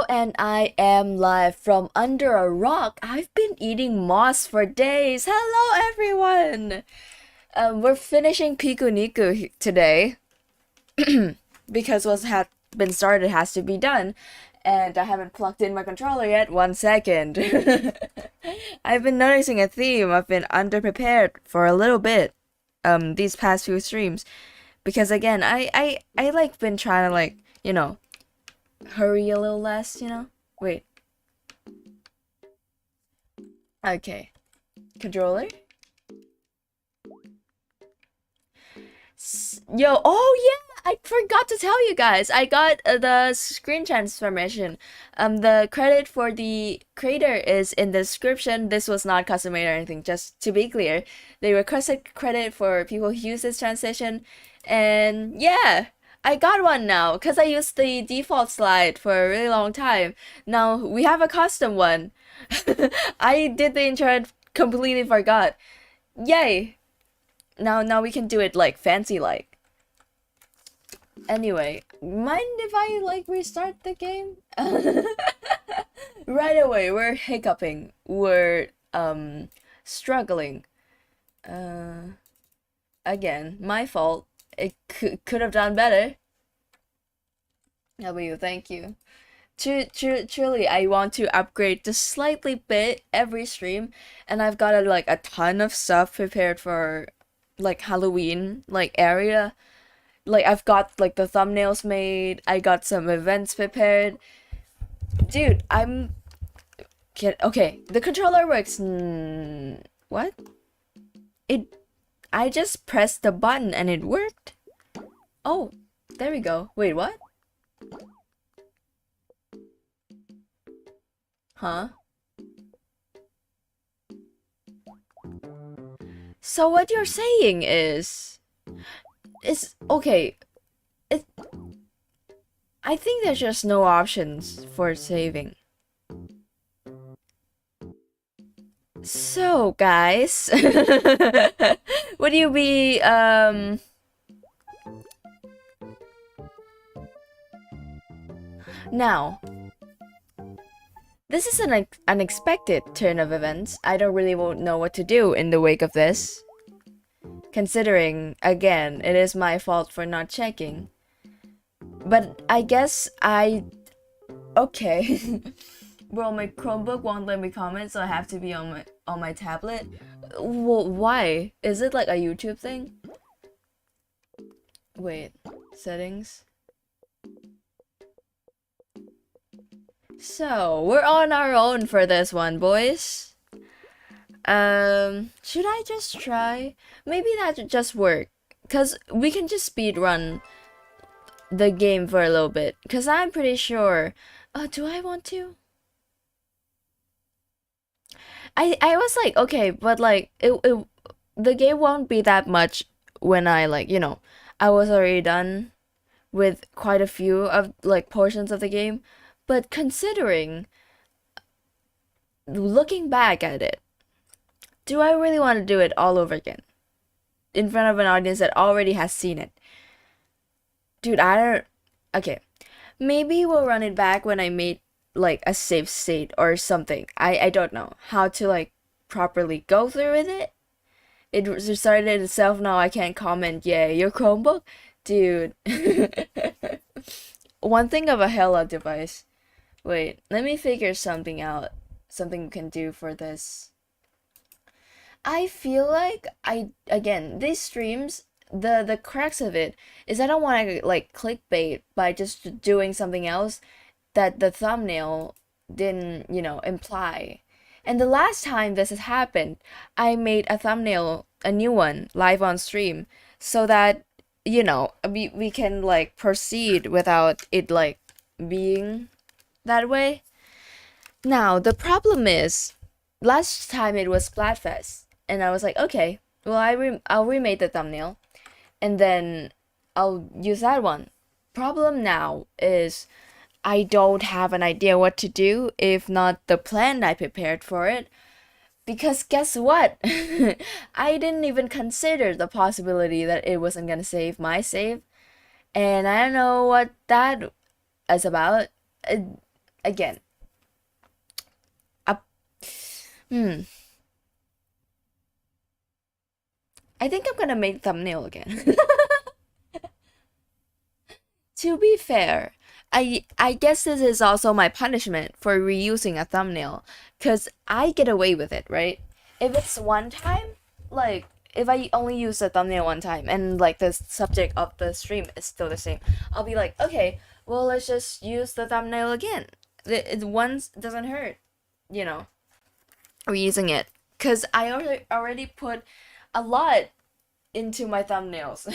And I am live from under a rock. I've been eating moss for days. Hello, everyone. We're finishing Piku Niku today because what's had been started has to be done, and I haven't plugged in my controller yet. 1 second. I've been noticing a theme. I've been underprepared for a little bit. These past few streams, because again, I like been trying to hurry a little less, Wait. Okay. Controller? Yo, oh yeah! I forgot to tell you guys. I got the screen transformation. The credit for the creator is in the description. This was not custom made or anything, just to be clear. They requested credit for people who use this transition. And yeah, I got one now because I used the default slide for a really long time. Now we have a custom one. I did the intro and completely forgot. Yay! Now we can do it like fancy like. Anyway, mind if I restart the game? Right away, we're hiccuping. We're struggling. Again, my fault. It could have done better. W, thank you. Truly, I want to upgrade just slightly bit every stream, and I've got a ton of stuff prepared for Halloween area. I've got the thumbnails made. I got some events prepared. Dude, okay. The controller works. What? I just pressed the button and it worked. Oh, there we go. Wait, what? Huh? So what you're saying is okay. I think there's just no options for saving. So guys, would you be now? This is an unexpected turn of events. I don't really know what to do in the wake of this. Considering, again, it is my fault for not checking. But I guess okay. Bro, my Chromebook won't let me comment, so I have to be on my tablet. Well, why? Is it like a YouTube thing? Wait, settings. So, we're on our own for this one, boys. Should I just try? Maybe that would just work. Because we can just speed run the game for a little bit. Because I'm pretty sure... do I want to? I was like, okay, but the game won't be that much when I I was already done with quite a few of portions of the game. But considering, looking back at it, do I really want to do it all over again? In front of an audience that already has seen it? Dude, I don't... Okay. Maybe we'll run it back when I made, a safe state or something. I don't know how to, properly go through with it. It restarted itself now, I can't comment. Yay, your Chromebook? Dude. One thing of a hella device. Wait, let me figure something out. Something we can do for this. I feel like again, these streams, the crux of it is I don't want to clickbait by just doing something else that the thumbnail didn't, imply. And the last time this has happened, I made a thumbnail, a new one, live on stream, so that we can proceed without it being that way. Now the problem is, last time it was Splatfest, and I was like, okay, well I'll remake the thumbnail, and then I'll use that one. Problem now is I don't have an idea what to do if not the plan I prepared for it. Because guess what? I didn't even consider the possibility that it wasn't gonna save my save. And I don't know what that is about. again, up. Hmm. I think I'm gonna make thumbnail again. To be fair, I guess this is also my punishment for reusing a thumbnail, cause I get away with it, right? If it's one time, like if I only use the thumbnail one time and like the subject of the stream is still the same, I'll be like, okay, well let's just use the thumbnail again. It once doesn't hurt, you know, reusing it, cause I already put a lot into my thumbnails.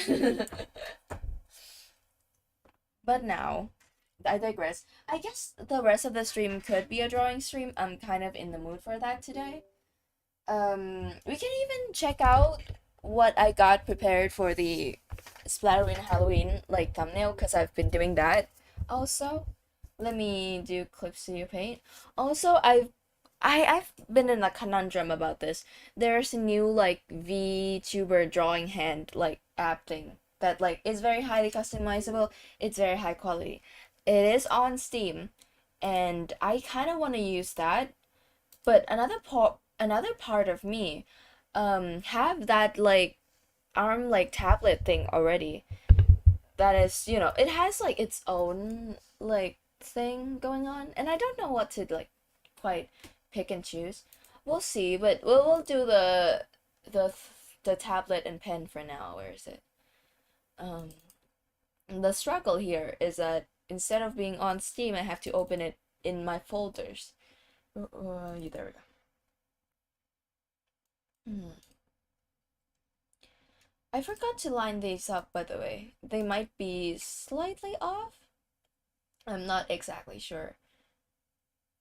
But now, I digress. I guess the rest of the stream could be a drawing stream. I'm kind of in the mood for that today. We can even check out what I got prepared for the Splatterween Halloween like thumbnail because I've been doing that. Also, let me do Clip Studio Paint. Also, I've been in a conundrum about this. There's a new like VTuber drawing hand like app thing that like is very highly customizable. It's very high quality. It is on Steam, and I kind of want to use that. But another part of me, have that like arm like tablet thing already. That is, it has like its own like thing going on, and I don't know what to like quite pick and choose. We'll see, but we'll do the the tablet and pen for now. Where is it? Um, the struggle here is that instead of being on Steam, I have to open it in my folders. There we go. Hmm. I forgot to line these up, by the way. They might be slightly off. I'm not exactly sure.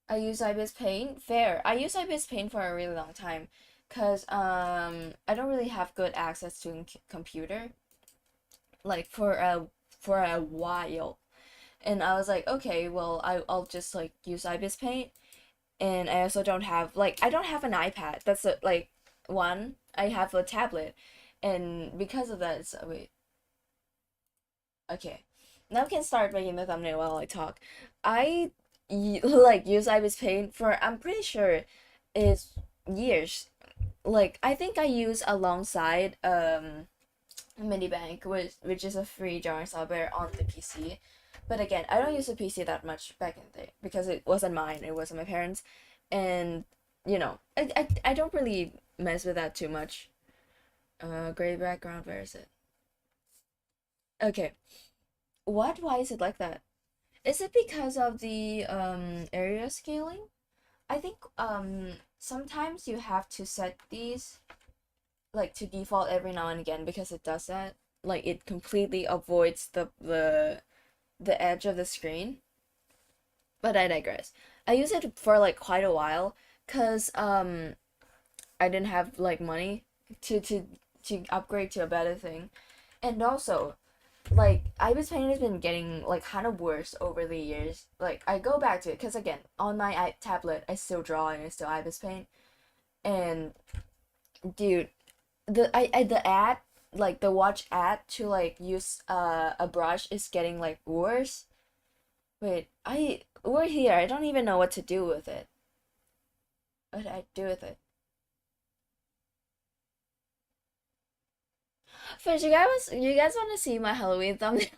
I use IBIS Paint. Fair. I use IBIS Paint for a really long time because I don't really have good access to computer like for a while. And I was like, okay, well, I'll just like use IBIS Paint. And I also don't have like I don't have an iPad. That's like one. I have a tablet. And because of that, wait. Okay. Now I can start making the thumbnail while I talk. I like use IBIS Paint for I'm pretty sure is years. Like I think I use alongside Minibank, which is a free drawing software on the PC. But again, I don't use the PC that much back in the day because it wasn't mine, it wasn't my parents, and I don't really mess with that too much. Gray background, where is it? Okay, what? Why is it like that? Is it because of the area scaling? I think sometimes you have to set these like to default every now and again because it does that. Like it completely avoids the edge of the screen. But I digress. I used it for like quite a while because I didn't have like money to to upgrade to a better thing. And also like IBIS Paint has been getting like kind of worse over the years. Like I go back to it because again on my tablet I still draw and I still IBIS Paint. And dude, the ad like the watch ad to like use a brush is getting like worse. Wait, we're here. I don't even know what to do with it. What do I do with it? First, you guys want to see my Halloween thumbnail?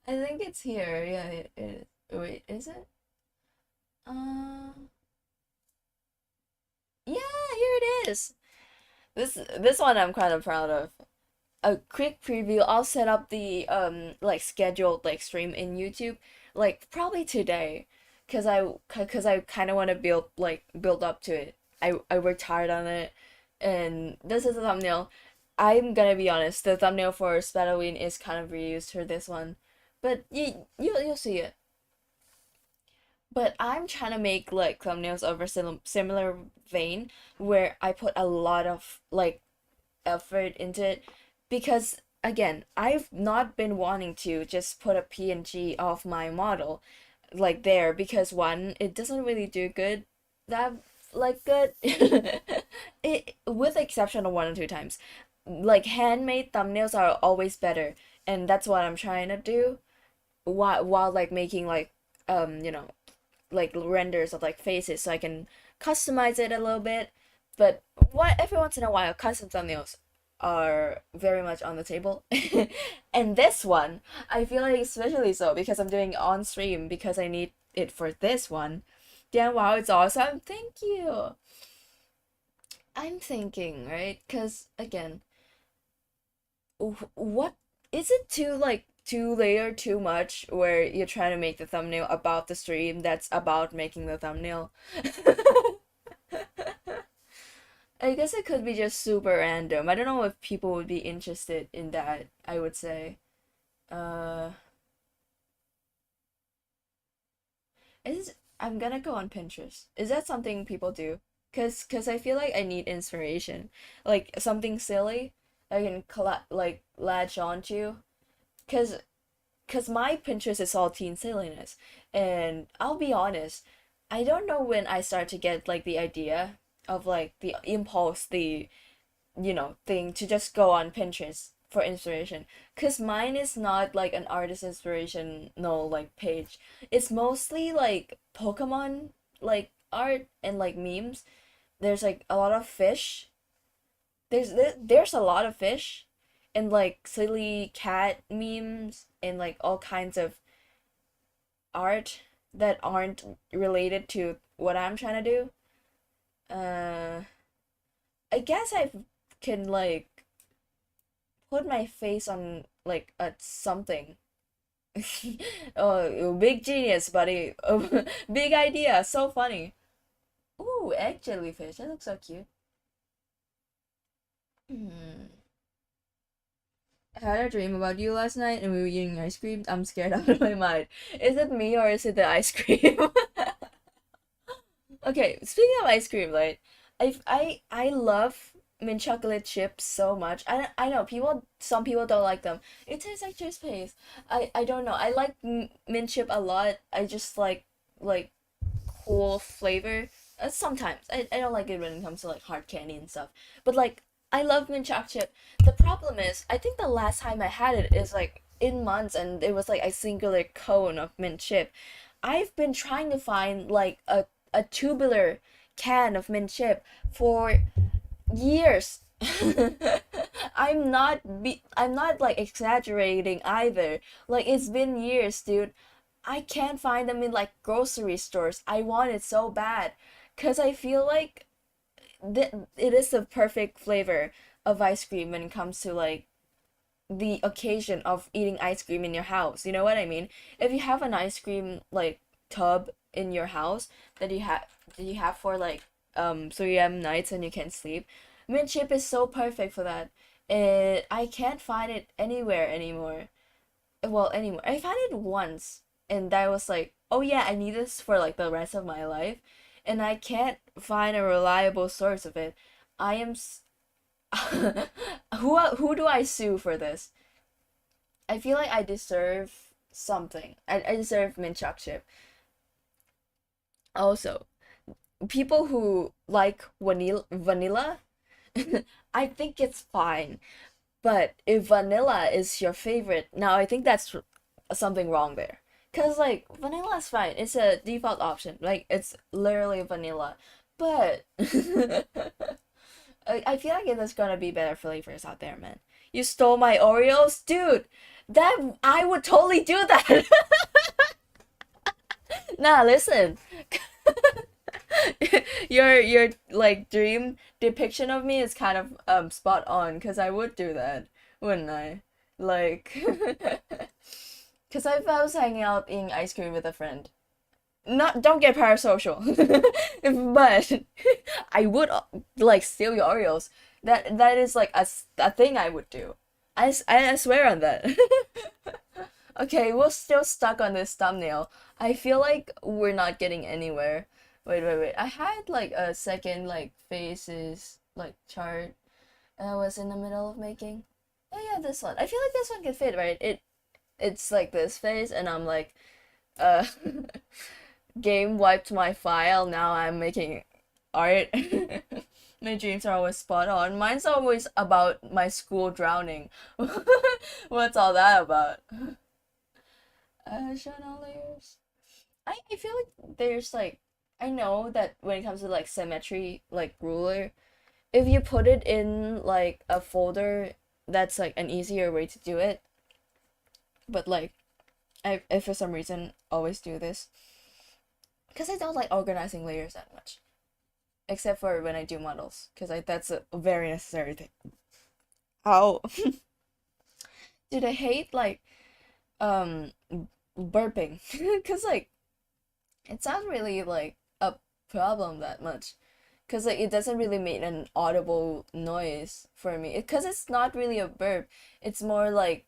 I think it's here. Yeah, it is. Wait, is it? Uh, yeah, here it is. This one I'm kind of proud of. A quick preview. I'll set up the like scheduled like stream in YouTube like probably today, cause I kind of want to build up to it. I worked hard on it, and this is a thumbnail. I'm gonna be honest. The thumbnail for Spelloween is kind of reused for this one, but you'll see it. But I'm trying to make like thumbnails of a similar vein where I put a lot of like effort into it because again, I've not been wanting to just put a PNG of my model like there because one, it doesn't really do good that like good it with the exception of one or two times. Like handmade thumbnails are always better and that's what I'm trying to do while like making like you know, like renders of like faces, so I can customize it a little bit. But what every once in a while, custom thumbnails are very much on the table. And this one, I feel like especially so because I'm doing on stream because I need it for this one. Then wow, it's awesome. Thank you. I'm thinking, right? Because again, what is it too like two layer too much where you're trying to make the thumbnail about the stream that's about making the thumbnail? I guess it could be just super random. I don't know if people would be interested in that, I would say. Uh is I'm gonna go on Pinterest. Is that something people do? Cause I feel like I need inspiration. Like something silly I can like latch onto. Cause Cause my Pinterest is all teen silliness. And I'll be honest, I don't know when I start to get like the idea of like the impulse, the thing to just go on Pinterest for inspiration. Cause mine is not like an artist inspiration no like page. It's mostly like Pokemon like art and like memes. There's like a lot of fish. There's a lot of fish and like silly cat memes and like all kinds of art that aren't related to what I'm trying to do. Uh, I guess I can like put my face on like a something. Oh, big genius, buddy. Oh, big idea. So funny. Ooh, egg jellyfish. That looks so cute. Hmm. I had a dream about you last night and we were eating ice cream. I'm scared out of my mind. Is it me or is it the ice cream? Okay, speaking of ice cream, like I love mint chocolate chips so much. I know some people don't like them. It tastes like toothpaste. I don't know. I like mint chip a lot. I just like cool flavor. Sometimes I don't like it when it comes to like hard candy and stuff. But like I love mint chocolate chip. The problem is I think the last time I had it is like in months and it was like a singular cone of mint chip. I've been trying to find like a tubular can of mint chip for years. I'm not like exaggerating either. Like it's been years, dude. I can't find them in like grocery stores. I want it so bad cuz I feel like it is the perfect flavor of ice cream when it comes to like the occasion of eating ice cream in your house. You know what I mean? If you have an ice cream like tub in your house that you have for like 3 a.m. nights and you can't sleep, mint chip is so perfect for that. And I can't find it anywhere anymore. Well, anymore. I found it once and I was like, "Oh yeah, I need this for like the rest of my life." And I can't find a reliable source of it. I am who do I sue for this? I feel like I deserve something. I deserve mint choc chip. Also, people who like vanilla, I think it's fine. But if vanilla is your favorite, now I think that's something wrong there. Cause like vanilla is fine. It's a default option. Like it's literally vanilla. But I feel like there's gonna be better flavors out there, man. You stole my Oreos, dude. That I would totally do that. Nah, listen. Your like dream depiction of me is kind of spot on because I would do that, wouldn't I? Like, because if I was hanging out eating ice cream with a friend, not don't get parasocial, but I would like steal your Oreos. That is like a thing I would do. I swear on that. Okay, we're still stuck on this thumbnail. I feel like we're not getting anywhere. Wait. I had like a second like faces like chart that I was in the middle of making. Oh yeah, this one. I feel like this one can fit, right? It's like this face and I'm like uh game wiped my file, now I'm making art. My dreams are always spot on. Mine's always about my school drowning. What's all that about? Shine all layers. I feel like there's like, I know that when it comes to like symmetry, like ruler, if you put it in like a folder, that's like an easier way to do it. But like, I for some reason always do this because I don't like organizing layers that much, except for when I do models, because that's a very necessary thing. How did I hate like um burping? Because like it's not really like a problem that much, because like it doesn't really make an audible noise for me, because it's not really a burp. It's more like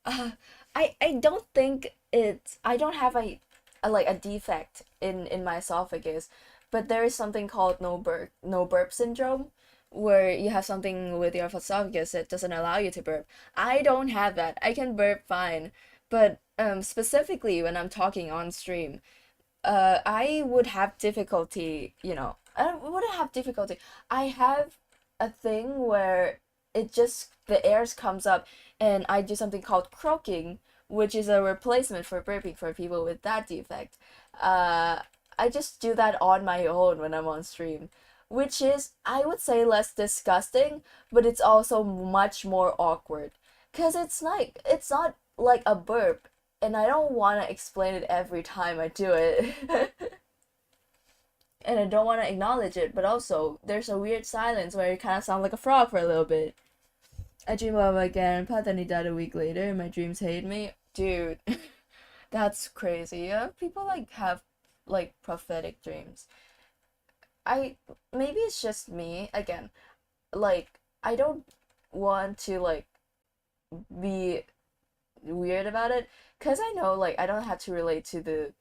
uh, I don't think it's, I don't have a like a defect in my esophagus, but there is something called no burp syndrome, where you have something with your esophagus that doesn't allow you to burp. I don't have that. I can burp fine, but specifically when I'm talking on stream, I would have difficulty, I wouldn't have difficulty. I have a thing where it just, the airs comes up and I do something called croaking, which is a replacement for burping for people with that defect. Uh, I just do that on my own when I'm on stream, which is, I would say, less disgusting, but it's also much more awkward. Cause it's not like a burp, and I don't want to explain it every time I do it. And I don't want to acknowledge it, but also there's a weird silence where you kind of sound like a frog for a little bit. I dream about my grandpa, then he died a week later, and my dreams hate me. Dude, that's crazy. Yeah, people like have like prophetic dreams. I maybe it's just me again. Like I don't want to like be weird about it, because I know like I don't have to relate to the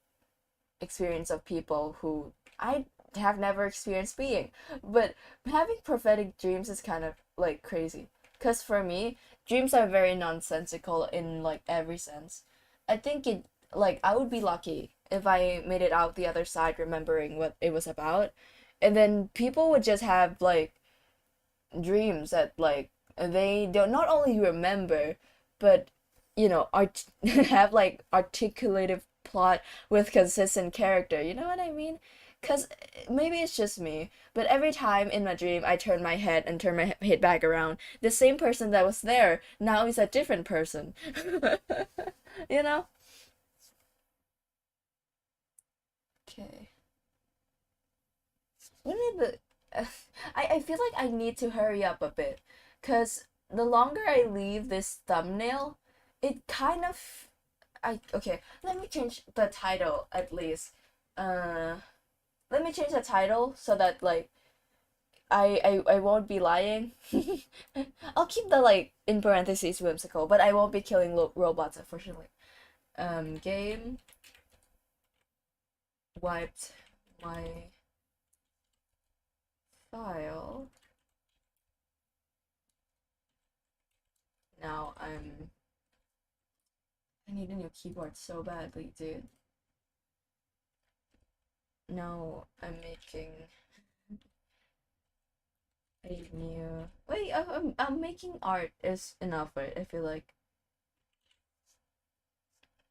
experience of people who I have never experienced being. But having prophetic dreams is kind of like crazy. Because for me, dreams are very nonsensical in like every sense. I think it, like, I would be lucky if I made it out the other side remembering what it was about. And then people would just have like dreams that like they don't not only remember, but have like articulative plot with consistent character. You know what I mean? Because maybe it's just me, but every time in my dream I turn my head and turn my head back around, the same person that was there now is a different person. you know? Okay. Wouldn't it be, I feel like I need to hurry up a bit, because the longer I leave this thumbnail, it kind of, okay, let me change the title at least. Uh, Let me change the title so that like I won't be lying. I'll keep the like in parentheses whimsical, but I won't be killing robots unfortunately. Game wiped my file. Now I need a new keyboard so badly, dude. Now I'm making a new. Wait, I'm making art is enough, right? I feel like,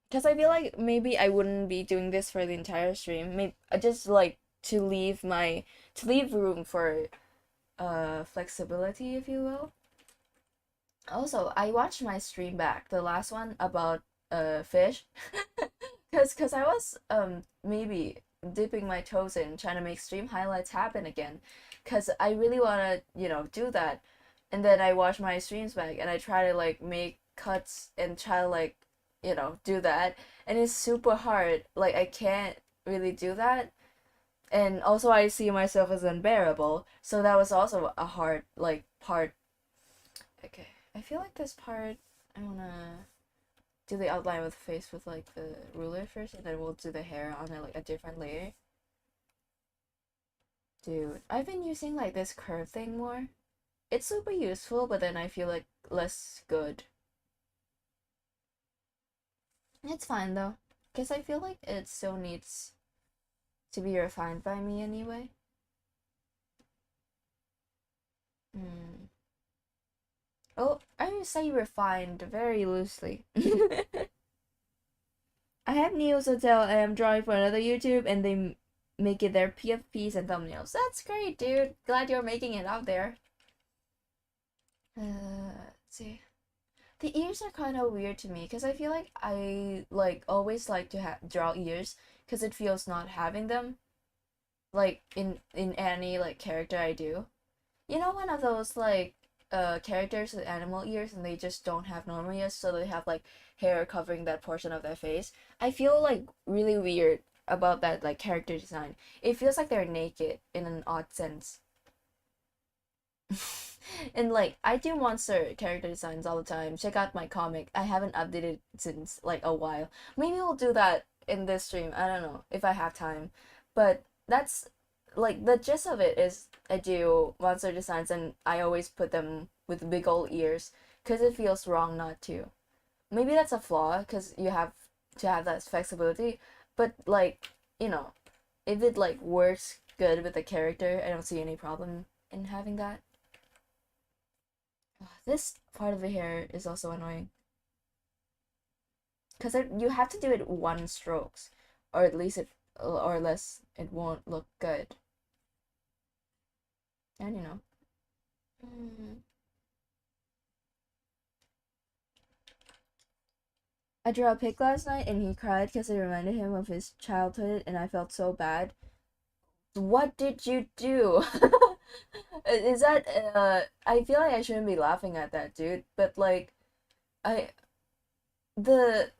because I feel like maybe I wouldn't be doing this for the entire stream. Maybe I just like to leave room for flexibility, if you will. Also, I watched my stream back, the last one about fish, cause I was maybe dipping my toes in trying to make stream highlights happen again, cause I really wanna do that, and then I watch my streams back and I try to like make cuts and try to like do that, and it's super hard. Like I can't really do that, and also I see myself as unbearable, so that was also a hard like part. Okay, I feel like this part, I wanna do the outline with the face with like the ruler first, and then we'll do the hair on like a different layer. Dude, I've been using like this curve thing more. It's super useful, but then I feel like less good. It's fine though, because I feel like it still needs to be refined by me anyway. Hmm. Oh, I say refined very loosely. I have news to tell. I am drawing for another YouTube, and they make it their PFPs and thumbnails. That's great, dude. Glad you're making it out there. Let's see. The ears are kind of weird to me because I feel like I like always like to draw ears because it feels not having them like in any like character I do. You know, one of those like characters with animal ears and they just don't have normal ears, so they have like hair covering that portion of their face. I feel like really weird about that like character design. It feels like they're naked in an odd sense. And like I do monster character designs all the time. Check out my comic. I haven't updated since like a while. Maybe we'll do that in this stream. I don't know if I have time. But that's like the gist of it is I do monster designs and I always put them with big old ears because it feels wrong not to. Maybe that's a flaw because you have to have that flexibility. But like, you know, if it like works good with the character, I don't see any problem in having that. This part of the hair is also annoying. Because you have to do it one strokes. Or at least or less it won't look good. And you know. I drew a pig last night and he cried because it reminded him of his childhood and I felt so bad. What did you do? Is that I feel like I shouldn't be laughing at that, dude, but like I the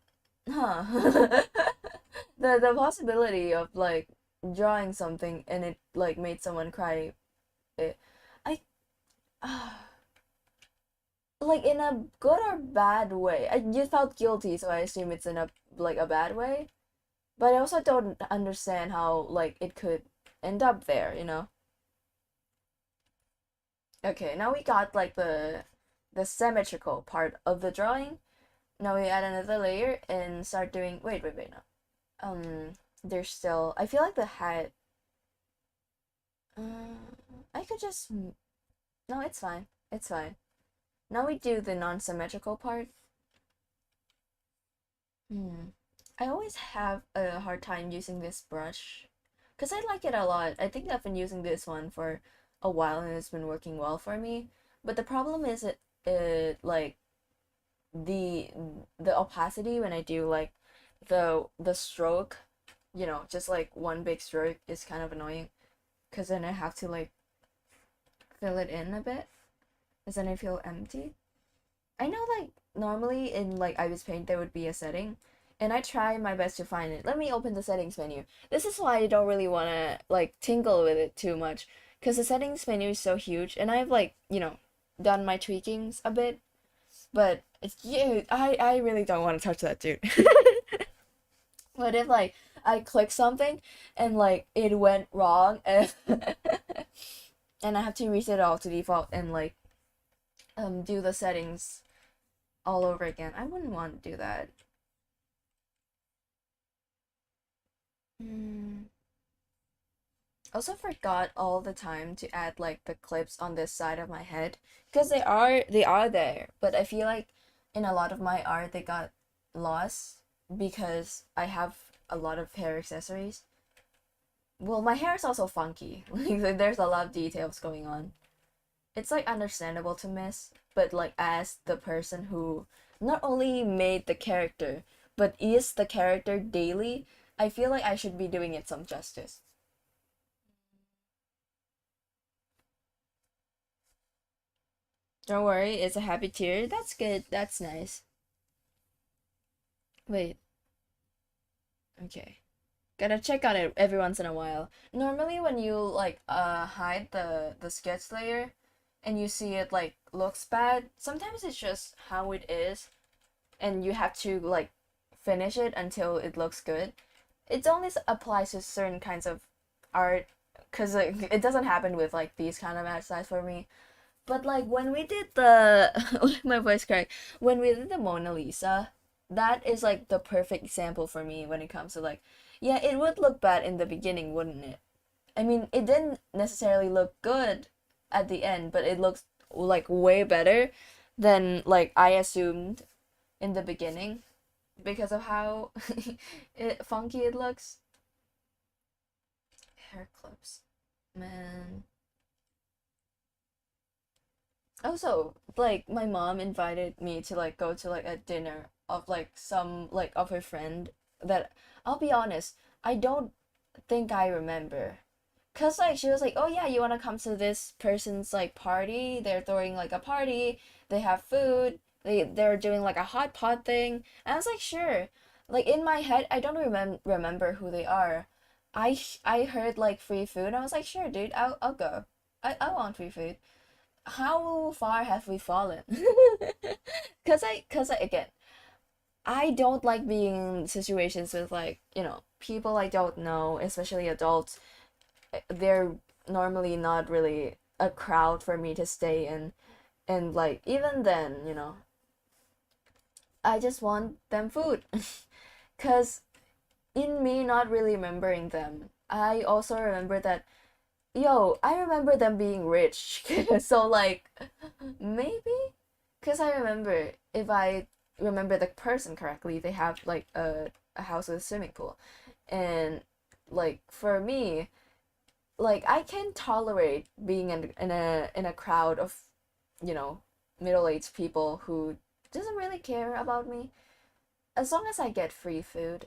huh the possibility of like drawing something and it like made someone cry, it, I like in a good or bad way. You felt guilty, so I assume it's in a like a bad way, but I also don't understand how like it could end up there, you know. Okay, now we got like the symmetrical part of the drawing. Now we add another layer and start doing wait, no. There's still I feel like the head I could just no, it's fine. It's fine. Now we do the non-symmetrical part. I always have a hard time using this brush because I like it a lot. I think I've been using this one for a while and it's been working well for me. But the problem is it like the opacity when I do like the stroke, you know, just like one big stroke is kind of annoying because then I have to like fill it in a bit because then I feel empty. I know like normally in like Ibis Paint there would be a setting and I try my best to find it. Let me open the settings menu. This is why I don't really want to like tingle with it too much because the settings menu is so huge and I've like, you know, done my tweakings a bit, but it's yeah, I really don't want to touch that, dude. What if like I click something and like it went wrong and and I have to reset it all to default and like do the settings all over again. I wouldn't want to do that. Also forgot all the time to add like the clips on this side of my head because they are there, but I feel like in a lot of my art they got lost because I have a lot of hair accessories. Well, my hair is also funky. Like there's a lot of details going on. It's like understandable to miss, but like as the person who not only made the character but is the character daily, I feel like I should be doing it some justice. Don't worry, it's a happy tear. That's good. That's nice. Wait. Okay. Gotta check on it every once in a while. Normally when you like hide the sketch layer and you see it like looks bad, sometimes it's just how it is and you have to like finish it until it looks good. It only applies to certain kinds of art because like, it doesn't happen with like these kind of art styles for me. But like when we did the my voice cracked when we did the Mona Lisa, that is like the perfect example for me when it comes to like, yeah, it would look bad in the beginning, wouldn't it? I mean, it didn't necessarily look good at the end, but it looks like way better than like I assumed in the beginning. because of how funky it looks. Hair clips, man. Also, like my mom invited me to like go to like a dinner of like some like of her friend that I'll be honest, I don't think I remember. Cause like she was like, "Oh yeah, you wanna come to this person's like party? They're throwing like a party. They have food. They're doing like a hot pot thing." And I was like, "Sure." Like in my head, I don't remember who they are. I heard like free food. I was like, "Sure, dude. I'll go. I want free food." How far have we fallen? Cause I again, I don't like being in situations with like, people I don't know, especially adults. They're normally not really a crowd for me to stay in. And like even then, I just want them food. Cause in me not really remembering them, I also remember that I remember them being rich. So like maybe because I remember if I remember the person correctly, they have like a house with a swimming pool. And like for me, like I can tolerate being in a crowd of, you know, middle-aged people who doesn't really care about me. As long as I get free food,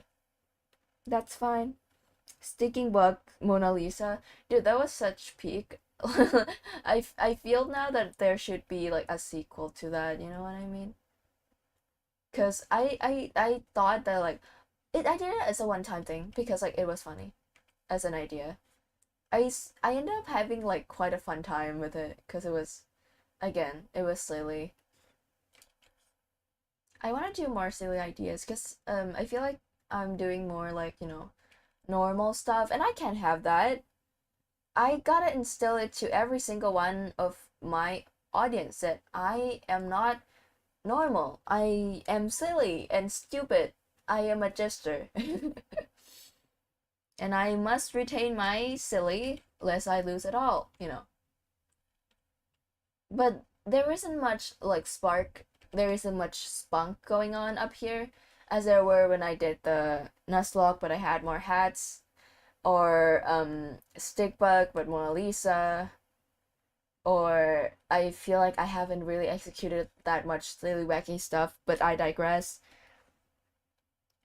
that's fine. Sticking Bug Mona Lisa, dude, that was such peak. I feel now that there should be like a sequel to that. You know what I mean? Cause I thought that like I did it as a one-time thing because like it was funny as an idea. I ended up having like quite a fun time with it because it was, again, it was silly. I want to do more silly ideas because I feel like I'm doing more like, normal stuff, and I can't have that. I gotta instill it to every single one of my audience that I am not normal. I am silly and stupid. I am a jester. And I must retain my silly lest I lose it all. But there isn't much like spark, there isn't much spunk going on up here as there were when I did the Nuzlocke, but I had more hats, or Stickbug but Mona Lisa, or I feel like I haven't really executed that much silly wacky stuff, but I digress.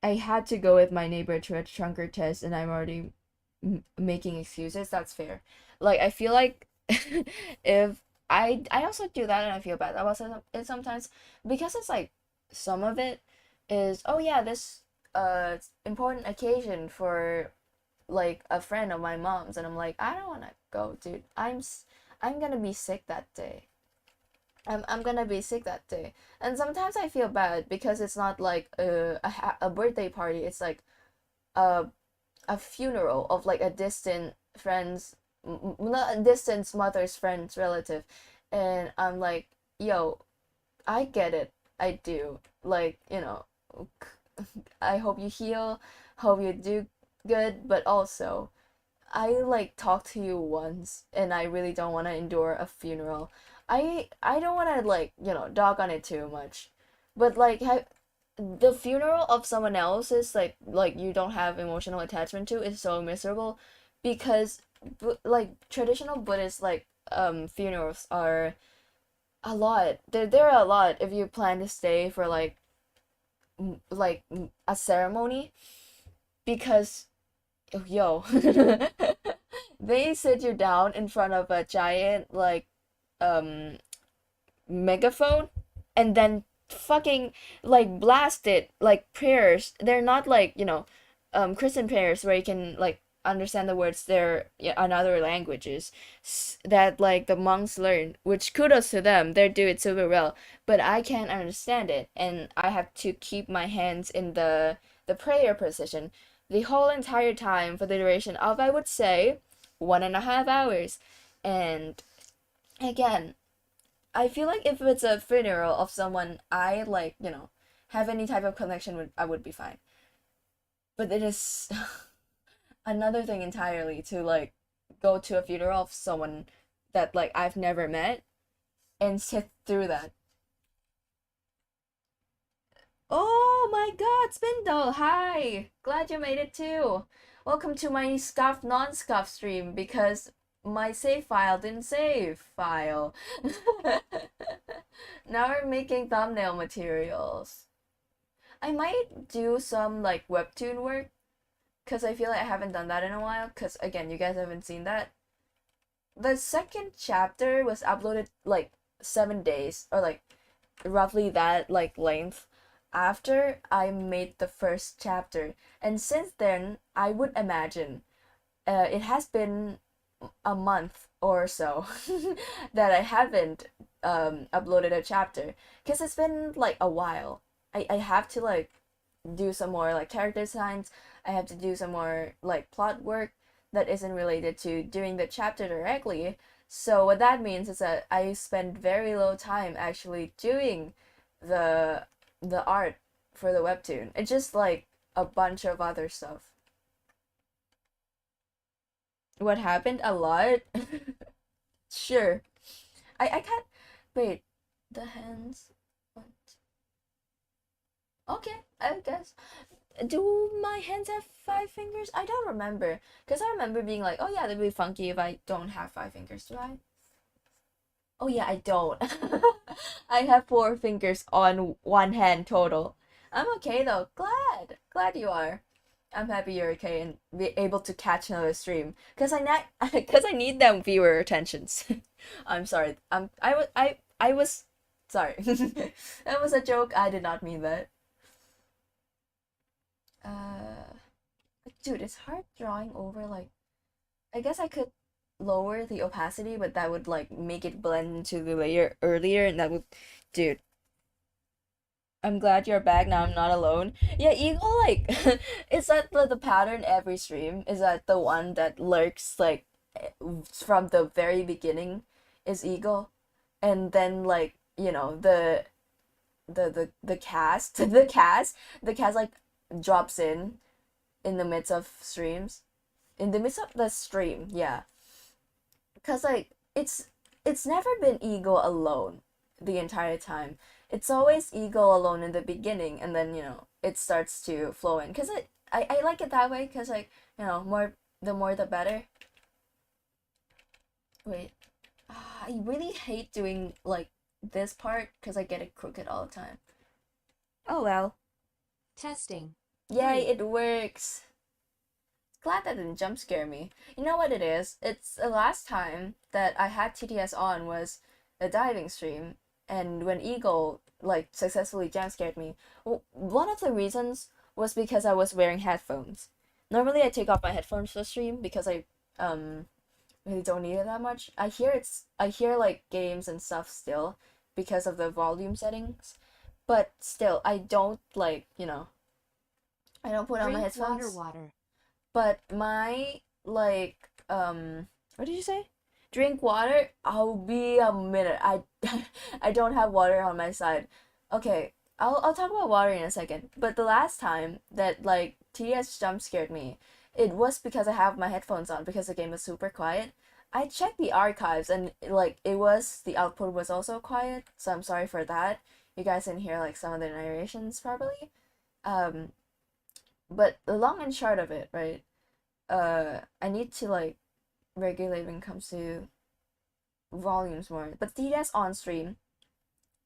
I had to go with my neighbor to a trunker test and I'm already making excuses. That's fair. Like I feel like if I also do that and I feel bad about it sometimes because it's like some of it is, oh yeah, this important occasion for like a friend of my mom's, and I'm like, I don't want to go, dude. I'm gonna be sick that day. I'm gonna be sick that day. And sometimes I feel bad because it's not like a birthday party. It's like a a funeral of like a distant friend's, not a distant mother's friend's relative, and I'm like, yo, I get it. I do. Like, I hope you heal, hope you do good, but also I like talked to you once and I really don't want to endure a funeral. I don't want to like, dog on it too much. But like the funeral of someone else is like you don't have emotional attachment to is so miserable because like traditional Buddhist like funerals are a lot. There are a lot if you plan to stay for like a ceremony because yo they sit you down in front of a giant like um megaphone and then fucking like blast it like prayers. They're not like, Christian prayers where you can like understand the words. They're, yeah, in other languages that like the monks learn, which kudos to them, they do it super well, but I can't understand it and I have to keep my hands in the prayer position the whole entire time for the duration of, I would say, 1.5 hours. And again, I feel like if it's a funeral of someone I like, have any type of connection with, I would be fine. But it is another thing entirely to like go to a funeral of someone that like I've never met and sit through that. Oh my god, Spindle! Hi! Glad you made it too. Welcome to my scuff non-scuff stream because my save file didn't save file. Now we're making thumbnail materials. I might do some like webtoon work because I feel like I haven't done that in a while because again, you guys haven't seen that. The second chapter was uploaded like 7 days or like roughly that like length after I made the first chapter, and since then I would imagine it has been a month or so that I haven't uploaded a chapter because it's been like a while. I have to like do some more like character designs. I have to do some more like plot work that isn't related to doing the chapter directly. So what that means is that I spend very little time actually doing the the art for the webtoon. It's just like a bunch of other stuff. What happened? A lot? Sure. I can't wait. The hands. What? Okay, I guess. Do my hands have 5 fingers? I don't remember. Because I remember being like, oh yeah, that'd be funky if I don't have 5 fingers, do I? Oh yeah, I don't. I have 4 fingers on one hand total. I'm okay though. Glad you are. I'm happy you're okay and be able to catch another stream. Cause I need them viewer attentions. I'm sorry. I was sorry. That was a joke. I did not mean that. Uh, dude, it's hard drawing over like. I guess I could lower the opacity, but that would like make it blend into the layer earlier, and that would, dude. I'm glad you're back now. I'm not alone. Yeah, Eagle like is that the pattern every stream? Is that the one that lurks like from the very beginning is Eagle, and then like the cast the cast like drops in the midst of streams in the midst of the stream, yeah, because like it's never been Eagle alone the entire time. It's always Eagle alone in the beginning, and then it starts to flow in because I like it that way because like more the more the better. Wait, I really hate doing like this part because I get it crooked all the time. Oh well. Testing. Yay, it works. Glad that didn't jump scare me. You know what it is? It's the last time that I had TTS on was a diving stream, and when Eagle like successfully jump scared me. Well, one of the reasons was because I was wearing headphones. Normally I take off my headphones for the stream because I um really don't need it that much. I hear like games and stuff still because of the volume settings, but still I don't like, I don't put on my Drink headphones. water. But my like what did you say? Drink water? I'll be a minute. I I don't have water on my side. Okay, I'll talk about water in a second. But the last time that like TS jump scared me, it was because I have my headphones on because the game was super quiet. I checked the archives and like it was the output was also quiet, so I'm sorry for that. You guys didn't hear like some of the narrations probably. Um, but the long and short of it, right? I need to like regulate when it comes to volumes more. But TDS on stream,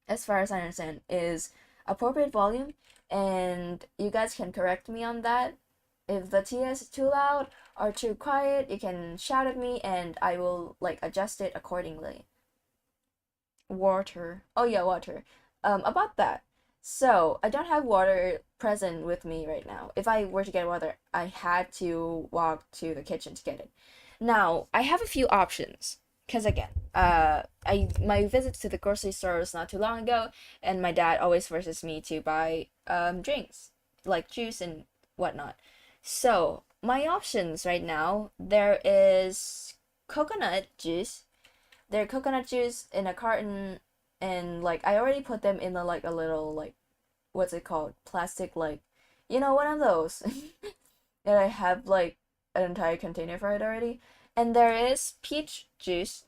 as far as I understand, is appropriate volume, and you guys can correct me on that. If the TS is too loud or too quiet, you can shout at me and I will like adjust it accordingly. Water. Oh yeah, water. About that. So I don't have water present with me right now. If I were to get water, I had to walk to the kitchen to get it. Now I have a few options. Cause again, I my visit to the grocery store was not too long ago, and my dad always forces me to buy drinks like juice and whatnot. So my options right now there is coconut juice, they're coconut juice in a carton, and like I already put them in the like a little like what's it called, plastic, like one of those that I have like an entire container for it already. And there is peach juice,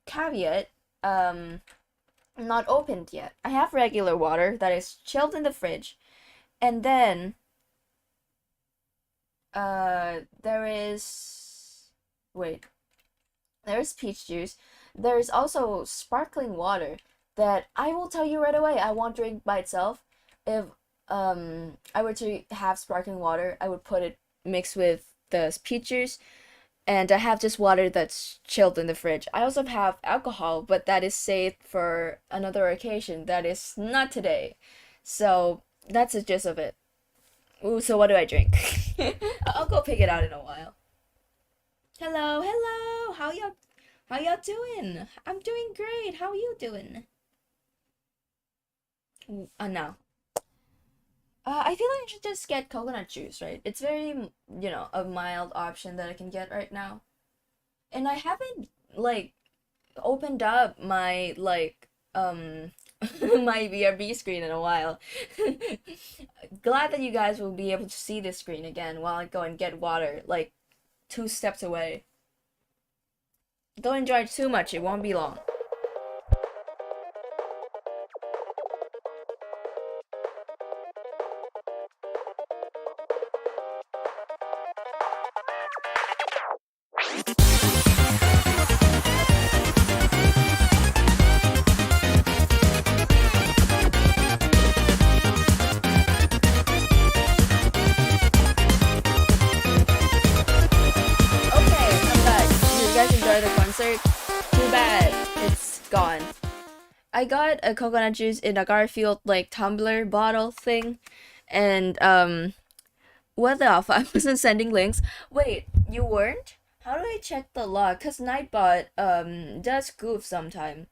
caveat, not opened yet. I have regular water that is chilled in the fridge, And then there is, wait, there's peach juice. There's also sparkling water that I will tell you right away I won't drink by itself. If I were to have sparkling water, I would put it mixed with the peach juice, and I have just water that's chilled in the fridge. I also have alcohol, but that is saved for another occasion. That is not today. So that's the gist of it. Ooh, so what do I drink? I'll go pick it out in a while. Hello, hello. How y'all doing? I'm doing great. How are you doing? No. I feel like I should just get coconut juice, right? It's very, a mild option that I can get right now. And I haven't like opened up my my BRB screen in a while. Glad that you guys will be able to see this screen again while I go and get water, like 2 steps away. Don't enjoy it too much, it won't be long. Okay, I'm back. Did you guys enjoy the concert? Too bad, it's gone. I got a coconut juice in a Garfield like tumbler bottle thing, and what the alpha? I wasn't sending links. Wait, you weren't? How do I check the log? Cause Nightbot does goof sometime.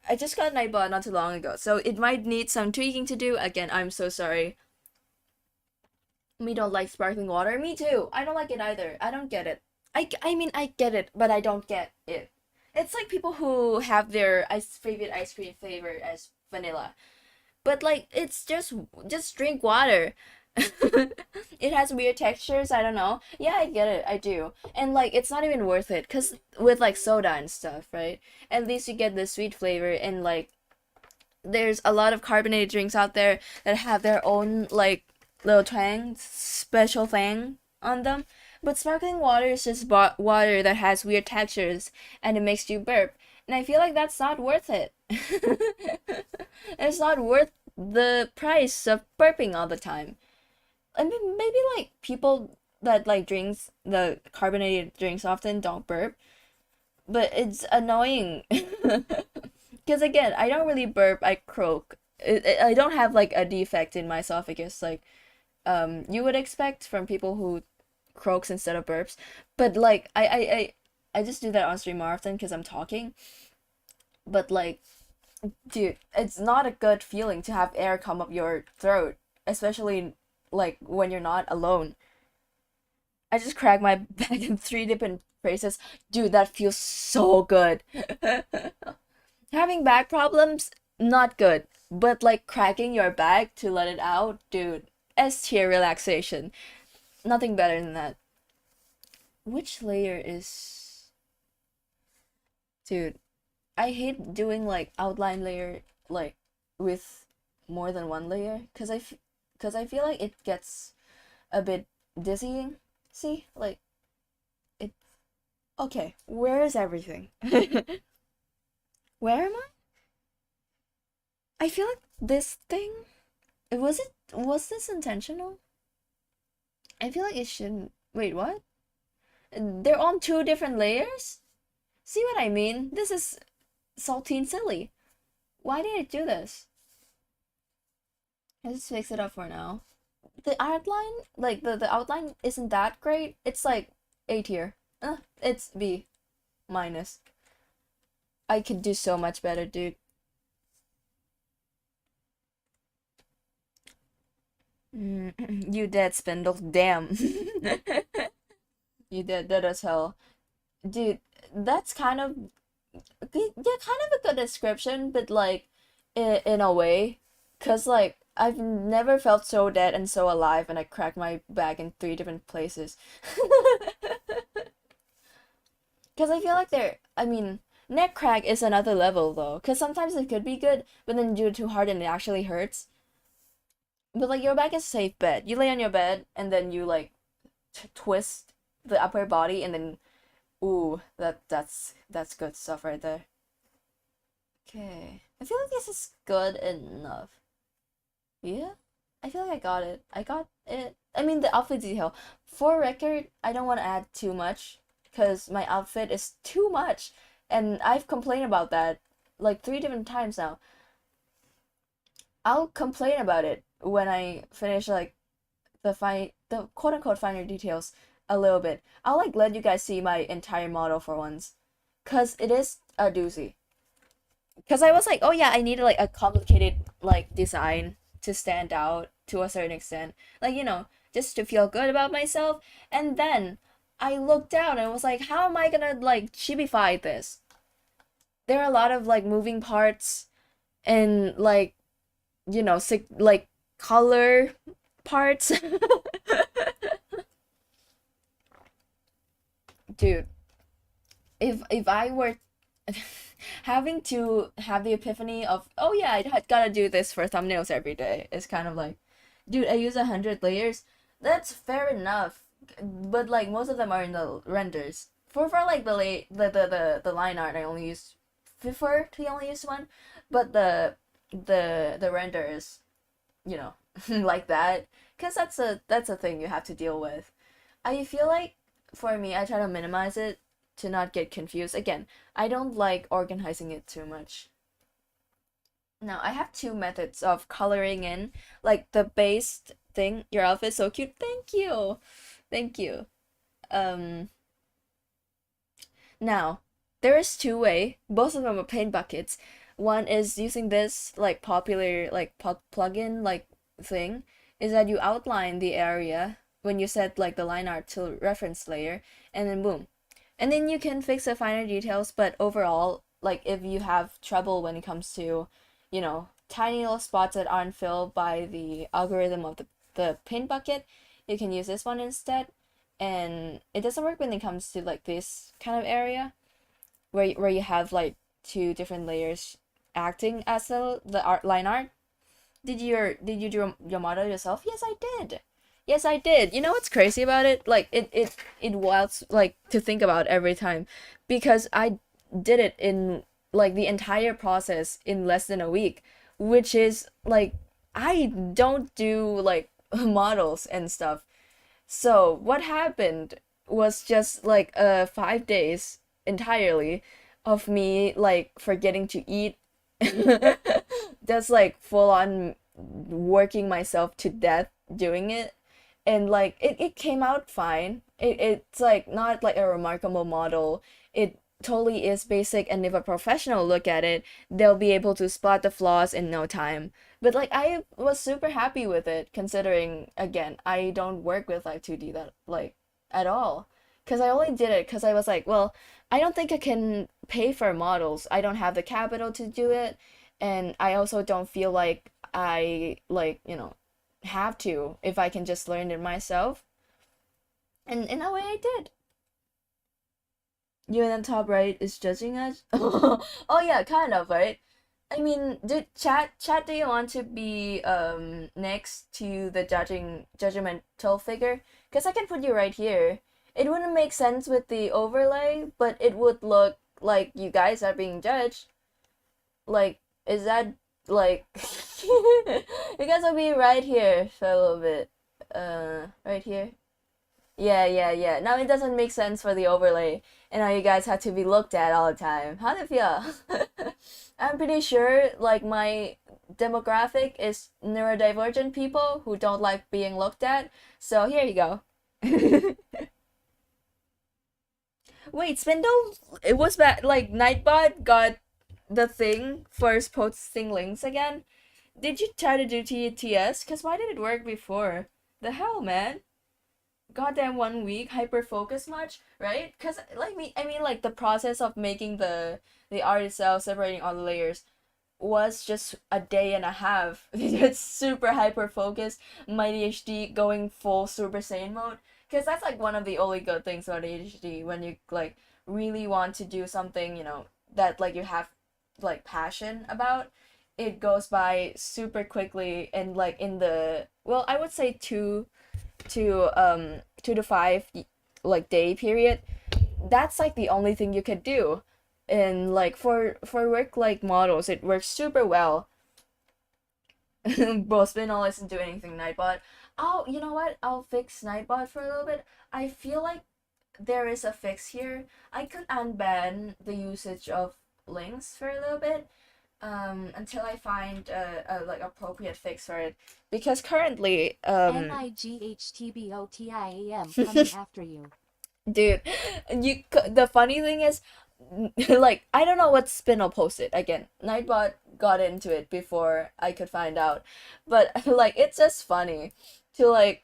I just got Nightbot not too long ago, so it might need some tweaking to do. Again, I'm so sorry. Me don't like sparkling water. Me too. I don't like it either. I don't get it. I mean I get it, but I don't get it. It's like people who have their favorite ice cream flavor as vanilla. But like it's just drink water. It has weird textures, I don't know. Yeah, I get it. I do. And like it's not even worth it cuz with like soda and stuff, right? At least you get the sweet flavor, and like there's a lot of carbonated drinks out there that have their own like little twang special thing on them. But sparkling water is just water that has weird textures and it makes you burp. And I feel like that's not worth it. It's not worth the price of burping all the time. I mean, maybe like people that like drinks the carbonated drinks often don't burp, but it's annoying. Because again, I don't really burp, I croak. I don't have like a defect in my esophagus like you would expect from people who croaks instead of burps. But like I just do that on stream more often because I'm talking. But like, dude, it's not a good feeling to have air come up your throat, especially like when you're not alone. I just cracked my back in 3 different places. Dude, that feels so good. Having back problems, not good. But like cracking your back to let it out, dude, S tier relaxation. Nothing better than that. Which layer is. Dude, I hate doing like outline layer like with more than one layer because I feel like it gets a bit dizzying. See? Like it okay, where is everything? Where am I? I feel like this thing was this intentional? I feel like it shouldn't. Wait, what? They're on 2 different layers? See what I mean? This is saltine silly. Why did it do this? Let's just fix it up for now. The outline, like the outline isn't that great. It's like A tier. It's B minus. I could do so much better, dude. You dead, Spindle. Damn. You dead as hell. Dude, that's kind of yeah, kind of a good description, but like in a way, cause like I've never felt so dead and so alive, and I cracked my back in 3 different places. Cause I feel like I mean, neck crack is another level though, cause sometimes it could be good, but then you do it too hard and it actually hurts. But like your back is a safe bet. You lay on your bed and then you like twist the upper body and then ooh, that's good stuff right there. Okay. I feel like this is good enough. Yeah? I feel like I got it. I got it. I mean the outfit detail. For record, I don't want to add too much because my outfit is too much. And I've complained about that like 3 different times now. I'll complain about it when I finish like the quote unquote finer details a little bit. I'll like let you guys see my entire model for once. Cause it is a doozy. Cause I was like, oh yeah, I needed like a complicated like design to stand out to a certain extent. Like, just to feel good about myself. And then I looked down and was like, how am I gonna like chibify this? There are a lot of like moving parts and like, like color parts. Dude, if I were having to have the epiphany of, oh yeah, I gotta do this for thumbnails every day, it's kind of like, dude, I use 100 layers. That's fair enough, but like most of them are in the renders. For like the line art, I only use prefer to only use one, but the render is, like that, because that's a thing you have to deal with. I feel like for me, I try to minimize it to not get confused. Again, I don't like organizing it too much. Now, I have two methods of coloring in, like the base thing. Your outfit's so cute. Thank you. Thank you. Um, Now, there is two-way. Both of them are paint buckets. One is using this like popular like plugin like thing is that you outline the area when you set like the line art to reference layer and then boom. And then you can fix the finer details, but overall, like if you have trouble when it comes to, tiny little spots that aren't filled by the algorithm of the paint bucket, you can use this one instead. And it doesn't work when it comes to like this kind of area where you have like two different layers acting as the art line art. Did you do your model yourself? Yes, I did. Yes, I did. You know what's crazy about it? Like it wilds like to think about every time because I did it in like the entire process in less than a week, which is like I don't do like models and stuff. So what happened was just like 5 days entirely of me like forgetting to eat. That's like full on working myself to death doing it. And like it came out fine. It's like not like a remarkable model. It totally is basic, and if a professional look at it, they'll be able to spot the flaws in no time. But like I was super happy with it considering again, I don't work with like 2D that like at all. Cause I only did it because I was like, well, I don't think I can pay for models. I don't have the capital to do it, and I also don't feel like I like, have to if I can just learn it myself. And in a way I did. You in the top right is judging us? Oh yeah, kind of, right? I mean, chat do you want to be next to the judgmental figure? Because I can put you right here. It wouldn't make sense with the overlay, but it would look like you guys are being judged. Like, is that like you guys will be right here for a little bit. Right here. Yeah, yeah, yeah. Now it doesn't make sense for the overlay, and now you guys have to be looked at all the time. How does it feel? I'm pretty sure, like, my demographic is neurodivergent people who don't like being looked at. So here you go. Wait, Spindle, it was bad. Like, Nightbot got the thing for posting links again. Did you try to do TTS? Cause why did it work before? The hell, man? Goddamn 1 week hyper focus much, right? Because like me, I mean like the process of making the art itself, separating all the layers, was just a day and a half. It's super hyper focused, my ADHD going full Super Saiyan mode. Because that's like one of the only good things about ADHD when you like really want to do something, that like you have like passion about. it goes by super quickly, and like in the, well, I would say 2 to 5 like day period. That's like the only thing you could do. And like for work like models, it works super well. Bro, Spinel isn't doing anything, Nightbot. Oh, you know what? I'll fix Nightbot for a little bit. I feel like there is a fix here. I could unban the usage of links for a little bit, until I find a like appropriate fix for it. Because currently, NIGHTBOTIAM coming after you. dude, the funny thing is, like, I don't know what Spinel posted. Again, Nightbot got into it before I could find out, but like it's just funny to like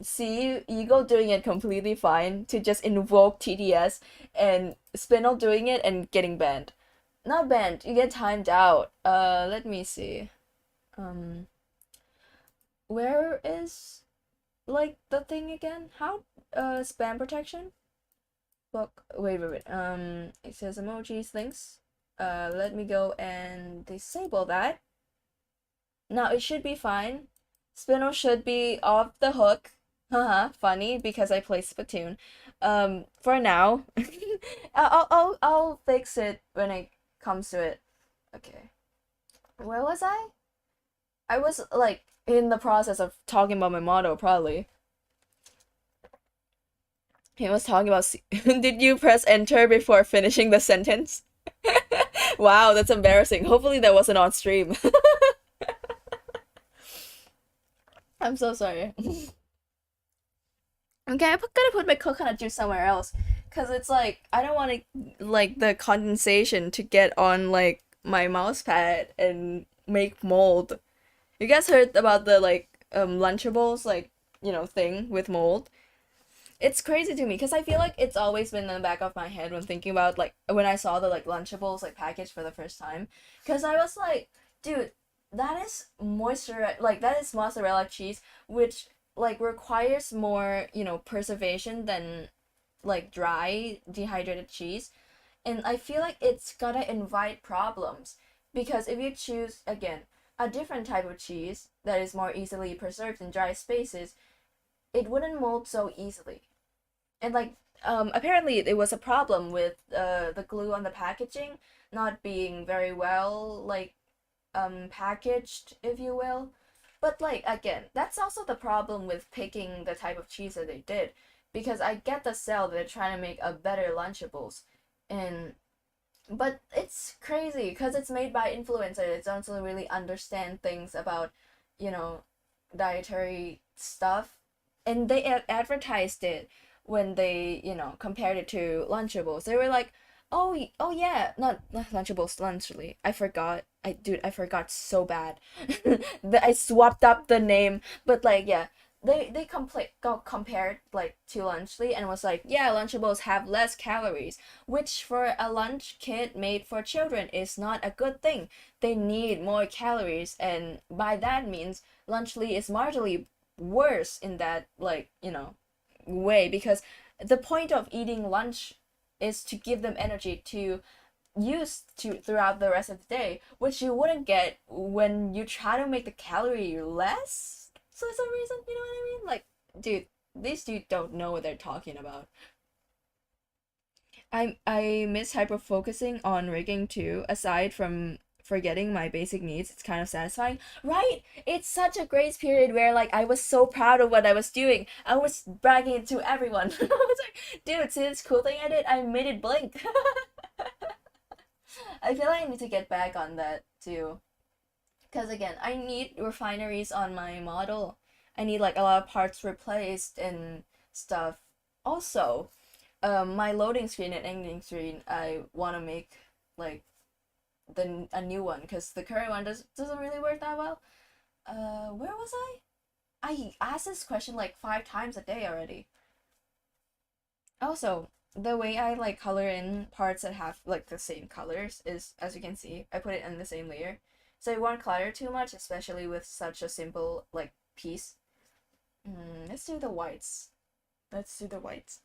see Ego doing it completely fine, to just invoke TDS, and Spinel doing it and getting banned. Not banned, you get timed out. Let me see. Um, where is like the thing again? How spam protection? Book. Wait. It says emojis, links. Let me go and disable that. Now it should be fine. Spinel should be off the hook. Haha, funny because I play Splatoon. For now, I'll fix it when it comes to it. Okay. Where was I? I was like in the process of talking about my motto, probably. He was talking about. Did you press enter before finishing the sentence? Wow, that's embarrassing. Hopefully that wasn't on stream. I'm so sorry. Okay, gonna put my coconut juice somewhere else, cause it's like I don't want to like the condensation to get on like my mouse pad and make mold. You guys heard about the like Lunchables like thing with mold? It's crazy to me because I feel like it's always been in the back of my head when thinking about like when I saw the like Lunchables like package for the first time, because I was like, dude, that is mozzarella cheese, which like requires more preservation than like dry dehydrated cheese, and I feel like it's gonna invite problems because if you choose again a different type of cheese that is more easily preserved in dry spaces, it wouldn't mold so easily. And like apparently it was a problem with the glue on the packaging not being very well like packaged, if you will. But like again, that's also the problem with picking the type of cheese that they did, because I get the sell that they're trying to make a better Lunchables, and but it's crazy because it's made by influencers that don't really understand things about you know dietary stuff, and they advertised it when they compared it to Lunchables. They were like, oh yeah, not Lunchables, Lunchly. I forgot. I forgot so bad. I swapped up the name, but like yeah, they got compared like to Lunchly and was like, yeah, Lunchables have less calories, which for a lunch kit made for children is not a good thing. They need more calories, and by that means Lunchly is marginally worse in that like way, because the point of eating lunch is to give them energy to use to throughout the rest of the day, which you wouldn't get when you try to make the calorie less for some reason. You know what I mean? Like, dude, these dudes don't know what they're talking about. I miss hyper focusing on rigging too. Aside from forgetting my basic needs, it's kind of satisfying, right? It's such a grace period where like I was so proud of what I was doing. I was bragging it to everyone. I was like, dude, see this cool thing I did? I made it blink. I feel like I need to get back on that too. Because again, I need refineries on my model. I need like a lot of parts replaced and stuff. Also, my loading screen and ending screen, I want to make like a new one because the current one doesn't really work that well. Where was I? I asked this question like 5 times a day already. Also, the way I like color in parts that have like the same colors is, as you can see, I put it in the same layer. So I won't clutter too much, especially with such a simple like piece. Let's do the whites. Let's do the whites.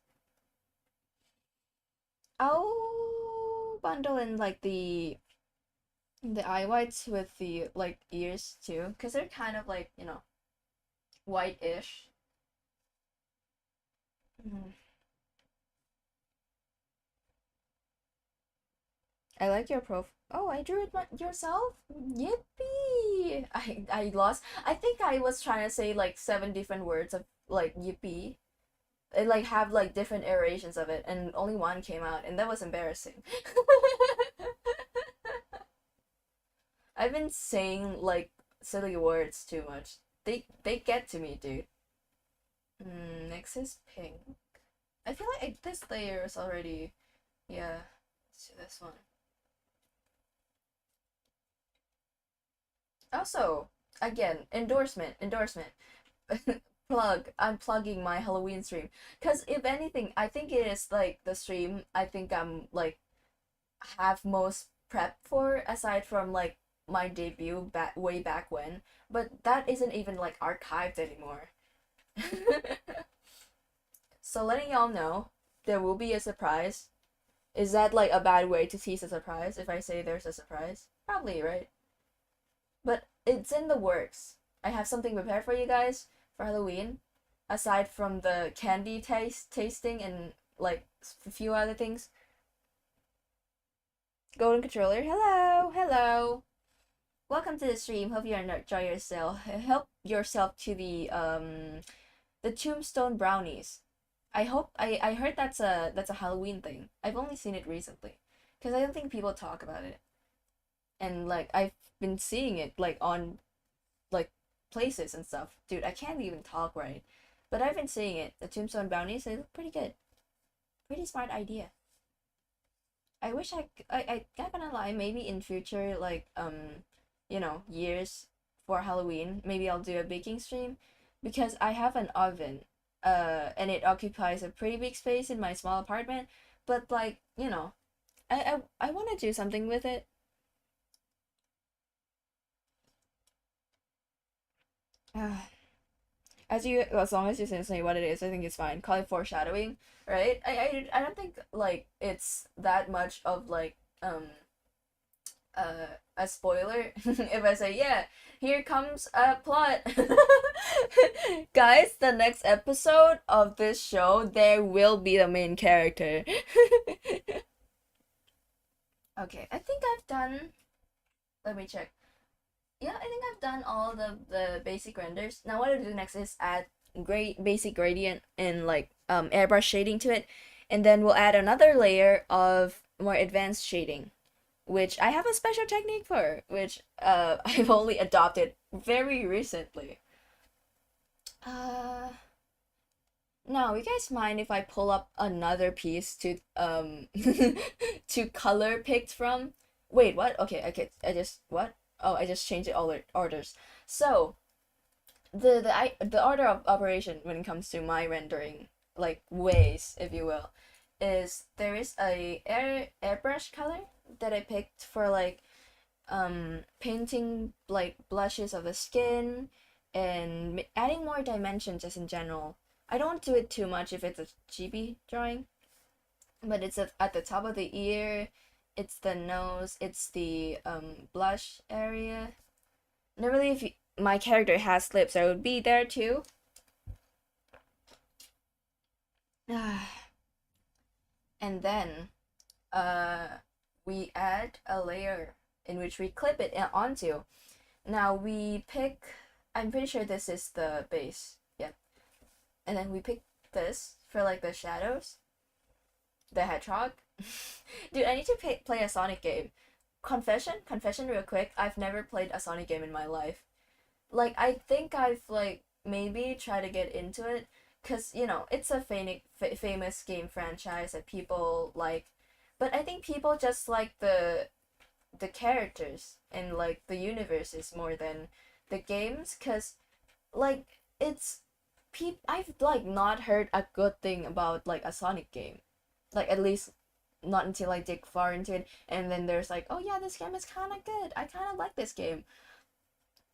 I'll bundle in like the The eye whites with the like ears too, because they're kind of like, white-ish. Mm. I like your prof. Oh, I drew it yourself? Yippee! I lost. I think I was trying to say like 7 different words of like yippee. It like have like different iterations of it, and only one came out, and that was embarrassing. I've been saying like silly words too much. They get to me, dude. Next is pink. I feel like this layer is already, yeah. Let's do this one. Also, again, endorsement. I'm plugging my Halloween stream. Cause if anything, I think it is like the stream I think I'm like have most prep for aside from like my debut back way back when. But that isn't even like archived anymore. So letting y'all know there will be a surprise. Is that like a bad way to tease a surprise if I say there's a surprise? Probably, right? But it's in the works. I have something prepared for you guys for Halloween, aside from the candy tasting and like a few other things. Golden controller, hello, hello. Welcome to the stream. Hope you enjoy yourself. Help yourself to the tombstone brownies. I heard that's a Halloween thing. I've only seen it recently, because I don't think people talk about it. And like I've been seeing it like on like places and stuff. Dude, I can't even talk right. But I've been seeing it. The tombstone brownies, they look pretty good. Pretty smart idea. I wish I not gonna lie, maybe in future like years for Halloween, maybe I'll do a baking stream because I have an oven and it occupies a pretty big space in my small apartment, but like, I want to do something with it. As long as you say what it is, I think it's fine. Call it foreshadowing, right? I don't think like it's that much of like a spoiler if I say, yeah, here comes a plot. Guys, the next episode of this show there will be the main character. Okay, I think I've done, let me check. Yeah, I think I've done all the basic renders. Now what I'll do next is add great basic gradient and like airbrush shading to it, and then we'll add another layer of more advanced shading, which I have a special technique for, which I've only adopted very recently. Now, you guys mind if I pull up another piece to to color picked from? Wait, what? Okay, I just what? Oh, I just changed it all orders. So the order of operation when it comes to my rendering, like ways, if you will, is there is a airbrush color that I picked for like painting like blushes of the skin and adding more dimension just in general. I don't do it too much if it's a chibi drawing, but it's at the top of the ear, it's the nose, it's the blush area. Normally, if my character has lips, I would be there too. And then we add a layer in which we clip it onto. Now we pick, I'm pretty sure this is the base, yep. And then we pick this for like the shadows, the hedgehog. Dude, I need to play a Sonic game. Confession real quick, I've never played a Sonic game in my life. Like, I think I've like maybe tried to get into it, because it's a famous game franchise that people like, but I think people just like the characters and like the universes more than the games, because like it's I've like not heard a good thing about like a Sonic game, like at least not until I dig far into it, and then there's like, oh yeah, this game is kind of good, I kind of like this game,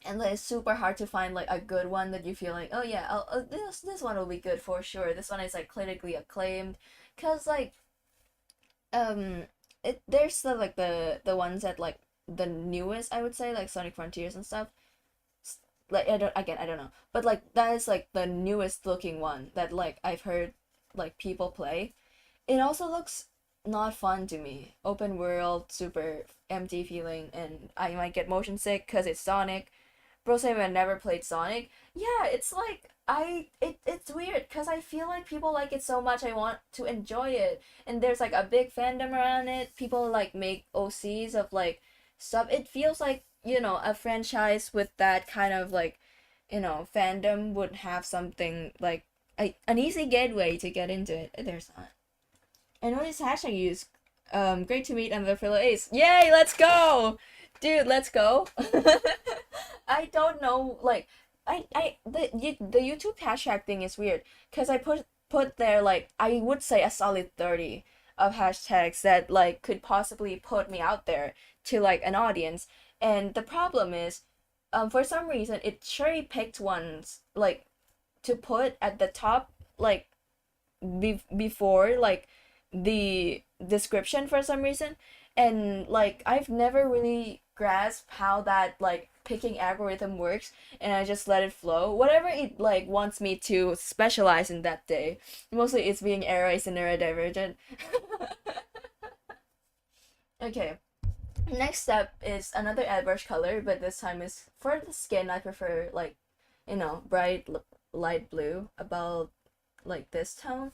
and like, it's super hard to find like a good one that you feel like, oh yeah, this one will be good for sure, this one is like critically acclaimed, because like um there's the like the ones that like the newest, I would say, like Sonic Frontiers and stuff. Like I don't know, but like that is like the newest looking one that like I've heard like people play. It also looks not fun to me. Open world, super empty feeling, and I might get motion sick because it's Sonic. Bro saying I never played Sonic. Yeah, it's like it's weird because I feel like people like it so much I want to enjoy it. And there's like a big fandom around it. People like make OCs of like stuff. It feels like, you know, a franchise with that kind of like, you know, fandom would have something like an easy gateway to get into it. There's not. I know this hashtag you use. Great to meet under fellow ace. Yay, let's go! Dude, let's go. I don't know, like the YouTube hashtag thing is weird because I put there like I would say a solid 30 of hashtags that like could possibly put me out there to like an audience. And the problem is, for some reason it cherry picked ones like to put at the top, like before like the description for some reason. And like I've never really grasped how that like picking algorithm works, and I just let it flow whatever it like wants me to specialize in that day. Mostly it's being erased and neurodivergent. Okay, next step is another airbrush color, but this time is for the skin. I prefer like, you know, bright light blue, about like this tone.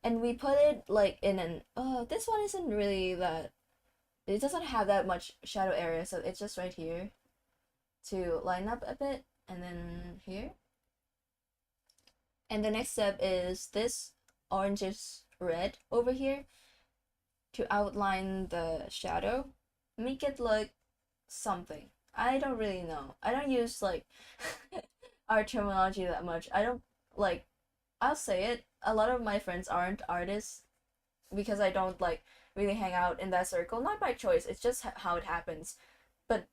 And we put it like in an, oh, this one isn't really that, it doesn't have that much shadow area, so it's just right here to line up a bit, and then here. And the next step is this orangish red over here to outline the shadow, make it look something. I don't really know. I don't use like art terminology that much. I don't like, I'll say it, a lot of my friends aren't artists because I don't like really hang out in that circle. Not by choice, it's just how it happens. But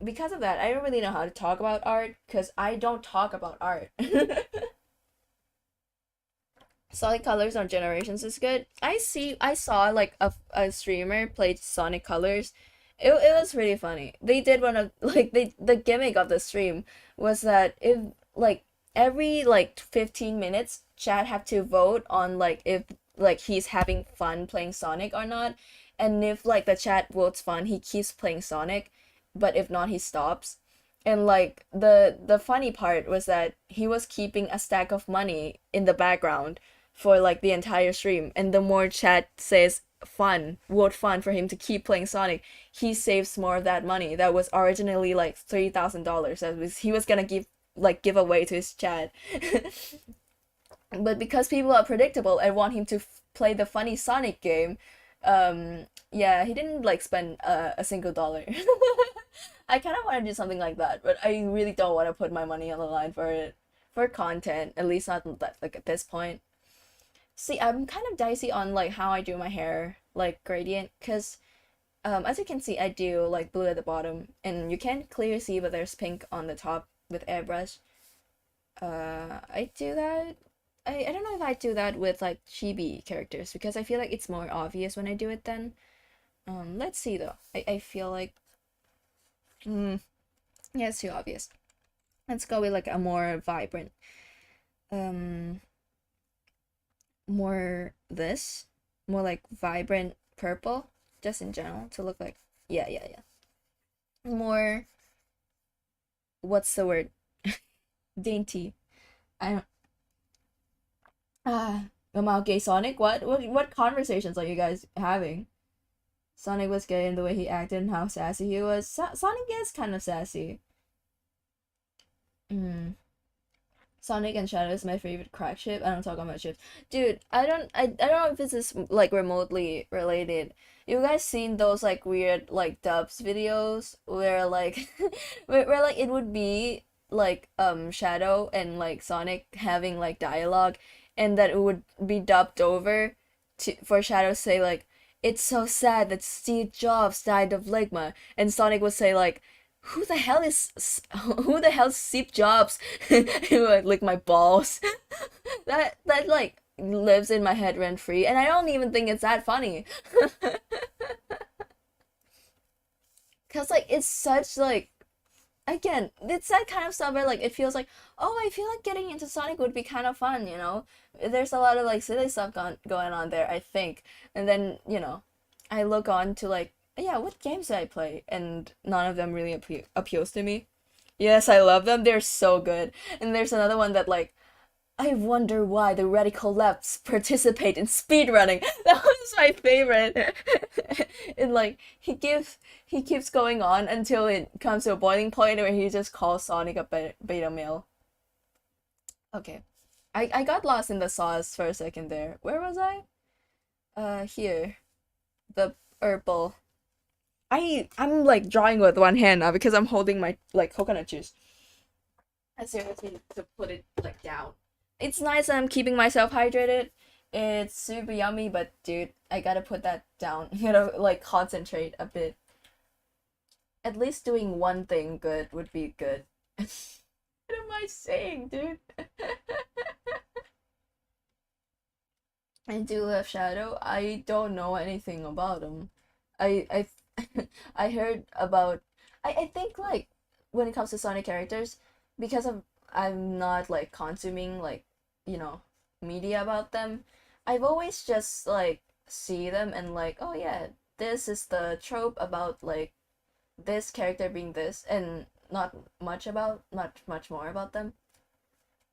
because of that, I don't really know how to talk about art because I don't talk about art. Solid colors on Generations is good. I saw like a streamer played Sonic Colors. It was really funny. They did one of like the gimmick of the stream was that if like every like 15 minutes chat have to vote on like if like he's having fun playing Sonic or not. And if like the chat votes fun, he keeps playing Sonic, but if not, he stops. And like the funny part was that he was keeping a stack of money in the background for like the entire stream. And the more chat says fun, vote fun for him to keep playing Sonic, he saves more of that money that was originally like $3,000 that was he was gonna give away to his chat. But because people are predictable and want him to play the funny Sonic game, yeah, he didn't like spend a single dollar. I kind of want to do something like that, but I really don't want to put my money on the line for it, for content, at least not like at this point. See, I'm kind of dicey on like how I do my hair, like gradient, because as you can see, I do like blue at the bottom, and you can't clearly see, but there's pink on the top with airbrush. I do that. I don't know if I do that with like chibi characters because I feel like it's more obvious when I do it then. Let's see though. I feel like, yeah, it's too obvious. Let's go with like a more vibrant, um, more this, more like vibrant purple, just in general to look like, yeah. More, what's the word? Dainty. I don't. About gay Sonic? What conversations are you guys having? Sonic was gay in the way he acted and how sassy he was. Sonic is kind of sassy. Sonic and Shadow is my favorite crack ship. I don't talk about ships. Dude, I don't know if this is like remotely related. You guys seen those like weird like dubs videos where like where like it would be like Shadow and like Sonic having like dialogue, and that it would be dubbed over to for Shadow to say like, it's so sad that Steve Jobs died of ligma, and Sonic would say like, who the hell is Steve Jobs? He would lick my balls. That like lives in my head rent free, and I don't even think it's that funny. Cause like it's such like again, it's that kind of stuff where like it feels like, oh, I feel like getting into Sonic would be kind of fun, you know? There's a lot of like silly stuff going on there, I think. And then, I look on to like, yeah, what games do I play? And none of them really appeals to me. Yes, I love them. They're so good. And there's another one that like I wonder why the radical lefts participate in speedrunning. That was my favorite. And like he keeps going on until it comes to a boiling point where he just calls Sonic a beta male. Okay. I got lost in the sauce for a second there. Where was I? Here. The purple. I'm like drawing with one hand now because I'm holding my like coconut juice. I seriously need to put it like down. It's nice that I'm keeping myself hydrated. It's super yummy, but dude, I gotta put that down. Like concentrate a bit. At least doing one thing good would be good. What am I saying, dude? I do love Shadow. I don't know anything about him. I I heard about I think like when it comes to Sonic characters, because of I'm not like consuming like, you know, media about them, I've always just like see them and like, oh yeah, this is the trope about like this character being this and not much more about them.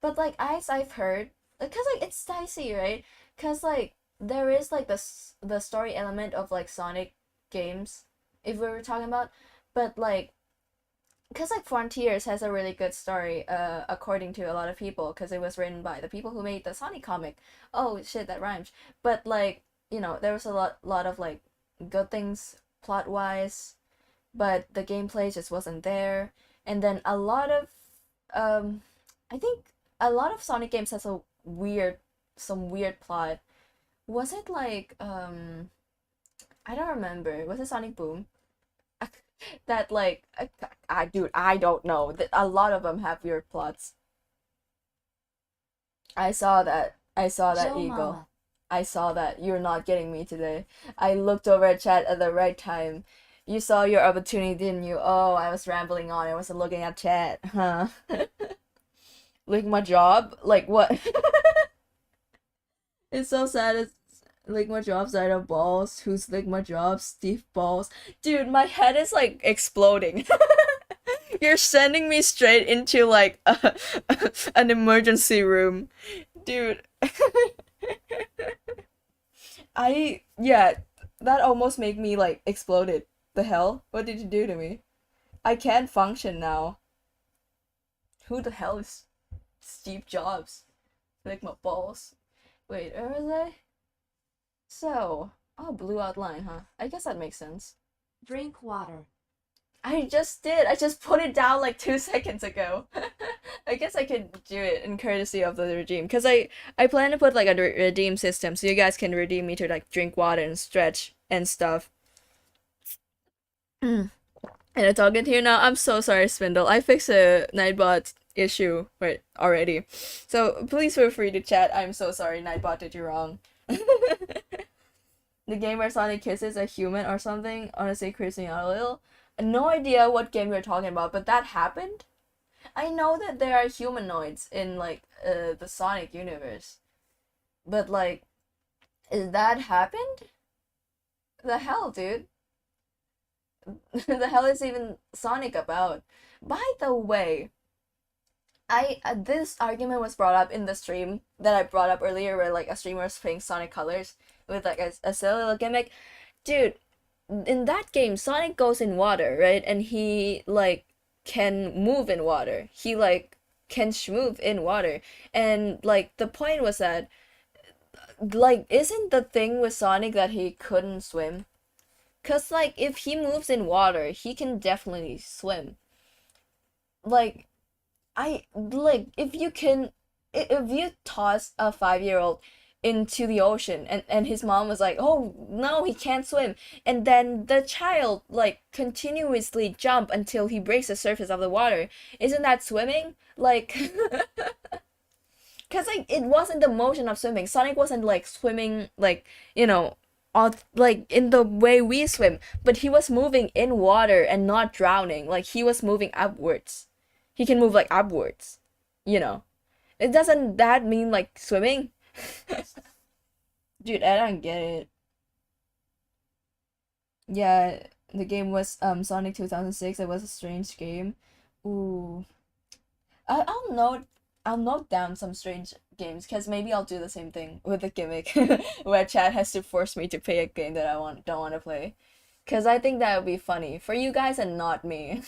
But like as I've heard, because like it's dicey, right? Because like there is like the story element of like Sonic games, if we were talking about, but like because like Frontiers has a really good story, according to a lot of people, because it was written by the people who made the Sonic comic. Oh shit, that rhymes. But like, there was a lot of like good things plot wise, but the gameplay just wasn't there. And then a lot of, I think a lot of Sonic games has some weird plot. Was it like, I don't remember. Was it Sonic Boom? That like, dude, I don't know. A lot of them have weird plots. I saw that Joe Eagle. Mama. I saw that. You're not getting me today. I looked over at chat at the right time. You saw your opportunity, didn't you? Oh, I was rambling on. I wasn't looking at chat. Huh? Like my job? Like what? It's so sad. It's like my job's out of balls. Who's like my job? Steve Balls. Dude, my head is like exploding. You're sending me straight into like an emergency room. Dude. Yeah, that almost made me like exploded. The hell? What did you do to me? I can't function now. Who the hell is Steve Jobs? Like my balls. Wait, where was I? So, oh, blue outline, huh? I guess that makes sense. Drink water. I just did. I just put it down like 2 seconds ago. I guess I could do it in courtesy of the regime, because I plan to put like a redeem system so you guys can redeem me to like drink water and stretch and stuff. And it's all good here now. I'm so sorry, Spindle. I fixed a Nightbot issue already. So please feel free to chat. I'm so sorry, Nightbot did you wrong. The game where Sonic kisses a human or something, honestly creasing out a little. No idea what game you're talking about, but that happened? I know that there are humanoids in like the Sonic universe. But like, is that happened? The hell, dude? The hell is even Sonic about? By the way, I this argument was brought up in the stream that I brought up earlier, where like a streamer was playing Sonic Colors with like a silly little gimmick. Dude, in that game, Sonic goes in water, right? And he like can move in water. He like can schmove in water. And like the point was that like isn't the thing with Sonic that he couldn't swim? 'Cause like if he moves in water, he can definitely swim. Like if you toss a 5-year-old into the ocean and his mom was like, oh no, he can't swim, and then the child like continuously jump until he breaks the surface of the water, isn't that swimming? Like because like it wasn't the motion of swimming. Sonic wasn't like swimming like, like in the way we swim, but he was moving in water and not drowning. Like he was moving upwards. He can move like upwards, you know. It doesn't that mean like swimming? Dude, I don't get it. Yeah, the game was Sonic 2006. It was a strange game. Ooh. I'll note down some strange games because maybe I'll do the same thing with the gimmick where Chad has to force me to play a game that I don't want to play. Cause I think that would be funny for you guys and not me.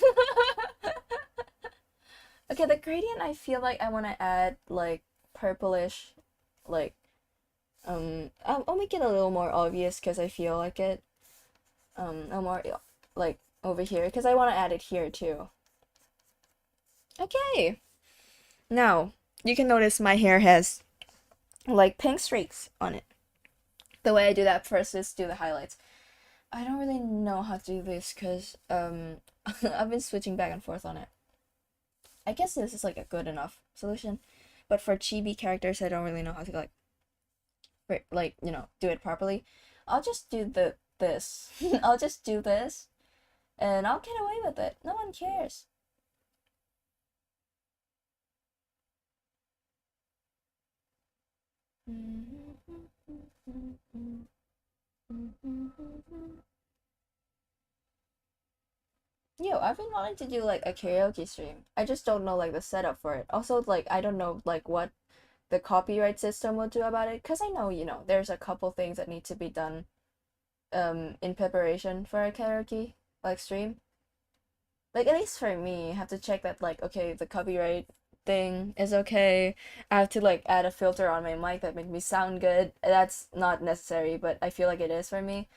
Okay, the gradient I feel like I want to add like purplish, like I'll make it a little more obvious because I feel like it. A more like over here because I want to add it here too. Okay. Now, you can notice my hair has like pink streaks on it. The way I do that first is do the highlights. I don't really know how to do this because I've been switching back and forth on it. I guess this is like a good enough solution, but for chibi characters, I don't really know how to like you know do it properly. I'll just do this. I'll just do this, and I'll get away with it. No one cares. Yo, I've been wanting to do like a karaoke stream. I just don't know like the setup for it. Also, like I don't know like what the copyright system will do about it because I know, you know, there's a couple things that need to be done in preparation for a karaoke like stream. Like at least for me, I have to check that like okay, the copyright thing is okay. I have to like add a filter on my mic that make me sound good. That's not necessary, but I feel like it is for me.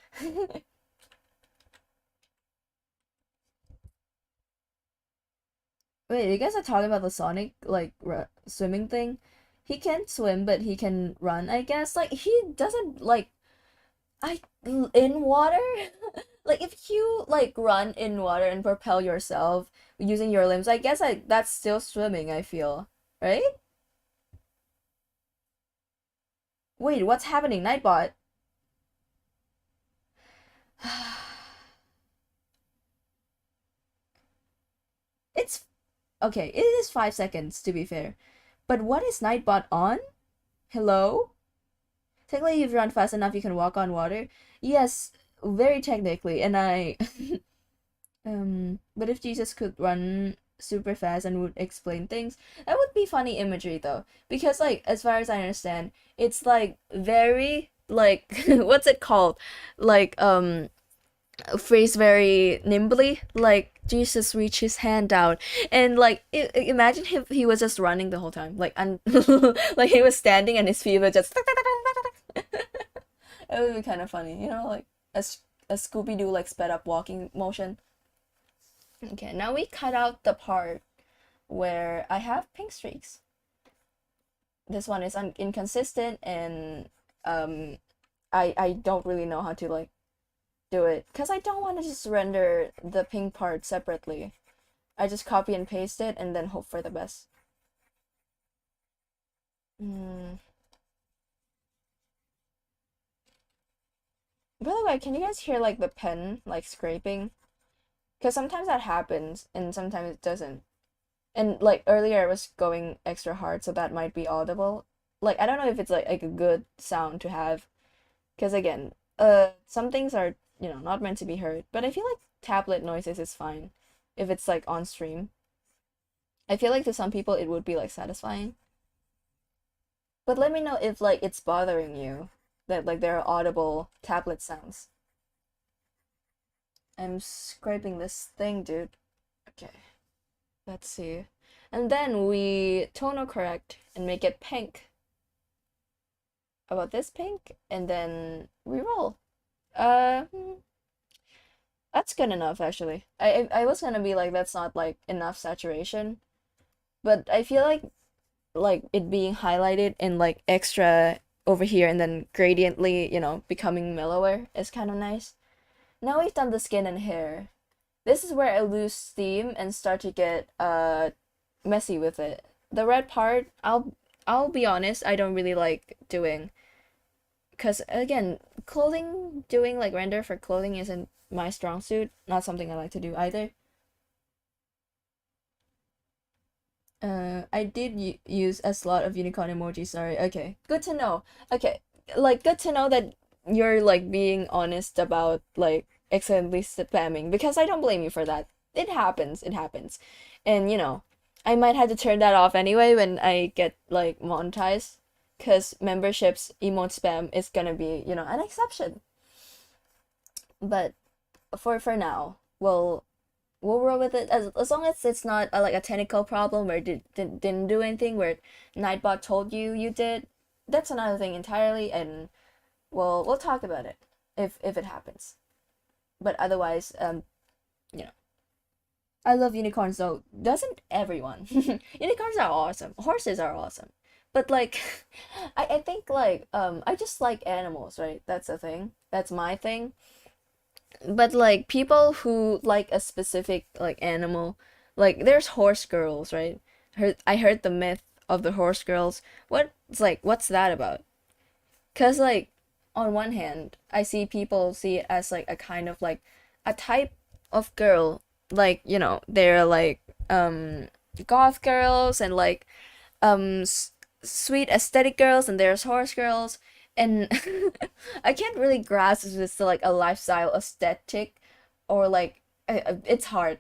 Wait, you guys are talking about the Sonic like swimming thing? He can't swim, but he can run, I guess. Like he doesn't like I in water. Like if you like run in water and propel yourself using your limbs, I guess that's still swimming, I feel. Right? Wait, what's happening, Nightbot? It's okay, it is 5 seconds to be fair. But what is Nightbot on? Hello? Technically, if you run fast enough, you can walk on water. Yes, very technically, and I but if Jesus could run super fast and would explain things, that would be funny imagery though. Because like as far as I understand, it's like very like what's it called? Like phrase very nimbly, like Jesus reached his hand out and like imagine if he was just running the whole time, like like he was standing and his feet were just it would be kind of funny, you know, like a Scooby-Doo like sped up walking motion. Okay, now we cut out the part where I have pink streaks. This one is inconsistent and I don't really know how to like do it because I don't want to just render the pink part separately. I just copy and paste it and then hope for the best. Mm. By the way, can you guys hear like the pen like scraping? Because sometimes that happens and sometimes it doesn't. And like earlier I was going extra hard, so that might be audible. Like I don't know if it's like a good sound to have. Because again, some things are, you know, not meant to be heard. But I feel like tablet noises is fine if it's like on stream. I feel like to some people it would be like satisfying. But let me know if like it's bothering you that like there are audible tablet sounds. I'm scraping this thing, dude. Okay. Let's see. And then we tonal correct and make it pink. About this pink, and then we roll. That's good enough actually. I was gonna be like that's not like enough saturation, but I feel like it being highlighted and like extra over here and then gradiently, you know, becoming mellower is kind of nice. Now we've done the skin and hair. This is where I lose steam and start to get messy with it. The red part, I'll be honest, I don't really like doing because again, clothing, doing like render for clothing isn't my strong suit, not something I like to do either. I did use a lot of unicorn emoji, sorry. Okay, good to know. Okay, like good to know that you're like being honest about like accidentally spamming, because I don't blame you for that. It happens, it happens. And I might have to turn that off anyway when I get like monetized, because memberships emote spam is gonna be, an exception. But for now, we'll roll with it as long as it's not like a technical problem where didn't do anything, where Nightbot told you did. That's another thing entirely, and we'll talk about it if it happens. But otherwise, you know, I love unicorns though. Doesn't everyone? Unicorns are awesome. Horses are awesome. But like, I think like I just like animals, right? That's the thing. That's my thing. But like people who like a specific like animal, like there's horse girls, right? I heard the myth of the horse girls. What's that about? Cause like on one hand, I see people see it as like a kind of like a type of girl, like they're like goth girls and like sweet aesthetic girls, and there's horse girls, and I can't really grasp if it's like a lifestyle aesthetic or like it's hard.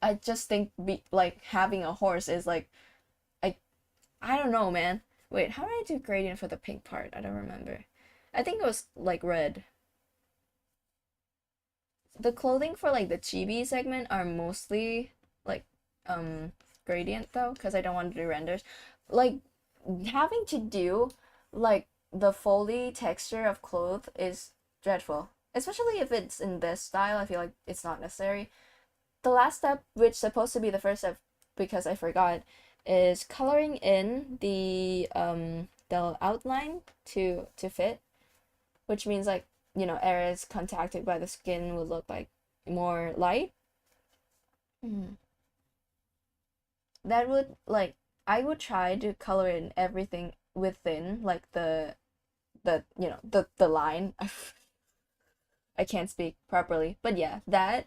I just think like having a horse is like I I don't know, man. Wait, how did I do gradient for the pink part? I don't remember. I think it was like red. The clothing for like the chibi segment are mostly like um gradient though, because I don't want to do renders. Like having to do like the foldy texture of clothes is dreadful, especially if it's in this style. I feel like it's not necessary. The last step, which is supposed to be the first step because I forgot, is coloring in the outline to fit, which means like areas contacted by the skin will look like more light. Mm. That would like I would try to color in everything within like the line. I can't speak properly, but yeah, that,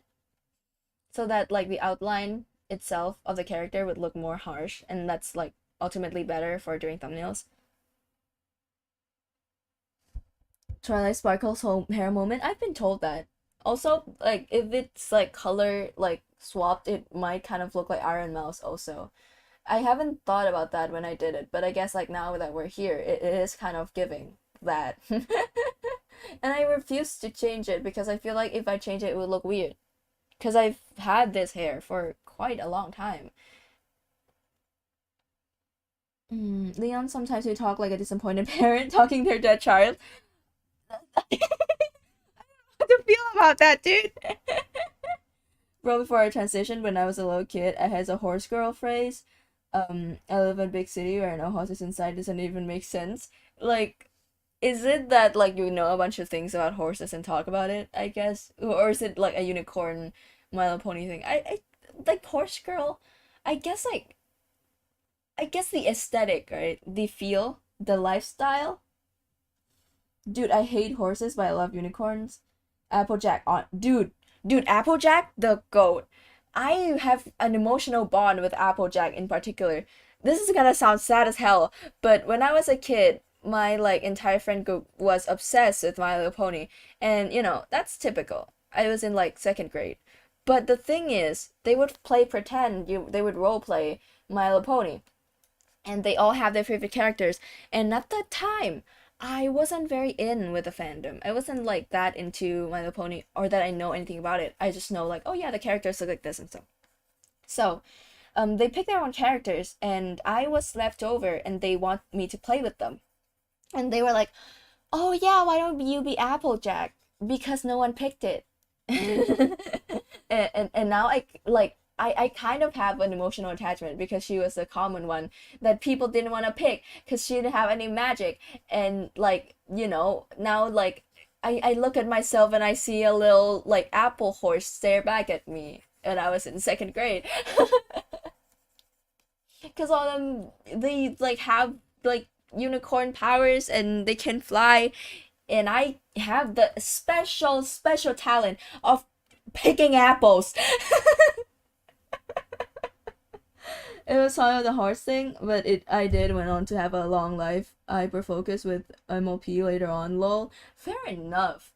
so that like the outline itself of the character would look more harsh, and that's like ultimately better for doing thumbnails. Twilight Sparkle's whole hair moment. I've been told that. Also, like if it's like color like swapped, it might kind of look like Iron Mouse also. I haven't thought about that when I did it, but I guess like now that we're here, it is kind of giving that. And I refuse to change it because I feel like if I change it, it would look weird. Because I've had this hair for quite a long time. Leon, sometimes we talk like a disappointed parent talking their dead child. How to feel about that, dude? Bro, before I transitioned, when I was a little kid, I had a horse girl phrase. I live in a big city where no houses inside doesn't even make sense. Like, is it that like you know a bunch of things about horses and talk about it, I guess? Or is it like a unicorn My Little Pony thing? I like horse girl. I guess like I guess the aesthetic, right? The feel, the lifestyle. Dude, I hate horses, but I love unicorns. Applejack on dude, Applejack the goat. I have an emotional bond with Applejack in particular. This is gonna sound sad as hell, but when I was a kid, my like entire friend group was obsessed with My Little Pony, and that's typical. I was in like second grade, but the thing is, they would play pretend. They would role play My Little Pony, and they all have their favorite characters. And at that time, I wasn't very in with the fandom. I wasn't like that into My Little Pony, or that I know anything about it. I just know like, oh yeah, the characters look like this and so. So, they picked their own characters, and I was left over, and they want me to play with them. And they were like, "Oh yeah, why don't you be Applejack? Because no one picked it." And now I kind of have an emotional attachment because she was a common one that people didn't want to pick because she didn't have any magic. And like, now like I look at myself and I see a little like apple horse stare back at me, and I was in second grade. Because all of them, they like have like unicorn powers and they can fly, and I have the special talent of picking apples. It was kind of the hardest thing, but I did went on to have a long life. Hyper focus with MLP later on. Lol. Fair enough.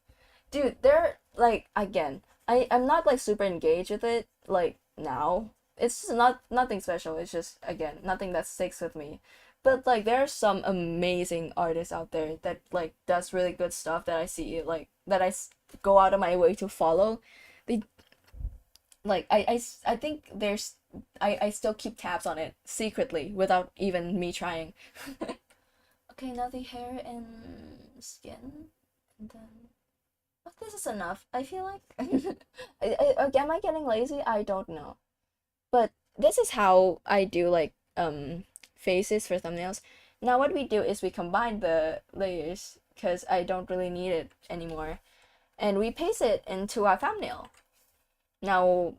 Dude, they're like again, I'm not like super engaged with it like now. It's just nothing special. It's just again, nothing that sticks with me. But like there are some amazing artists out there that like does really good stuff that I see like that go out of my way to follow. They like I think there's I still keep tabs on it secretly without even me trying. Okay, now the hair and skin, and then oh, this is enough. I feel like am I getting lazy? I don't know, but this is how I do like faces for thumbnails. Now what we do is we combine the layers because I don't really need it anymore, and we paste it into our thumbnail. Now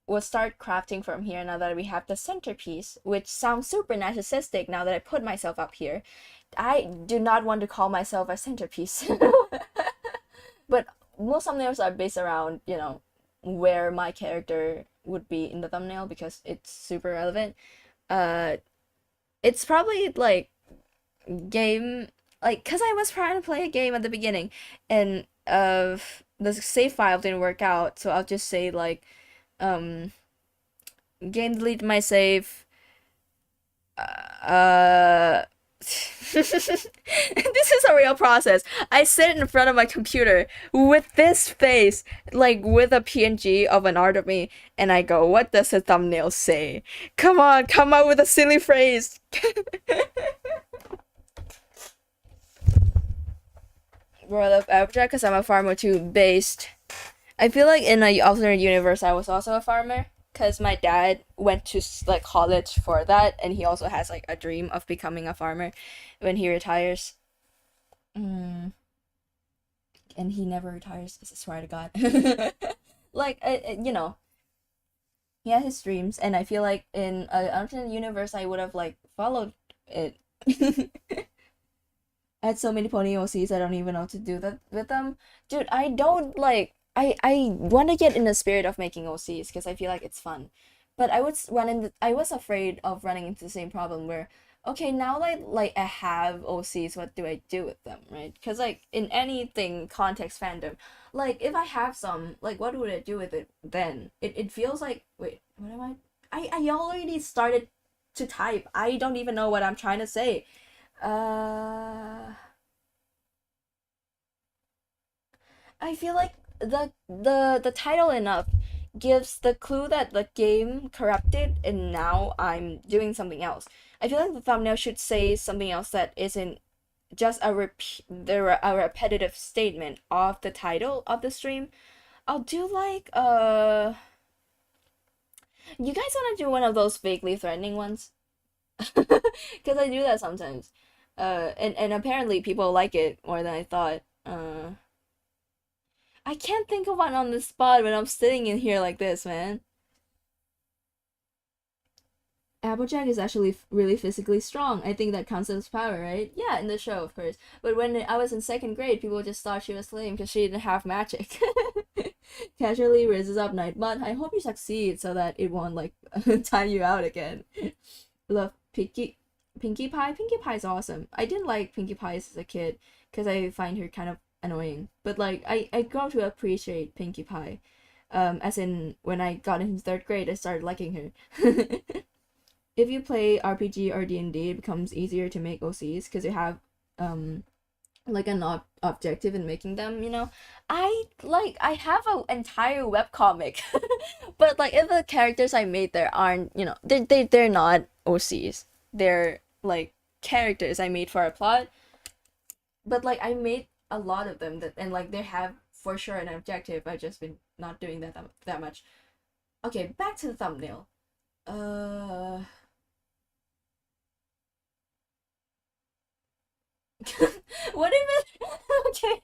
we'll start crafting from here now that we have the centerpiece, which sounds super narcissistic now that I put myself up here. I do not want to call myself a centerpiece. But most thumbnails are based around, you know, where my character would be in the thumbnail because it's super relevant. It's probably like game, like, cause I was trying to play a game at the beginning and the save file didn't work out, so I'll just say like game delete my save. This is a real process. I sit in front of my computer with this face, like with a PNG of an art of me, and I go, what does the thumbnail say? Come on, come out with a silly phrase. World of Abstract, because I'm a farmer too, based. I feel like in a alternate universe I was also a farmer, because my dad went to like college for that, and he also has like a dream of becoming a farmer when he retires. And he never retires, I swear to God. Like, you know, he had his dreams, and I feel like in an alternate universe I would have like followed it. I had so many pony OCs, I don't even know what to do that with them. Dude, I don't like I want to get in the spirit of making OCs because I feel like it's fun. But I was afraid of running into the same problem where okay, now like I have OCs, what do I do with them, right? Because like in anything context fandom, like if I have some, like what would I do with it then? It feels like wait, what am I already started to type. I don't even know what I'm trying to say. I feel like the title enough gives the clue that the game corrupted and now I'm doing something else. I feel like the thumbnail should say something else that isn't just a repetitive statement of the title of the stream. I'll do like you guys want to do one of those vaguely threatening ones? Because I do that sometimes. And apparently people like it more than I thought. I can't think of one on the spot when I'm sitting in here like this, man. Applejack is actually really physically strong. I think that counts as power, right? Yeah, in the show, of course. But when I was in second grade, people just thought she was lame because she didn't have magic. Casually raises up Nightbot. I hope you succeed so that it won't, like, time you out again. Love Pinkie Pie. Pinkie Pie is awesome. I didn't like Pinkie Pie as a kid because I find her kind of annoying. But, like, I grew to appreciate Pinkie Pie. As in, when I got into third grade, I started liking her. If you play RPG or D&D, it becomes easier to make OCs because you have like an objective in making them, you know. I have an entire webcomic, but like if the characters I made there aren't, you know, they're not OCs. They're like characters I made for a plot. But like I made a lot of them and like they have for sure an objective. I've just been not doing that much. Okay, back to the thumbnail. What if it okay?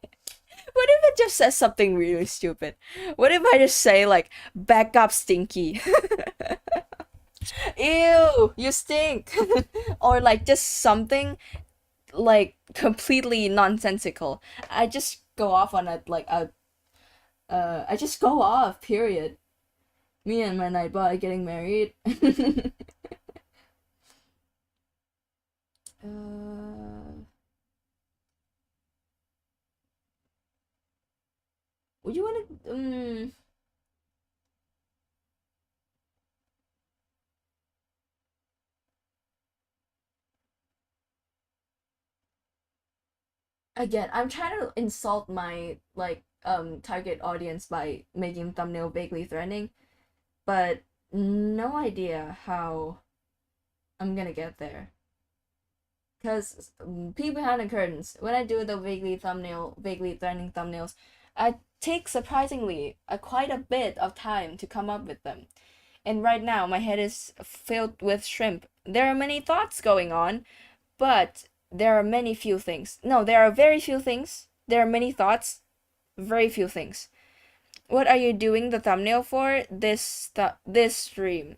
What if it just says something really stupid? What if I just say like back up Stinky? Ew, you stink. Or like just something like completely nonsensical. I just go off on I just go off, period. Me and my nightbot are getting married. uh, would you want to? Again, I'm trying to insult my target audience by making thumbnail vaguely threatening, but no idea how I'm gonna get there. Because peek behind the curtains, when I do the vaguely threatening thumbnails, I take surprisingly quite a bit of time to come up with them. And right now, my head is filled with shrimp. There are many thoughts going on, but there are many few things. No, there are very few things. There are many thoughts, very few things. What are you doing the thumbnail for? This stream.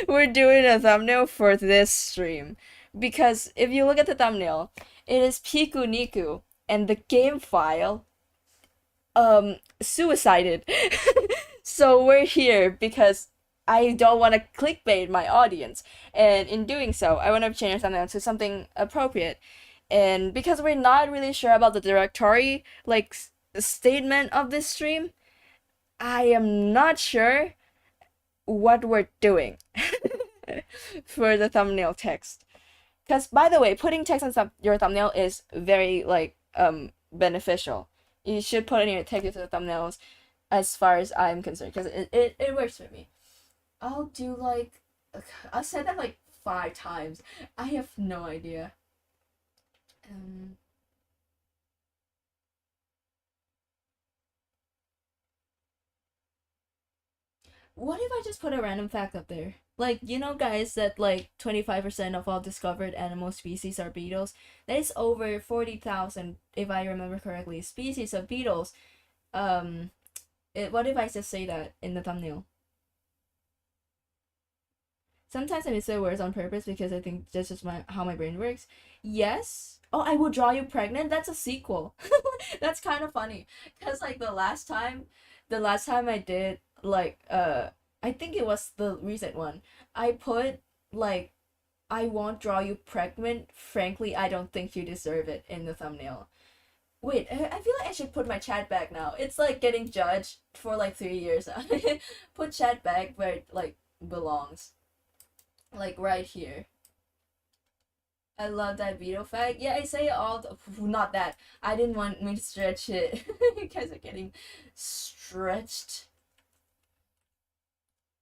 We're doing a thumbnail for this stream. Because if you look at the thumbnail, it is Piku Niku and the game file suicided. So we're here because I don't want to clickbait my audience, and in doing so, I want to change something to something appropriate. And because we're not really sure about the directory statement of this stream, I am not sure what we're doing for the thumbnail text. Because by the way, putting text on your thumbnail is very beneficial. You should put in your text to the thumbnails, as far as I'm concerned, because it works for me. I'll do I said that 5 times. I have no idea. What if I just put a random fact up there? Guys, that 25% of all discovered animal species are beetles. That is over 40,000, if I remember correctly, species of beetles. What if I just say that in the thumbnail? Sometimes I misspell words on purpose because I think that's just how my brain works. Yes. Oh, I Will Draw You Pregnant. That's a sequel. That's kind of funny, cause the last time I did I think it was the recent one. I put I Won't Draw You Pregnant. Frankly, I don't think you deserve it in the thumbnail. Wait, I feel like I should put my chat back now. It's getting judged for 3 years now. Put chat back where it belongs. Right here. I love that veto fact. Yeah, I say all not that. I didn't want me to stretch it. You guys are getting stretched.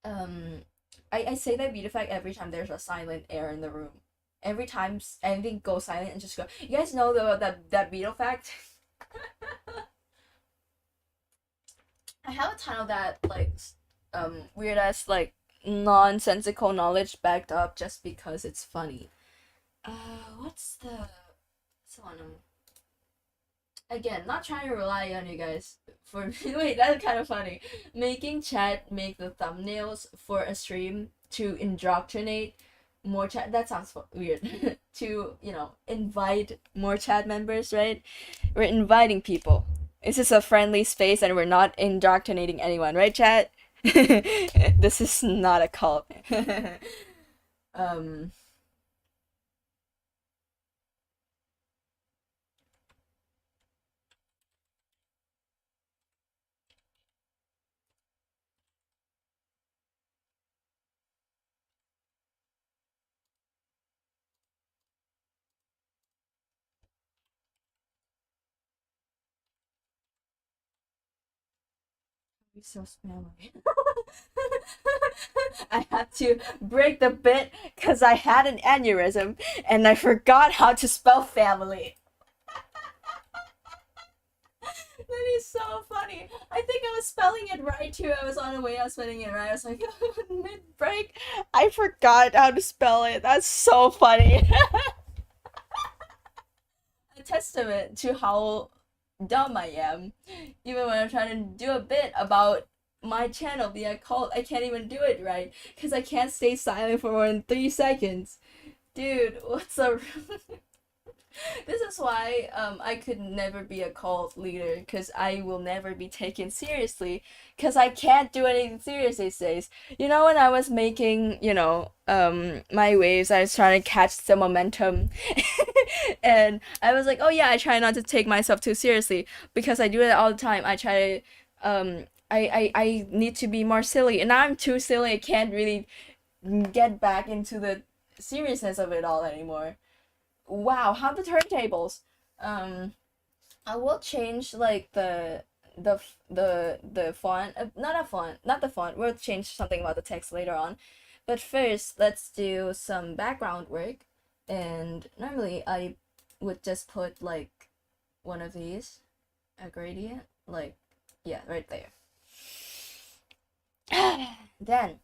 I say that veto fact every time there's a silent air in the room. Every time anything goes silent and just go. You guys know that veto fact? I have a ton of that weird ass nonsensical knowledge backed up just because it's funny. What's the one? Again, not trying to rely on you guys for wait, that's kind of funny. Making chat make the thumbnails for a stream to indoctrinate more chat. That sounds weird. To invite more chat members, right? We're inviting people. This is a friendly space, and we're not indoctrinating anyone, right, chat? This is not a cult. So spammy. I had to break the bit because I had an aneurysm and I forgot how to spell family. That is so funny. I think I was spelling it right too. I was on the way, I was spelling it right. I was like, mid break, I forgot how to spell it. That's so funny. A testament to how dumb I am. Even when I'm trying to do a bit about my channel being called, I can't even do it right because I can't stay silent for more than 3 seconds. Dude, what's up? This is why I could never be a cult leader, because I will never be taken seriously, because I can't do anything serious these days. You know, when I was making, my waves, I was trying to catch the momentum. And I was like, oh yeah, I try not to take myself too seriously, because I do it all the time. I try to, I need to be more silly, and now I'm too silly. I can't really get back into the seriousness of it all anymore. Wow, how the turntables. Um, I will change like the font. Not a font, not the font. We'll change something about the text later on. But first, let's do some background work. And normally I would just put like one of these, a gradient, like yeah, right there. then,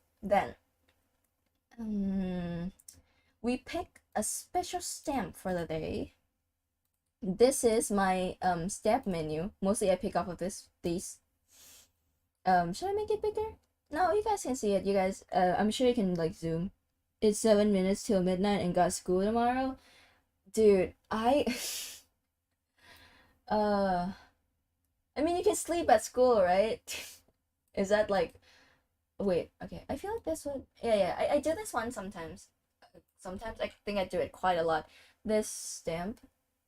we pick a special stamp for the day. This is my stamp menu. Mostly I pick off of these. Should I make it bigger? No, you guys can see it. You guys, I'm sure you can like zoom. It's 7 minutes till midnight and got school tomorrow. Dude, uh, I mean you can sleep at school, right? Is that like, wait, okay. I feel like this one, yeah, I do this one sometimes. Sometimes I think I do it quite a lot. This stamp,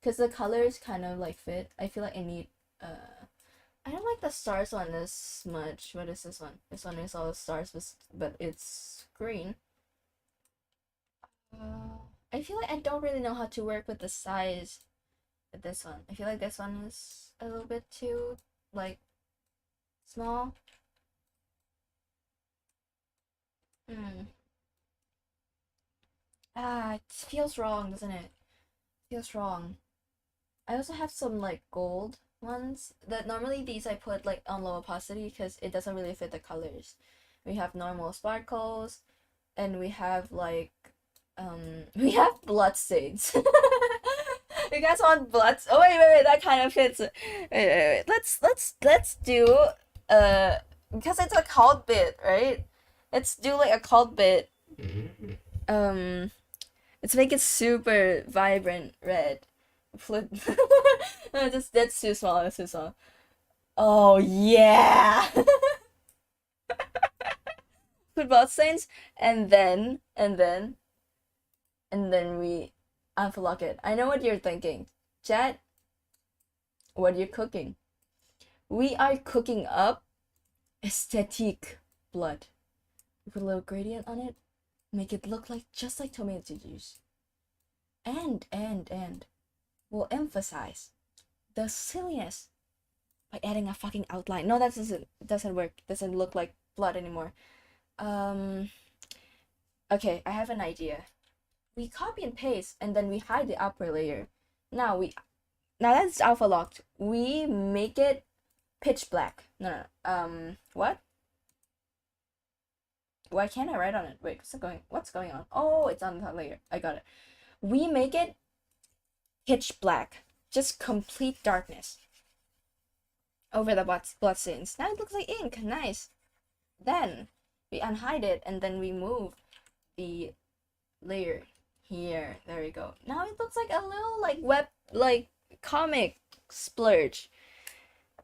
because the colors kind of like fit. I feel like I need, I don't like the stars one this much. What is this one? This one is all the stars, but it's green. I feel like I don't really know how to work with the size with this one. I feel like this one is a little bit too, like, small. It feels wrong, doesn't it? Feels wrong. I also have some like gold ones that normally these I put like on low opacity because it doesn't really fit the colors. We have normal sparkles, and we have like we have blood stains. You guys want blood? Oh wait, that kind of fits. Wait. Let's do because it's a cult bit, right? Let's do like a cult bit. Let's make it super vibrant red. Flip. No, that's too small. That's too small. Oh yeah. Put blood stains, and then we unlock it. I know what you're thinking, chat. What you're cooking? We are cooking up aesthetic blood. Put a little gradient on it. Make it look like just like tomato juice. And we'll emphasize the silliness by adding a fucking outline. No, that doesn't work. Doesn't look like blood anymore. Okay, I have an idea. We copy and paste, and then we hide the upper layer. Now that's alpha locked. We make it pitch black. No. What? Why can't I write on it? Wait, what's going on? Oh, it's on the layer. I got it. We make it pitch black. Just complete darkness over the blood stains. Now it looks like ink. Nice. Then we unhide it, and then we move the layer here. There we go. Now it looks like a little like web, like comic splurge.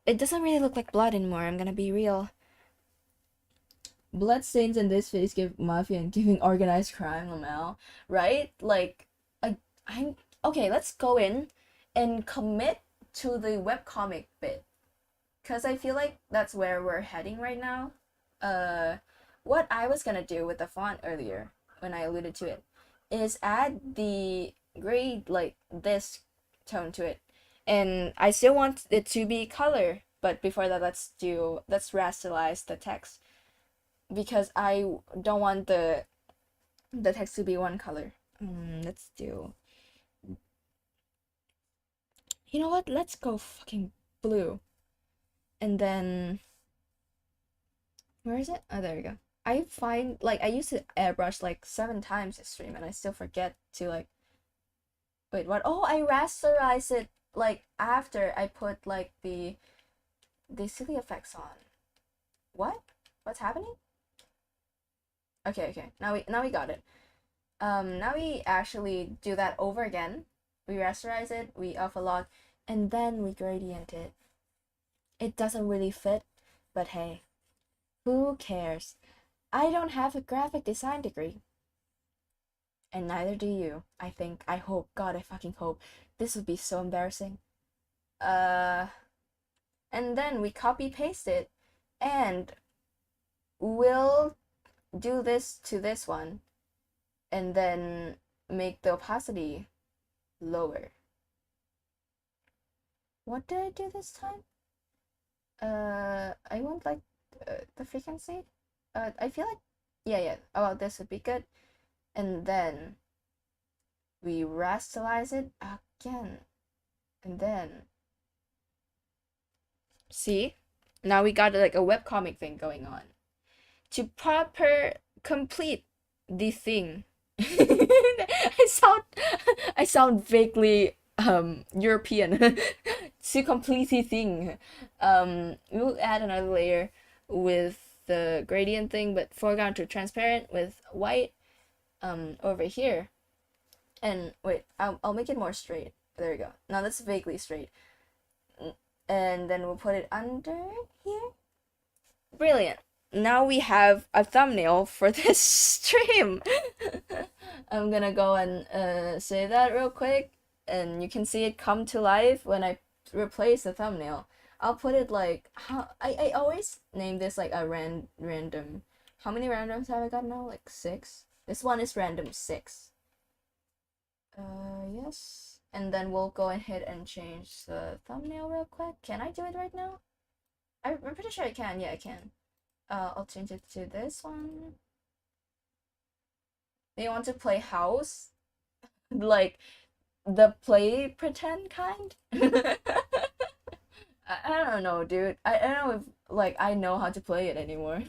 It doesn't really look like blood anymore. I'm gonna be real. Blood stains in this face give mafia and giving organized crime, Lamel. Right? Like, I'm okay. Let's go in and commit to the webcomic bit, cause I feel like that's where we're heading right now. What I was gonna do with the font earlier, when I alluded to it, is add the gray, like this tone to it, and I still want it to be color. But before that, let's rasterize the text, because I don't want the text to be one color. Let's do. You know what? Let's go fucking blue. And then where is it? Oh, there we go. I find like I used to airbrush like 7 times this stream, and I still forget to like. Wait, what? Oh, I rasterize it like after I put like the silly effects on. What? What's happening? Okay. Now we got it. Now we actually do that over again we rasterize it, we alpha lock, and then we gradient it. It doesn't really fit, but hey, who cares? I don't have a graphic design degree. And neither do you. I think, I hope, God, I fucking hope. This would be so embarrassing. And then we copy paste it, and we'll do this to this one, and then make the opacity lower. What did I do this time? I want like the frequency. I feel like, yeah. Oh, this would be good. And then we rasterize it again, and then see, now we got like a webcomic thing going on. To proper complete the thing. I sound vaguely European. To complete the thing, we'll add another layer with the gradient thing, but foreground to transparent with white over here. And wait, I'll make it more straight. There we go. Now that's vaguely straight. And then we'll put it under here. Brilliant. Now we have a thumbnail for this stream. I'm gonna go and save that real quick, and you can see it come to life when I replace the thumbnail. I'll put it like, how I always name this like a random. How many randoms have I got now? Like 6. This one is random 6. Yes. And then we'll go ahead and change the thumbnail real quick. Can I do it right now? I'm pretty sure I can. Yeah, I can. I'll change it to this one. Do you want to play house? Like the play pretend kind? I don't know, dude. I don't know if like I know how to play it anymore.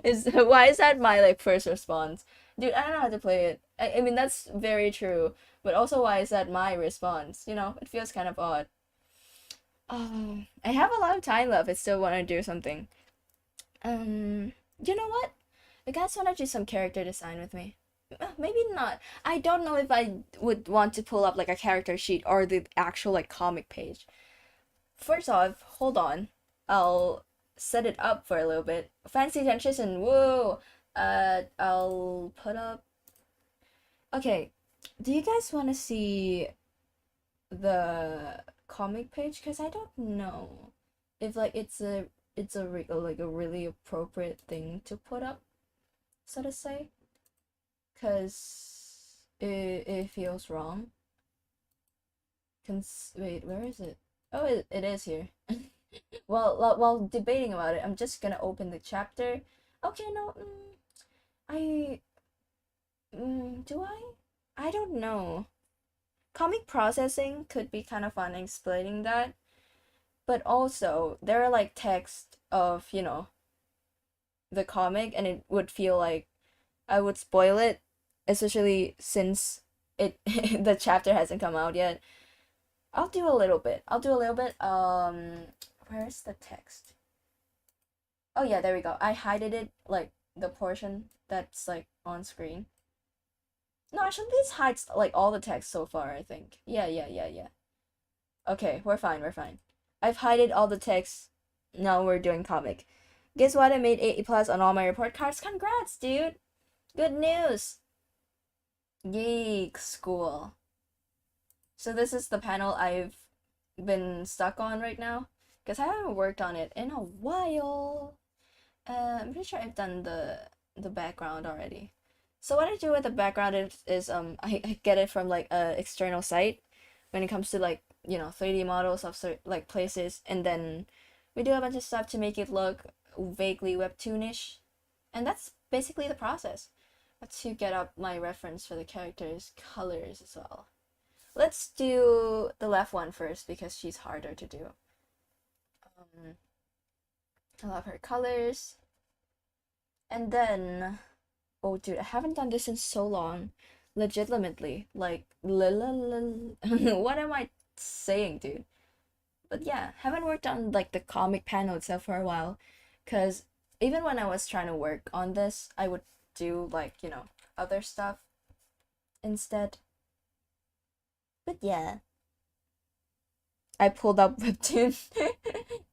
Why is that my like first response? Dude, I don't know how to play it. I mean that's very true. But also why is that my response? You know, it feels kind of odd. I have a lot of time left. I still want to do something. You know what? You guys want to do some character design with me? Maybe not. I don't know if I would want to pull up like a character sheet or the actual like comic page. First off, hold on. I'll set it up for a little bit. Fancy transition. Whoa. I'll put up. Okay. Do you guys want to see the comic page? Cause I don't know if like it's a like a really appropriate thing to put up, so to say. Cause it feels wrong. Wait, where is it? Oh, it is here. Well, while debating about it, I'm just gonna open the chapter. Okay, no, do I? I don't know. Comic processing could be kind of fun explaining that, but also there are like text of, you know, the comic, and it would feel like I would spoil it, especially since it the chapter hasn't come out yet. I'll do a little bit. Where's the text? Oh yeah, there we go. I hided it, like the portion that's like on screen. No, actually this hides like all the text so far, I think. Yeah. Okay, we're fine. I've hided all the text. Now we're doing comic. Guess what? I made 80 plus on all my report cards. Congrats, dude. Good news. Yay, school. So this is the panel I've been stuck on right now, because I haven't worked on it in a while. I'm pretty sure I've done the background already. So what I do with the background is I get it from like a external site when it comes to like, you know, 3D models of like places, and then we do a bunch of stuff to make it look vaguely webtoonish, and that's basically the process. To get up my reference for the characters' colors as well. Let's do the left one first because she's harder to do. I love her colors. And then, oh dude, I haven't done this in so long. Legitimately, like, what am I saying, dude? But yeah, haven't worked on like the comic panel itself for a while, because even when I was trying to work on this, I would do like, you know, other stuff instead. But yeah, I pulled up Webtoon.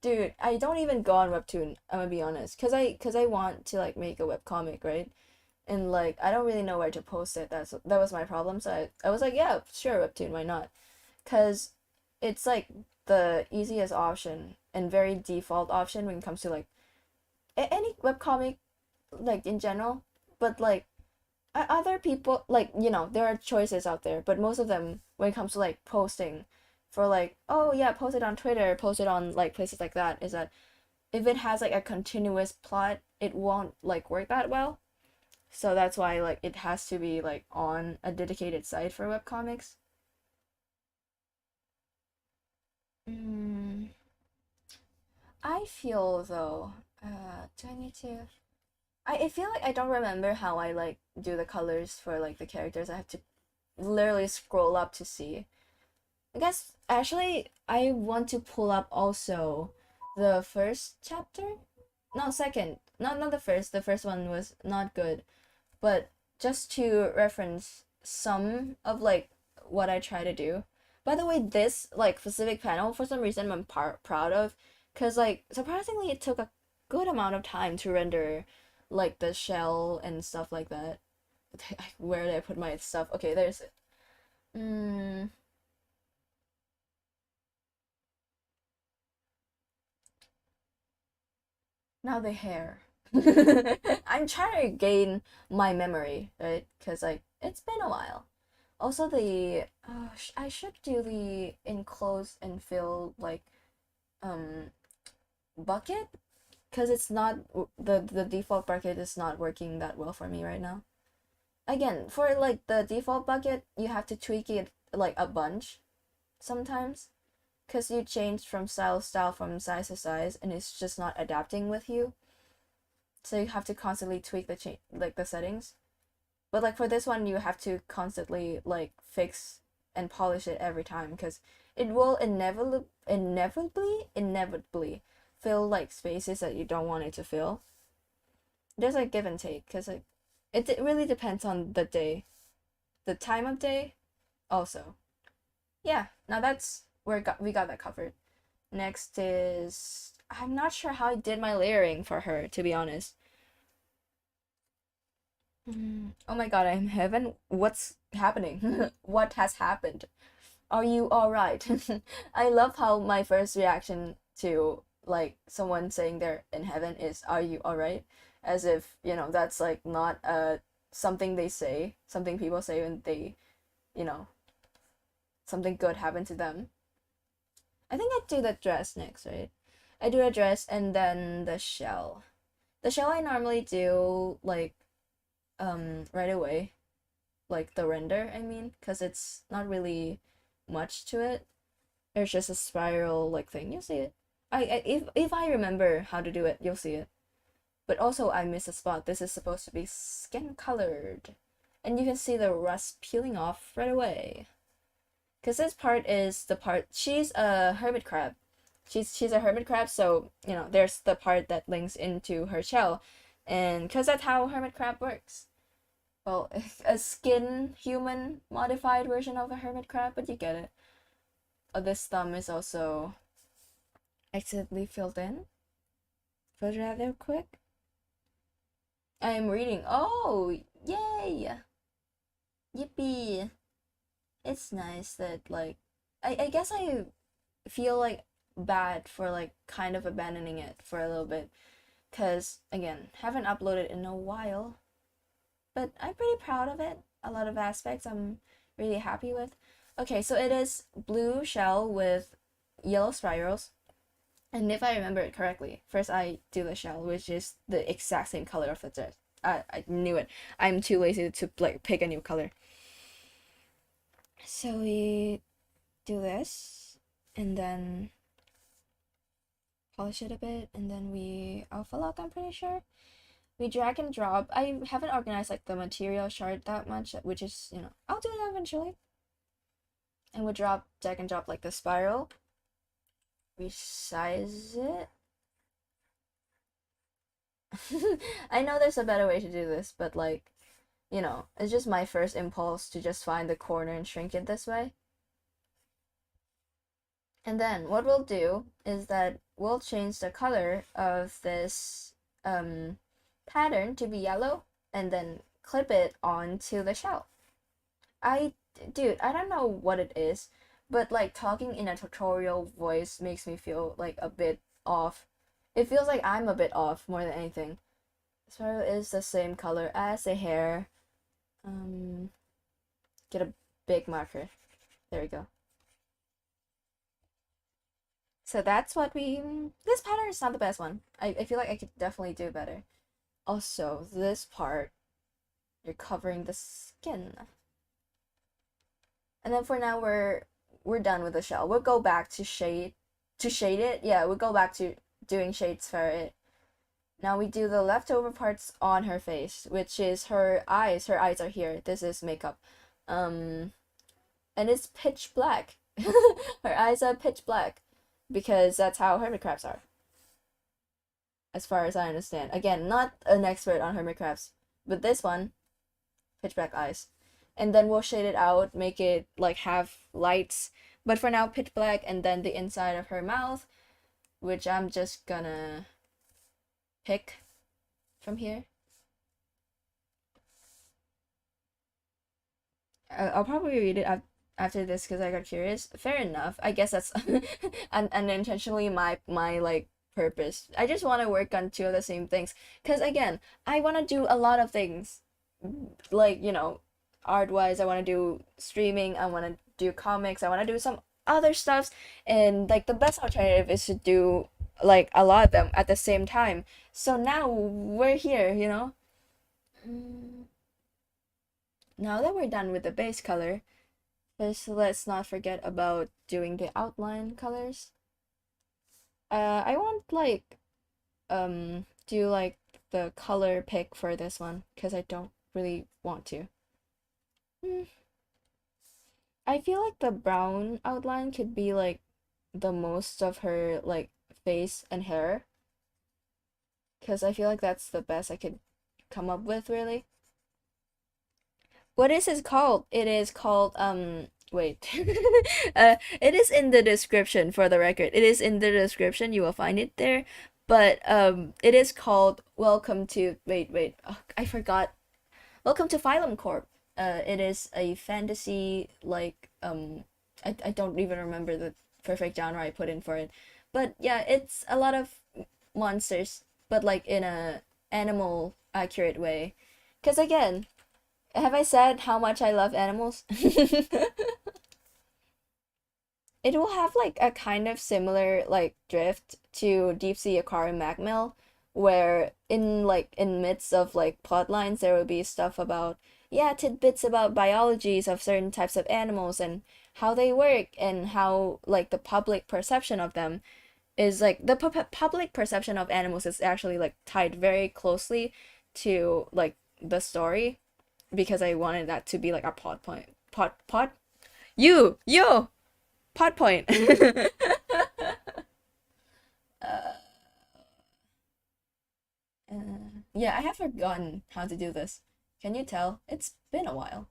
Dude, I don't even go on Webtoon, I'm gonna be honest. Cause I want to like make a webcomic, right? And like I don't really know where to post it. That was my problem. So I was like, yeah, sure, Webtoon, why not? Cause it's like the easiest option and very default option when it comes to like any webcomic like in general. But like other people, like, you know, there are choices out there, but most of them when it comes to like posting for like, oh yeah, post it on Twitter, post it on like places like that, is that if it has like a continuous plot, it won't like work that well. So that's why like it has to be like on a dedicated site for webcomics. mm, I feel though, do I need to, I feel like I don't remember how I like do the colors for like the characters. I have to literally scroll up to see. I guess actually I want to pull up also the first chapter. No, second. Not the first. The first one was not good. But just to reference some of like what I try to do. By the way, this like specific panel for some reason I'm proud of, cuz like surprisingly it took a good amount of time to render like the shell and stuff like that. Where did I put my stuff? Okay, there's it. Mm, now the hair. I'm trying to gain my memory, right? Because like it's been a while. Also, the I should do the enclose and fill like um bucket, because it's not the default bucket is not working that well for me right now. Again, for like the default bucket, you have to tweak it like a bunch sometimes, because you change from style to style, from size to size, and it's just not adapting with you. So you have to constantly tweak like the settings. But like for this one, you have to constantly like fix and polish it every time, because it will inevitably fill like spaces that you don't want it to fill. There's like give and take, because like it really depends on the day, the time of day also. Yeah, now that's we got that covered. Next is, I'm not sure how I did my layering for her, to be honest. Oh my god, I'm in heaven. What's happening? What has happened? Are you alright? I love how my first reaction to like someone saying they're in heaven is, are you alright? As if, you know, that's like not something they say, something people say when they, you know, something good happened to them. I think I do the dress next, right? I do a dress and then the shell. The shell I normally do like right away, like the render, I mean, because it's not really much to it. There's just a spiral like thing. You'll see it. If I remember how to do it, you'll see it. But also I miss a spot. This is supposed to be skin colored, and you can see the rust peeling off right away. Cause this part is the part, she's a hermit crab. She's a hermit crab, so you know there's the part that links into her shell, and cause that's how hermit crab works. Well, a skin human modified version of a hermit crab, but you get it. Oh, this thumb is also accidentally filled in. Filter that real quick. I am reading. Oh, yay! Yippee! It's nice that like, I guess I feel like bad for like kind of abandoning it for a little bit, cause again haven't uploaded in a while, but I'm pretty proud of it. A lot of aspects I'm really happy with. Okay, so it is blue shell with yellow spirals. And if I remember it correctly, first I do the shell, which is the exact same color of the dress. I knew it. I'm too lazy to like pick a new color. So we do this, and then polish it a bit, and then we alpha lock, I'm pretty sure. We drag and drop. I haven't organized like the material chart that much, which is, you know, I'll do it eventually. And we drag and drop like the spiral. We size it. I know there's a better way to do this, but like, you know, it's just my first impulse to just find the corner and shrink it this way. And then what we'll do is that we'll change the color of this pattern to be yellow and then clip it onto the shell. Dude, I don't know what it is, but like talking in a tutorial voice makes me feel like a bit off. It feels like I'm a bit off more than anything. So is the same color as the hair. Get a big marker. There we go. So that's what this pattern is not the best one. I feel like I could definitely do better. Also, this part, you're covering the skin. And then for now we're done with the shell. We'll go back to shade it. Yeah, we'll go back to doing shades for it. Now we do the leftover parts on her face, which is her eyes. Her eyes are here. This is makeup. And it's pitch black. Her eyes are pitch black because that's how hermit crabs are. As far as I understand. Again, not an expert on hermit crabs, but this one, pitch black eyes. And then we'll shade it out, make it like have lights. But for now, pitch black, and then the inside of her mouth, which I'm just gonna pick from here. I'll probably read it after this because I got curious. Fair enough. I guess that's unintentionally my like purpose. I just want to work on two of the same things because again, I want to do a lot of things, like art wise. I want to do streaming. I want to do comics. I want to do some other stuffs, and like the best alternative is to do like a lot of them at the same time. So now we're here, Now that we're done with the base color, let's not forget about doing the outline colors. I won't like do like the color pick for this one because I don't really want to. I feel like the brown outline could be like the most of her like face and hair because I feel like that's the best I could come up with really. What is this called? It is called wait. It is in the description for the record. It is in the description. You will find it there. But it is called Welcome to I forgot. Welcome to Phylum Corp. It is a fantasy like I don't even remember the perfect genre I put in for it. But yeah, it's a lot of monsters, but like in a animal accurate way. Cause again, have I said how much I love animals? It will have like a kind of similar like drift to Deep Sea Aquarium Magmill, where in midst of like plot lines there will be stuff about tidbits about biologies of certain types of animals and how they work and how like the public perception of them is like the public perception of animals is actually like tied very closely to like the story because I wanted that to be like a plot point. Pot you plot point. uh, yeah, I have forgotten how to do this. Can you tell? It's been a while.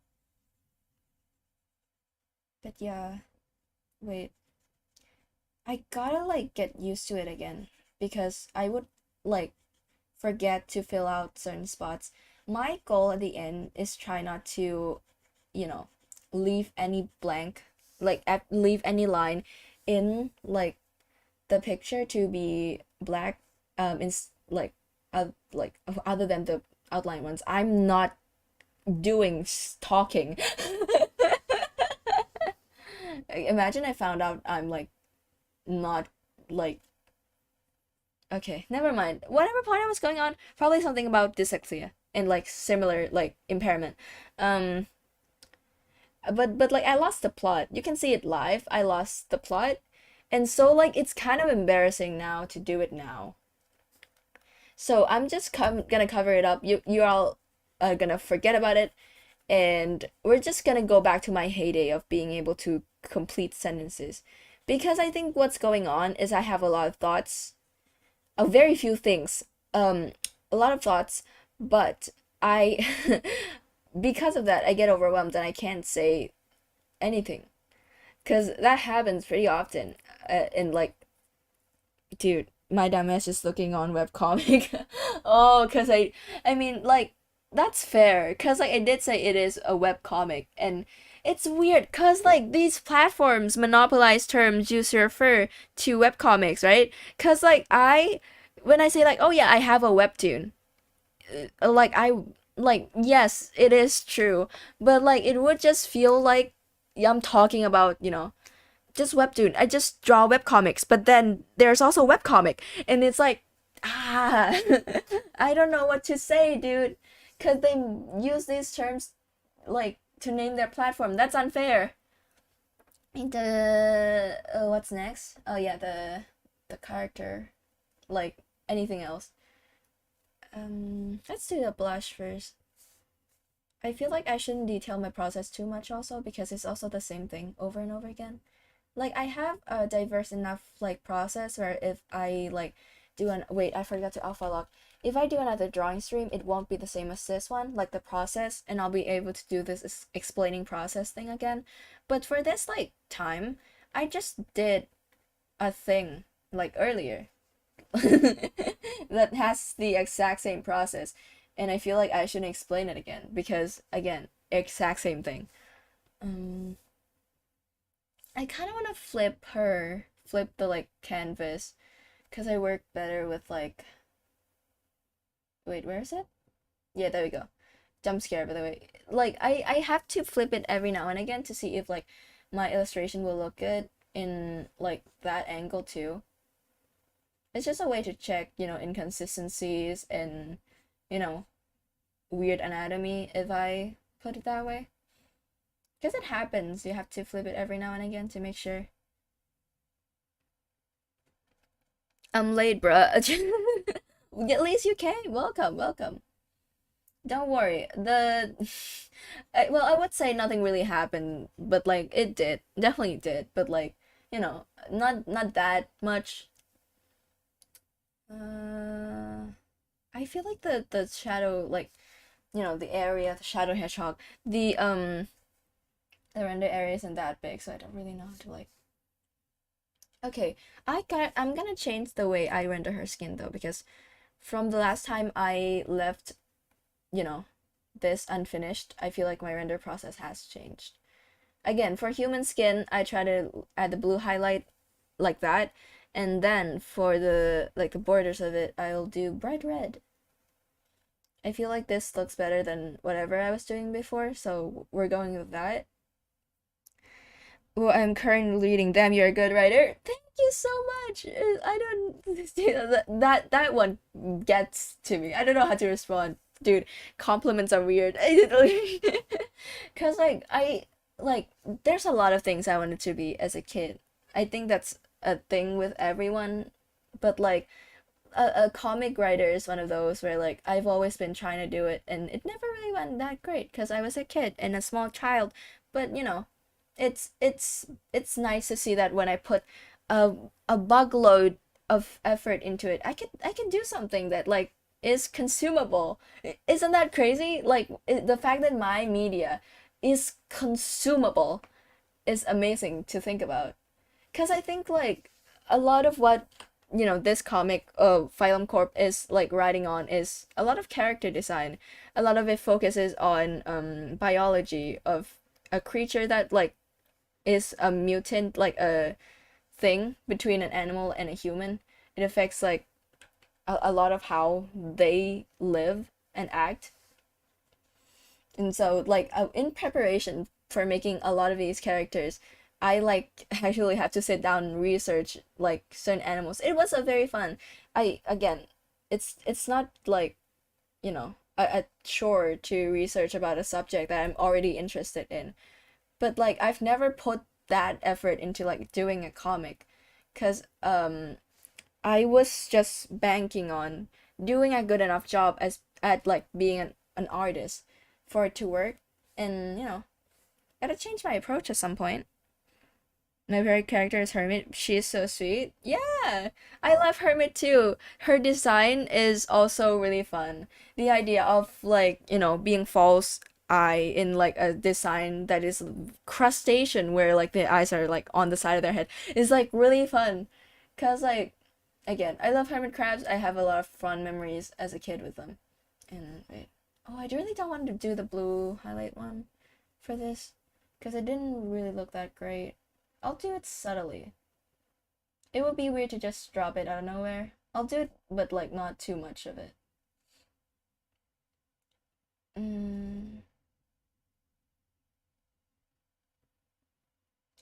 But yeah, wait. I gotta like get used to it again because I would like forget to fill out certain spots. My goal at the end is try not to, leave any blank, like leave any line in like the picture to be black in like other than the outline ones. I'm not doing talking. Imagine I found out I'm like not like okay, never mind. Whatever point I was going on, probably something about dyslexia and like similar like impairment. Um but like I lost the plot. You can see it live. I lost the plot. And so like it's kind of embarrassing now to do it now. So I'm just gonna cover it up. You all are gonna forget about it and we're just gonna go back to my heyday of being able to complete sentences. Because I think what's going on is I have a lot of thoughts, a very few things, a lot of thoughts, but I, because of that, I get overwhelmed and I can't say anything. Because that happens pretty often. and like, dude, my dumbass is looking on webcomic. Oh, cause I mean, like, that's fair. Cause like I did say it is a webcomic, and it's weird. Cause like these platforms monopolize terms used to refer to webcomics, right? Cause like when I say like, oh yeah, I have a webtoon, like yes, it is true, but like it would just feel like I'm talking about, just webtoon. I just draw webcomics, but then there's also webcomic, and it's like, ah, I don't know what to say, dude, because they use these terms like to name their platform. That's unfair. What's next? Oh yeah, the character, like anything else. Let's do the blush first. I feel like I shouldn't detail my process too much also because it's also the same thing over and over again. Like I have a diverse enough like process where if I like do an wait, I forgot to alpha lock. If I do another drawing stream, it won't be the same as this one, like the process, and I'll be able to do this explaining process thing again. But for this like time, I just did a thing like earlier that has the exact same process, and I feel like I shouldn't explain it again because again, exact same thing. Um, I kind of want to flip the like canvas, because I work better with like. Wait, where is it? Yeah, there we go. Jump scare, by the way. Like I have to flip it every now and again to see if like my illustration will look good in like that angle too. It's just a way to check, inconsistencies and, you know, weird anatomy, if I put it that way. Because it happens, you have to flip it every now and again to make sure. I'm late, bruh. At least you came. Welcome, welcome. Don't worry. Well, I would say nothing really happened, but like it did, definitely did. But like, not that much. Uh, I feel like the shadow, like, the area, the shadow hedgehog, the render area isn't that big, so I don't really know how to like. Okay, I'm gonna change the way I render her skin though, because from the last time I left, you know, this unfinished, I feel like my render process has changed. Again, for human skin, I try to add the blue highlight like that, and then for the borders of it, I'll do bright red. I feel like this looks better than whatever I was doing before, so we're going with that. Well, I'm currently reading them. You're a good writer. Thank you so much. I don't that one gets to me. I don't know how to respond, dude. Compliments are weird. Cause like there's a lot of things I wanted to be as a kid. I think that's a thing with everyone, but like a comic writer is one of those where like I've always been trying to do it, and it never really went that great because I was a kid and a small child. But it's nice to see that when I put a a bug load of effort into it, I can do something that like is consumable. Isn't that crazy? Like the fact that my media is consumable is amazing to think about. Cause I think like a lot of what this comic Phylum Corp is like writing on is a lot of character design. A lot of it focuses on biology of a creature that like is a mutant, like a thing between an animal and a human. It affects like a lot of how they live and act. And so like in preparation for making a lot of these characters, I like actually have to sit down and research like certain animals. It was a very fun. I again, it's not like, a chore to research about a subject that I'm already interested in. But like I've never put that effort into like doing a comic, cuz I was just banking on doing a good enough job as at like being an artist for it to work, and gotta change my approach at some point. My favorite character is Hermit. She is so sweet. Yeah, I love Hermit too. Her design is also really fun. The idea of like, being false eye in like a design that is crustacean, where like the eyes are like on the side of their head, is like really fun. Cause like, again, I love hermit crabs. I have a lot of fun memories as a kid with them. And wait, oh, I really don't want to do the blue highlight one for this, because it didn't really look that great. I'll do it subtly. It would be weird to just drop it out of nowhere. I'll do it, but like not too much of it.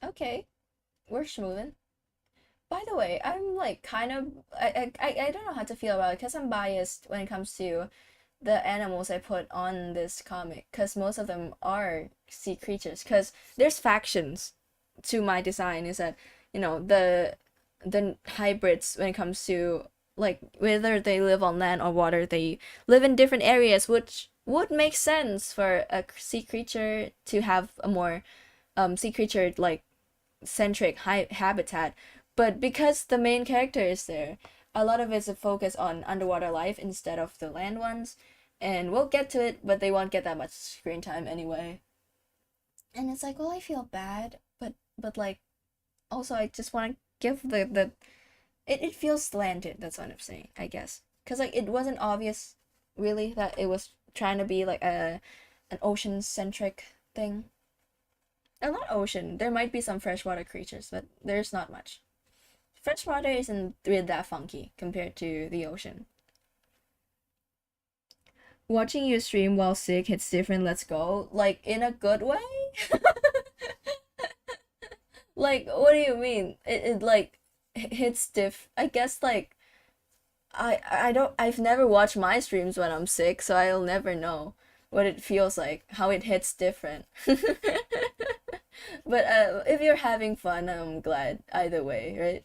Okay, we're schmoovin'. By the way, I'm like kind of I don't know how to feel about it, because I'm biased when it comes to the animals I put on this comic, because most of them are sea creatures. Because there's factions to my design, is that, you know, the hybrids, when it comes to like whether they live on land or water, they live in different areas, which would make sense for a sea creature to have a more sea creature like centric habitat. But because the main character is there, a lot of it's a focus on underwater life instead of the land ones. And we'll get to it, but they won't get that much screen time anyway. And it's like, well, I feel bad, but like, also I just want to give the it feels slanted. That's what I'm saying, I guess, because like it wasn't obvious really that it was trying to be like an ocean centric thing. Not ocean. There might be some freshwater creatures, but there's not much. Freshwater isn't really that funky compared to the ocean. Watching you stream while sick hits different. Let's go. Like in a good way? Like, what do you mean? It like hits diff. I guess like I've never watched my streams when I'm sick, so I'll never know what it feels like, how it hits different. But if you're having fun, I'm glad either way, right?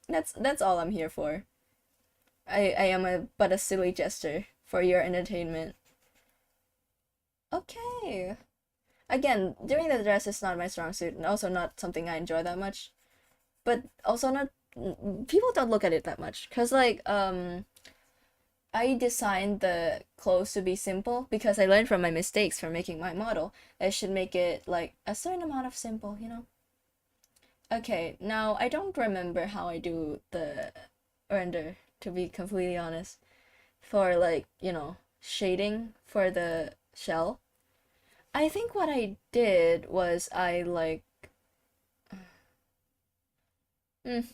That's all I'm here for. I am but a silly jester for your entertainment. Okay. Again, doing the dress is not my strong suit, and also not something I enjoy that much. But also not, people don't look at it that much, cause like I designed the clothes to be simple because I learned from my mistakes from making my model. I should make it like a certain amount of simple, you know? Okay, now I don't remember how I do the render, to be completely honest. For like, you know, shading for the shell. I think what I did was I like mm,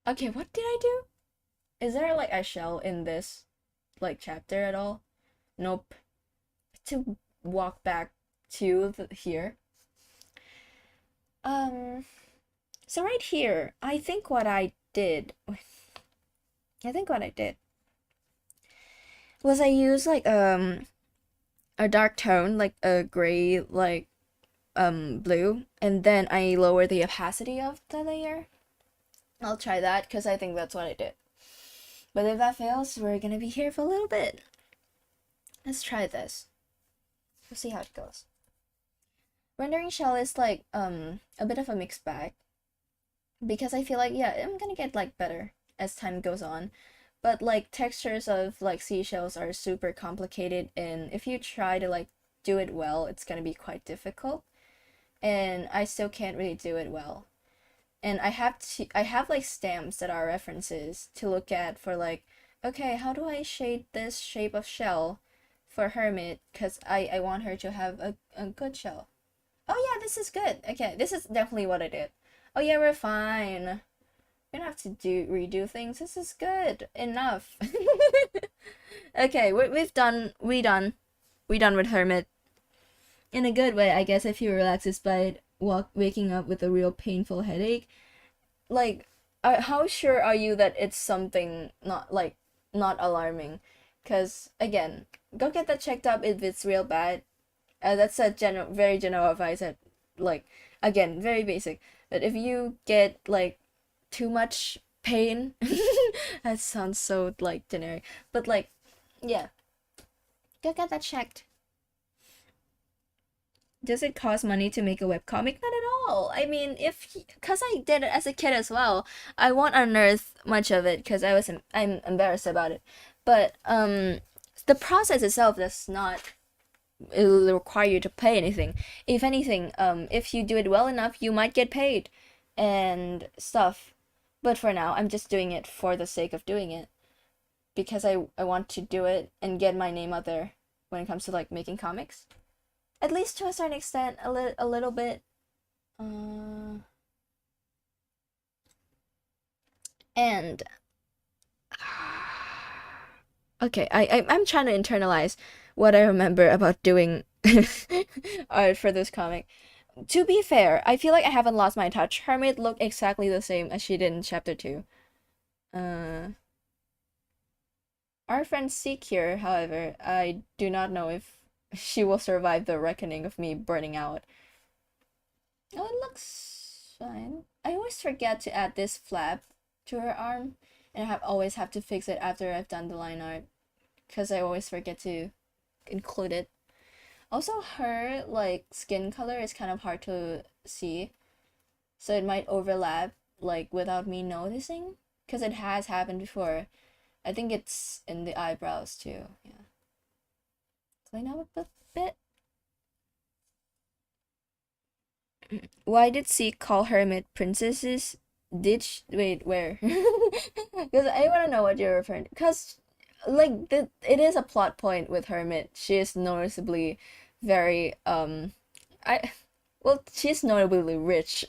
okay, what did I do? Is there like a shell in this like chapter at all? Nope. To walk back to here. So right here, I think what I did was I used like a dark tone, like a gray like blue, and then I lower the opacity of the layer. I'll try that because I think that's what I did. But if that fails, we're gonna be here for a little bit. Let's try this. We'll see how it goes. Rendering shell is like a bit of a mixed bag, because I feel like, yeah, I'm gonna get like better as time goes on. But like textures of like seashells are super complicated, and if you try to like do it well, it's gonna be quite difficult. And I still can't really do it well. And I have like stamps that are references to look at for like, okay, how do I shade this shape of shell for Hermit, because I want her to have a good shell. Oh yeah, this is good. Okay, this is definitely what I did. Oh yeah, we're fine. We don't have to redo things. This is good enough. Okay, we done with Hermit. In a good way, I guess, if you relax despite waking up with a real painful headache. Like, how sure are you that it's something not alarming? Because again, go get that checked up if it's real bad. That's a very general advice. That, like, again, very basic. But if you get like too much pain, that sounds so like generic. But like, yeah, go get that checked. Does it cost money to make a webcomic? Not at all. I mean, because I did it as a kid as well, I won't unearth much of it because I'm embarrassed about it. But the process itself does not it'll require you to pay anything. If anything, if you do it well enough, you might get paid and stuff. But for now, I'm just doing it for the sake of doing it because I want to do it and get my name out there when it comes to like making comics. At least to a certain extent, a little bit. And okay, I'm trying to internalize what I remember about doing art for this comic. To be fair, I feel like I haven't lost my touch. Hermit looked exactly the same as she did in chapter 2. Our friend Secure, however, I do not know if she will survive the reckoning of me burning out. Oh, it looks fine. I always forget to add this flap to her arm, and always have to fix it after I've done the line art, because I always forget to include it. Also, her like skin color is kind of hard to see, so it might overlap like without me noticing, because it has happened before. I think it's in the eyebrows too. Yeah. Clean up a bit. Why did C call hermit princesses? Wait, where? Because I want to know what you're referring to. Because like it is a plot point with hermit. She is noticeably very I well, she's notably rich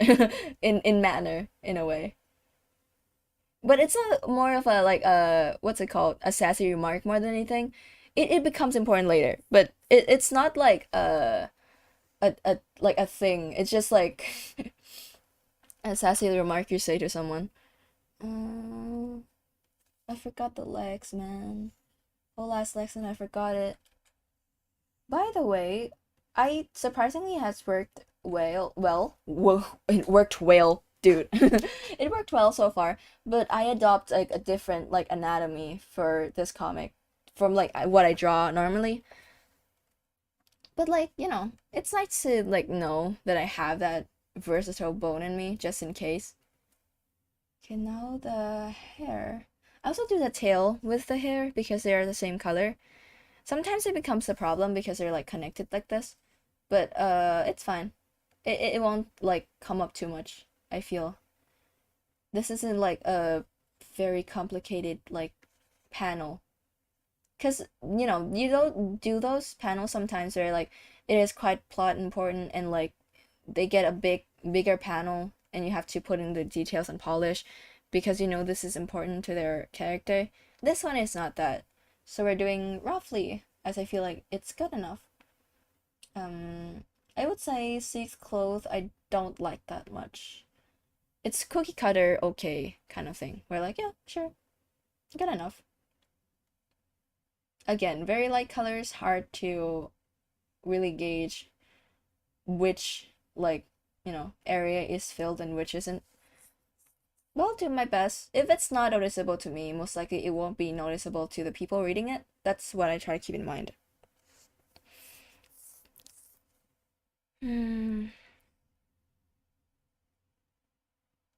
in manner in a way. But it's a more of a like what's it called, a sassy remark more than anything. It becomes important later, but it's not like a like a thing. It's just like a sassy remark you say to someone. I forgot the legs, man. Whole last legs and I forgot it. By the way, I surprisingly has worked whoa, it worked well, dude. It worked well so far, but I adopt like a different like anatomy for this comic from like what I draw normally. But like, it's nice to like know that I have that versatile bone in me just in case. Okay, now the hair. I also do the tail with the hair because they are the same color. Sometimes it becomes a problem because they're like connected like this, but it's fine. It won't like come up too much, I feel. This isn't like a very complicated like panel. Cause you don't do those panels sometimes where like it is quite plot important and like they get a bigger panel and you have to put in the details and polish because this is important to their character. This one is not that. So we're doing roughly as I feel like it's good enough. I would say Seek's clothes I don't like that much. It's cookie cutter okay kind of thing. We're like, yeah, sure. Good enough. Again, very light colors, hard to really gauge which like, area is filled and which isn't. Well, I'll do my best. If it's not noticeable to me, most likely it won't be noticeable to the people reading it. That's what I try to keep in mind.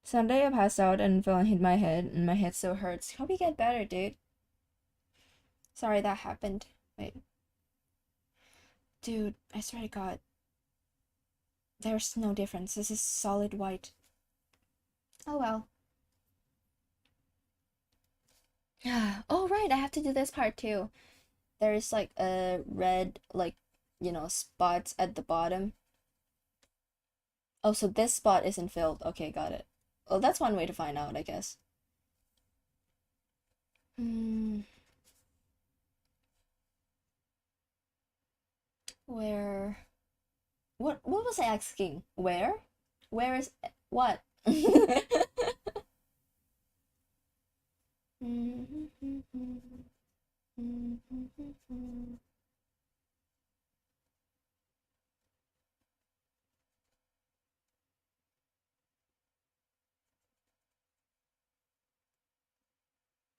Sunday I passed out and fell and hit my head, and my head still hurts. Hope you get better, dude. Sorry that happened. Wait. Dude, I swear to God. There's no difference. This is solid white. Oh well. Oh right, I have to do this part too. There's like a red like spots at the bottom. Oh, so this spot isn't filled. Okay, got it. Well, that's one way to find out, I guess. Where? What was I asking? Where? Where is what?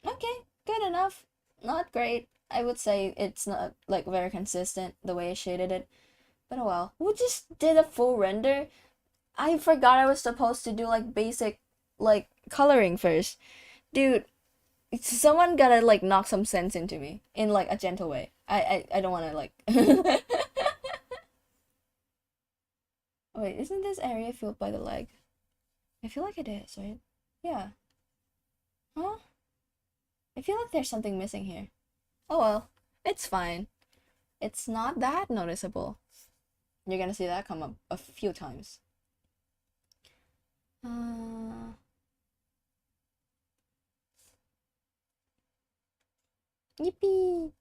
Okay, good enough. Not great. I would say it's not like very consistent the way I shaded it. But oh well. We just did a full render. I forgot I was supposed to do like basic like coloring first. Dude, someone gotta like knock some sense into me in like a gentle way. I don't want to like. Wait, isn't this area filled by the leg? I feel like it is, right? Yeah. Huh? I feel like there's something missing here. Oh well, it's fine. It's not that noticeable. You're gonna see that come up a few times. Uh, Yippee!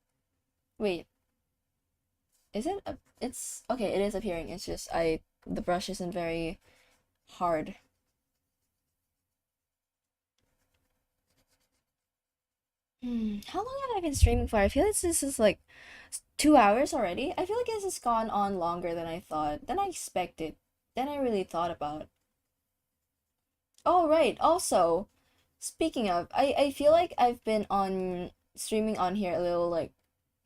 Wait, is it? It's okay. It is appearing. It's just the brush isn't very hard. How long have I been streaming for? I feel like this is like 2 hours already. I feel like this has gone on longer than I thought, than I expected, than I really thought about. Oh, right. Also, speaking of, I feel like I've been on streaming on here a little like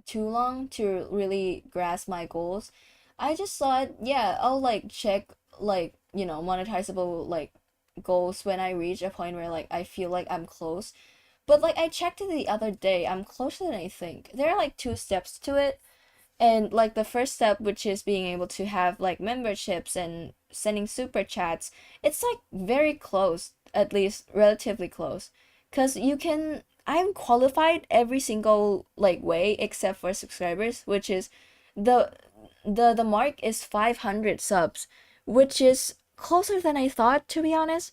too long to really grasp my goals. I just thought, yeah, I'll like check like, monetizable like goals when I reach a point where like I feel like I'm close. But like I checked it the other day, I'm closer than I think. There are like two steps to it. And like the first step, which is being able to have like memberships and sending super chats, it's like very close, at least relatively close. Cause I'm qualified every single like way except for subscribers, which is the the mark is 500 subs, which is closer than I thought, to be honest.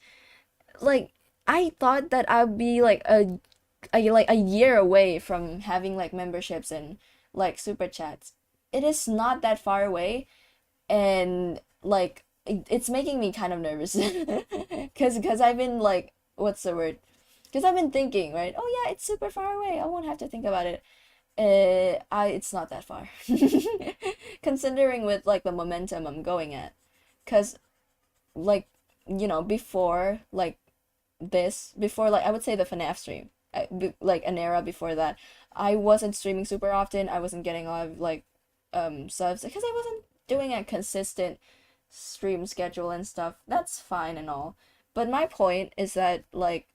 Like I thought that I'd be like a year away from having like memberships and like super chats. It is not that far away, and like it's making me kind of nervous because I've been like, what's the word? Because I've been thinking, right? Oh yeah, it's super far away. I won't have to think about it. It's not that far, considering with like the momentum I'm going at. Because like before like before like I would say the FNAF stream, like an era before that, I wasn't streaming super often. I wasn't getting a lot of like subs because I wasn't doing a consistent stream schedule and stuff. That's fine and all. But my point is that like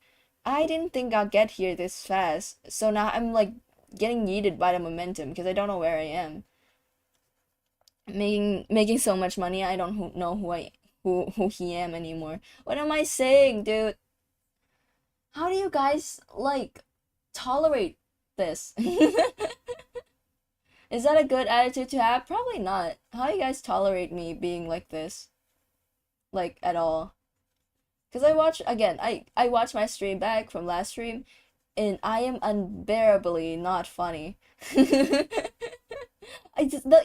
I didn't think I'll get here this fast. So now I'm like getting yeeted by the momentum because I don't know where I am. Making so much money, I don't know who he am anymore. What am I saying, dude? How do you guys like tolerate this? Is that a good attitude to have? Probably not. How do you guys tolerate me being like this? Like at all? Because I watch again, I watch my stream back from last stream and I am unbearably not funny.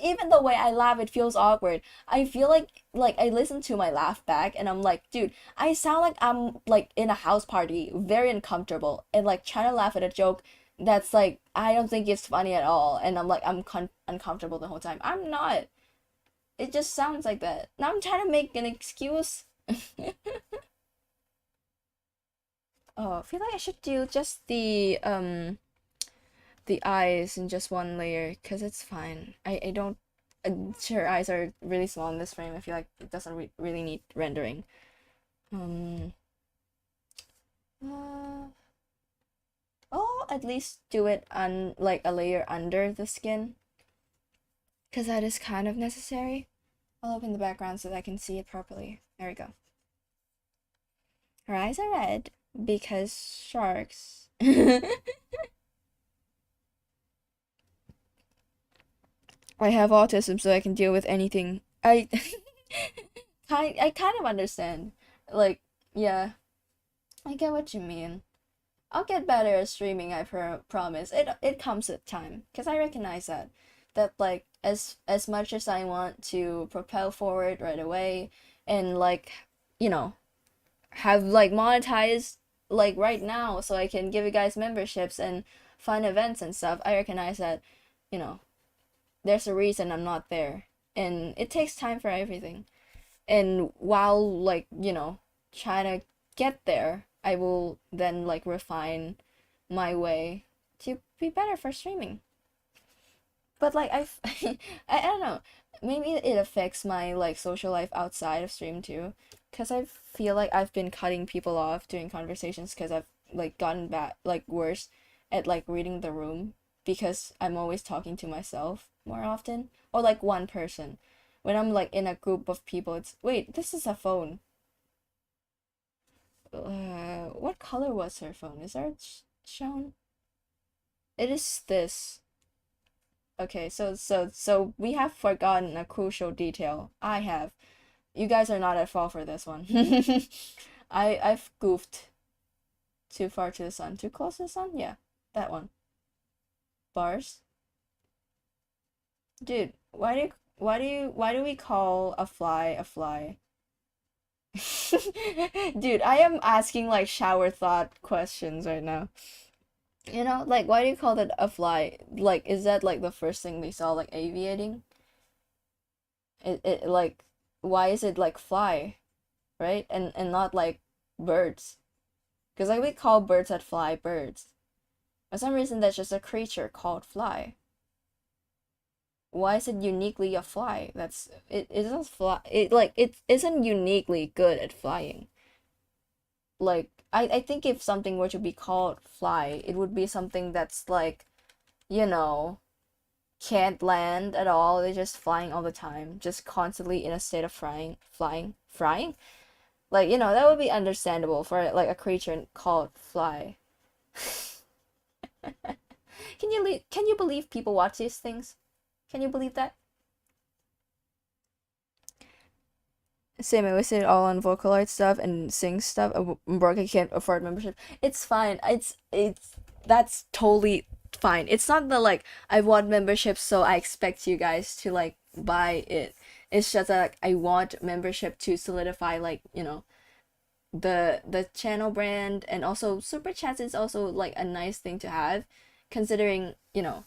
Even the way I laugh, it feels awkward. I feel like I listen to my laugh back and I'm like, dude, I sound like I'm like in a house party, very uncomfortable, and like trying to laugh at a joke that's like I don't think it's funny at all, and I'm like uncomfortable the whole time. I'm not. It just sounds like that. Now I'm trying to make an excuse. Oh, I feel like I should do just the eyes in just one layer because it's fine. I don't. Sure, eyes are really small in this frame. I feel like it doesn't really need rendering. Um. Uh, I'll at least do it on like a layer under the skin because that is kind of necessary. I'll open the background so that I can see it properly. There we go. Her eyes are red because sharks. I have autism, so I can deal with anything. I kind of understand. Like, yeah, I get what you mean. I'll get better at streaming, I promise. It comes with time, because I recognize that like as much as I want to propel forward right away and like, you know, have like monetized like right now so I can give you guys memberships and fun events and stuff. I recognize that, you know, there's a reason I'm not there. And it takes time for everything. And while like, trying to get there, I will then like refine my way to be better for streaming. But like I don't know. Maybe it affects my like social life outside of stream too. Cause I feel like I've been cutting people off during conversations because I've like gotten bad like worse at like reading the room because I'm always talking to myself more often, or like one person. When I'm like in a group of people, it's wait, this is a phone. What color was her phone? Is that shown? It is this. Okay, so we have forgotten a crucial detail. I have. You guys are not at fault for this one. I've goofed. Too far to the sun. Too close to the sun? Yeah, that one. Bars. Dude, why do we call a fly a fly? Dude, I am asking like shower thought questions right now. You know, like why do you call it a fly? Like, is that like the first thing we saw, like aviating? It like why is it like fly, right? And not like birds. Because like we call birds that fly birds. For some reason that's just a creature called fly. Why is it uniquely a fly? It isn't fly it like it isn't uniquely good at flying. Like I think if something were to be called fly, it would be something that's like, you know, can't land at all. They're just flying all the time, just constantly in a state of frying. Like, you know, that would be understandable for like a creature called fly. Can you believe people watch these things? Can you believe that? Same, I wasted it all on Vocaloid stuff and sing stuff. Broke, I can't afford membership. It's fine. It's that's totally fine. It's not the like I want membership, so I expect you guys to like buy it. It's just that like, I want membership to solidify like, you know, the channel brand, and also super chats is also like a nice thing to have, considering, you know,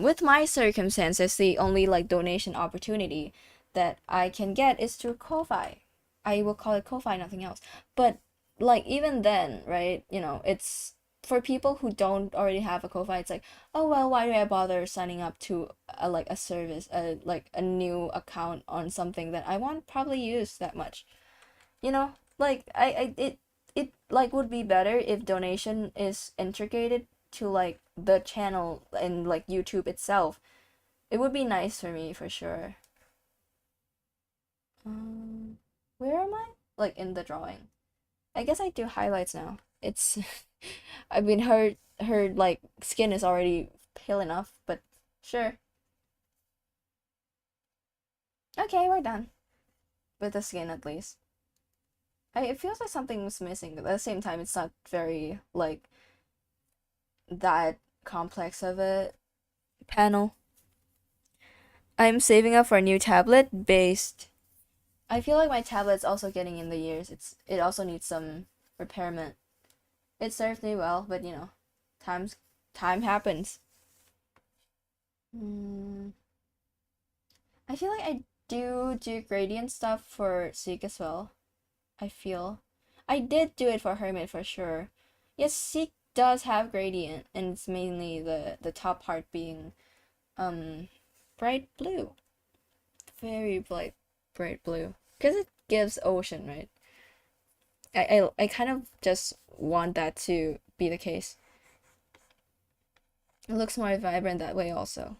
with my circumstances, the only like donation opportunity that I can get is through Ko-fi. I will call it Ko-fi, nothing else. But like even then, right? You know, it's for people who don't already have a Ko-fi. It's like, oh well, why do I bother signing up to a like a service, like a new account on something that I won't probably use that much? You know, like it like would be better if donation is integrated to like the channel and like YouTube itself. It would be nice for me for sure. Um, where am I? Like in the drawing. I guess I do highlights now. It's I mean her like skin is already pale enough, but sure. Okay, we're done. With the skin at least. It feels like something's missing, but at the same time it's not very like that complex of a panel. I'm saving up for a new tablet based. I feel like my tablet's also getting in the years. It also needs some repairment. It served me well, but you know, time happens. Mm, I feel like I do gradient stuff for Seek as well. I feel I did do it for Hermit for sure. Yes, Seek does have gradient, and it's mainly the top part being um bright blue, very bright blue, because it gives ocean, right? I kind of just want that to be the case. It looks more vibrant that way also.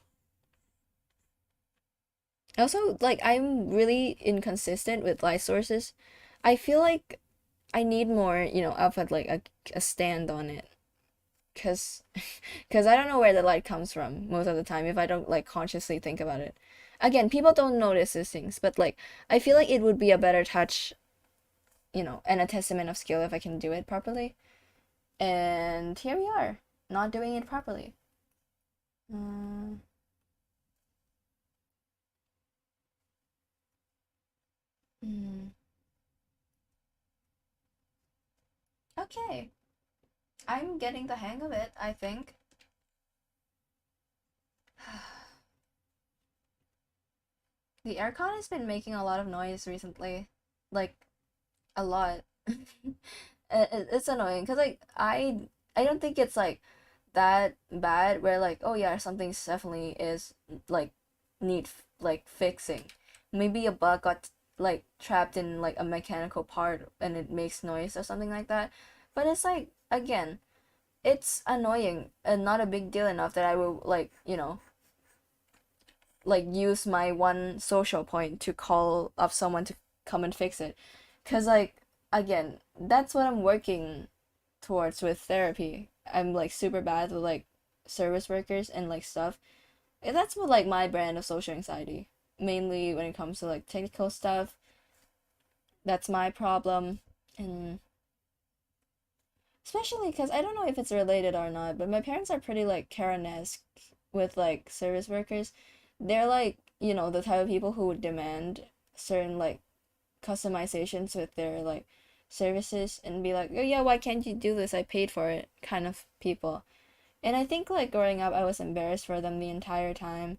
Also, like I'm really inconsistent with light sources. I feel like I need more, you know, of like a stand on it, cause cause I don't know where the light comes from most of the time if I don't like consciously think about it. Again, people don't notice these things, but like I feel like it would be a better touch, you know, and a testament of skill if I can do it properly. And here we are, not doing it properly. Mm, mm. Okay, I'm getting the hang of it, I think. The aircon has been making a lot of noise recently, like a lot. It's annoying because like I don't think it's like that bad where like, oh yeah, something's definitely is like need like fixing. Maybe a bug got like trapped in like a mechanical part and it makes noise or something like that. But it's like again, it's annoying and not a big deal enough that I will like, like use my one social point to call up someone to come and fix it. Cause like again, that's what I'm working towards with therapy. I'm like super bad with like service workers and like stuff. And that's what like my brand of social anxiety. Mainly when it comes to like technical stuff. That's my problem. And especially because I don't know if it's related or not, but my parents are pretty like Karen-esque with like service workers. They're like, the type of people who would demand certain like customizations with their like services and be like, oh yeah, why can't you do this? I paid for it, kind of people. And I think like growing up, I was embarrassed for them the entire time.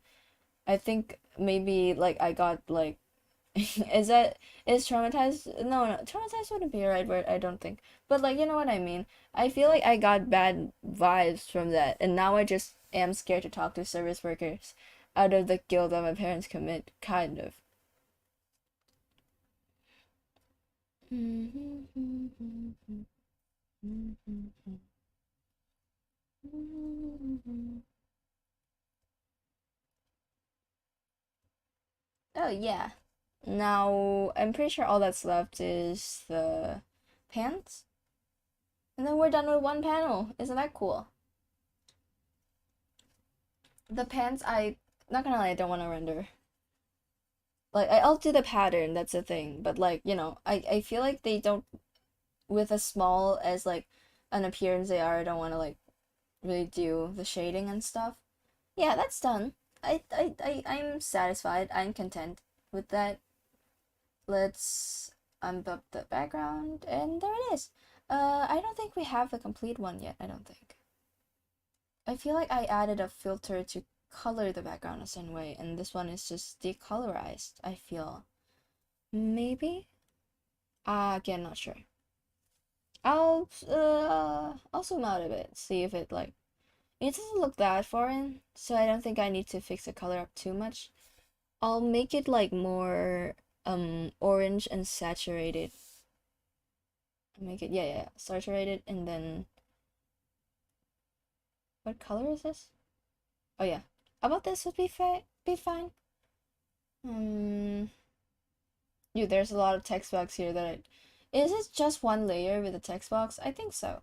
I think maybe like I got like is that is traumatized? No, traumatized wouldn't be a right word, I don't think. But like, you know what I mean? I feel like I got bad vibes from that, and now I just am scared to talk to service workers out of the guilt that my parents commit, kind of. Oh yeah. Now I'm pretty sure all that's left is the pants. And then we're done with one panel. Isn't that cool? The pants, not gonna lie, I don't want to render. Like, I'll do the pattern, that's the thing. But, like, I feel like they don't, with as small as, like, an appearance they are, I don't want to, like, really do the shading and stuff. Yeah, that's done. I'm satisfied. I'm content with that. Let's unbump the background, and there it is. I don't think we have the complete one yet, I don't think. I feel like I added a filter to color the background a certain way, and this one is just decolorized, I feel. Maybe? Again, not sure. I'll zoom out a bit, see if it like it doesn't look that foreign, so I don't think I need to fix the color up too much. I'll make it like more orange and saturated. Make it yeah, saturated, and then what color is this? Oh yeah. About this would be fine. There's a lot of text box here is this just one layer with a text box? I think so.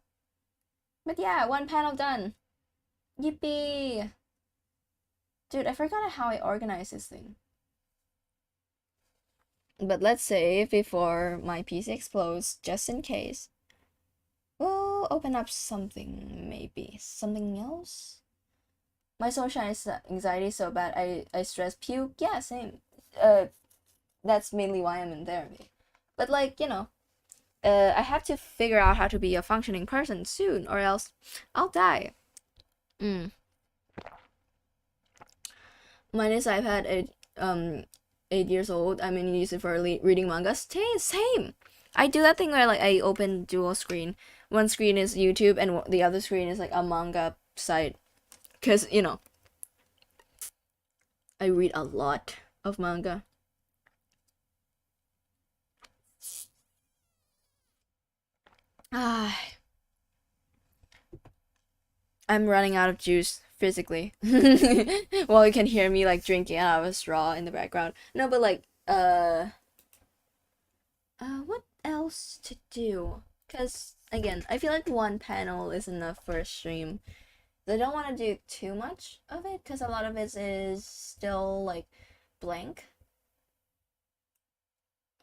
But yeah, one panel done. Yippee! Dude, I forgot how I organize this thing. But let's save before my PC explodes, just in case. We'll open up something, maybe. Something else? My social anxiety is so bad, I stress puke. Yeah, same. That's mainly why I'm in therapy. But like, I have to figure out how to be a functioning person soon, or else I'll die. Mine is iPad 8 years old. I'm gonna use it for reading manga. Same. I do that thing where like I open dual screen. One screen is YouTube and the other screen is like a manga site. Cause I read a lot of manga. I'm running out of juice physically. Well, you can hear me like drinking out of a straw in the background. No, but like what else to do? Cause again, I feel like one panel is enough for a stream. I don't want to do too much of it because a lot of it is still like blank.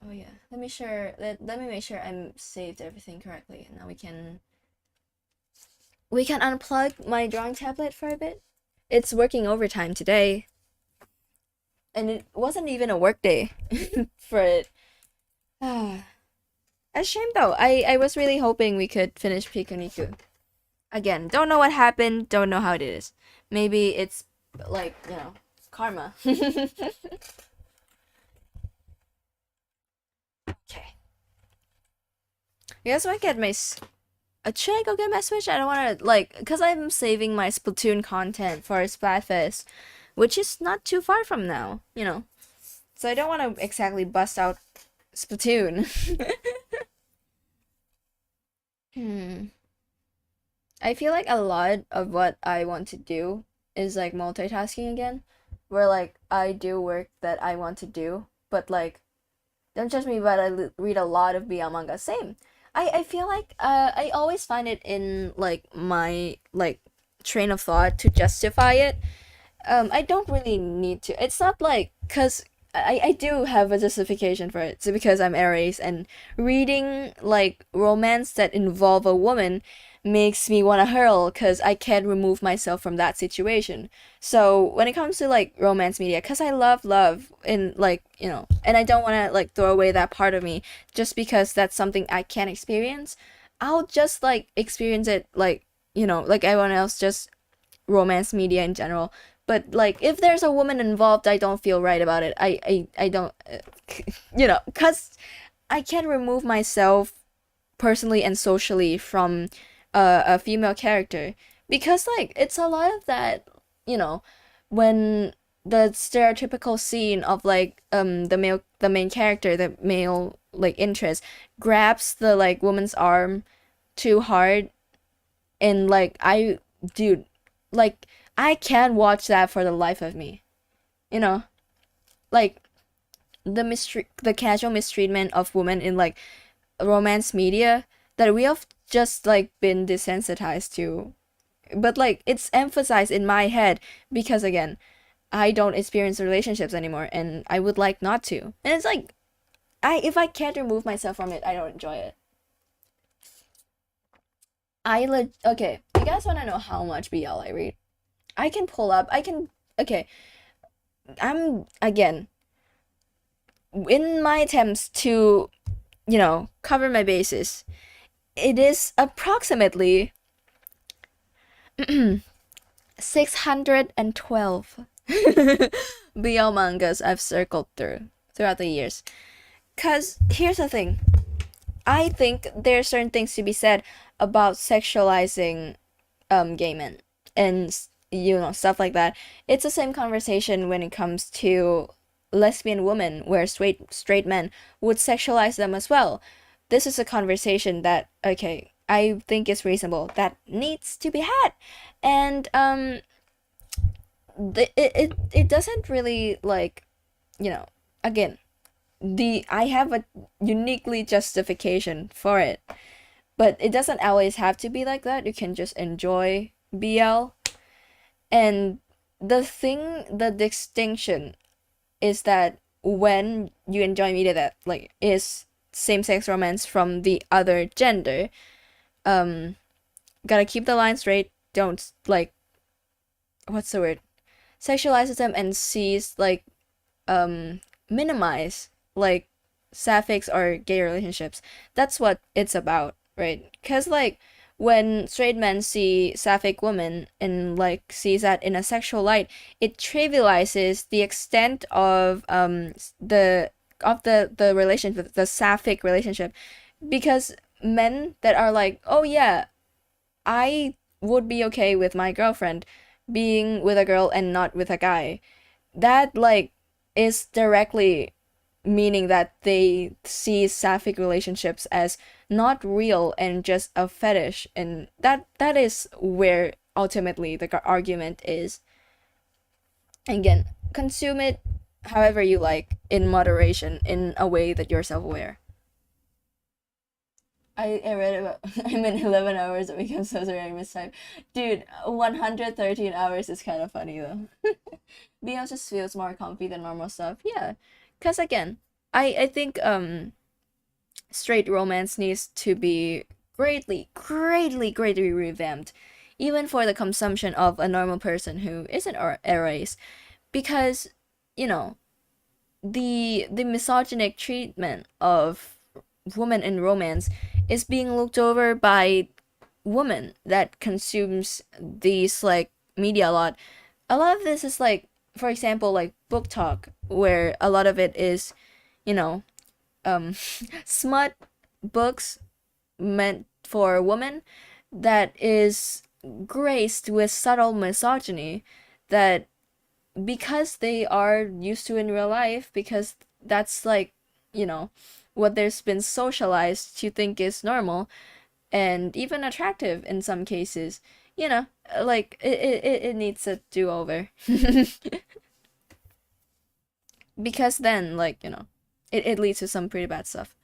Oh yeah, let me make sure I'm saved everything correctly, and now we can unplug my drawing tablet for a bit. It's working overtime today, and it wasn't even a work day for it. A shame though. I was really hoping we could finish Pikuniku. Again, don't know what happened, don't know how it is. Maybe it's like, karma. Okay. I guess I get my should I go get my Switch? I don't want to, like, because I'm saving my Splatoon content for Splatfest, which is not too far from now, So I don't want to exactly bust out Splatoon. I feel like a lot of what I want to do is like multitasking again, where like I do work that I want to do, but like don't judge me, but read a lot of BL manga. Same. I feel like I always find it in like my like train of thought to justify it. I don't really need to. It's not like because I do have a justification for it. It's because I'm Aries and reading like romance that involve a woman makes me want to hurl because I can't remove myself from that situation. So when it comes to like romance media, because I love love and like and I don't want to like throw away that part of me just because that's something I can't experience. I'll just like experience it like like everyone else, just romance media in general. But like if there's a woman involved, I don't feel right about it. I don't cuz I can't remove myself personally and socially from a female character because like it's a lot of that, you know, when the stereotypical scene of like the main character, the male like interest grabs the like woman's arm too hard and like dude, like I can't watch that for the life of me. You know, like the casual mistreatment of women in like romance media that we have just like been desensitized to. But like it's emphasized in my head because again, I don't experience relationships anymore and I would like not to. And it's like I if I can't remove myself from it, I don't enjoy it. Okay, you guys want to know how much BL I read? I can pull up. I can. Okay, I'm again in my attempts to, cover my bases. It is approximately 612 BL mangas I've circled throughout the years. Cause here's the thing. I think there are certain things to be said about sexualizing gay men and stuff like that. It's the same conversation when it comes to lesbian women where straight men would sexualize them as well. This is a conversation that okay, I think is reasonable, that needs to be had. And it doesn't really like, again, the I have a uniquely justification for it, but it doesn't always have to be like that. You can just enjoy BL. And the distinction is that when you enjoy media that like is same-sex romance from the other gender, um gotta keep the line straight. Don't like, what's the word, sexualizes them and sees like minimize like sapphics or gay relationships. That's what it's about, right? Because like when straight men see sapphic women and like sees that in a sexual light, it trivializes the extent of the relationship, the sapphic relationship, because men that are like, oh yeah, I would be okay with my girlfriend being with a girl and not with a guy, that like is directly meaning that they see sapphic relationships as not real and just a fetish, and that is where ultimately the argument is. Again, consume it however you like, in moderation, in a way that you're self-aware. I read about I'm in 11 hours a week. I'm so sorry I missed time. Dude, 113 hours is kind of funny though. BL just feels more comfy than normal stuff. Yeah. Cause again, I think straight romance needs to be greatly revamped, even for the consumption of a normal person who isn't a race. Because, you know, the misogynic treatment of women in romance is being looked over by women that consumes these like media a lot. A lot of this is like, for example, like book talk, where a lot of it is, you know, smut books meant for women that is graced with subtle misogyny that, because they are used to in real life, because that's like, you know, what there's been socialized to think is normal, and even attractive in some cases. You know, like it needs a do-over. Because then, like, you know, it leads to some pretty bad stuff.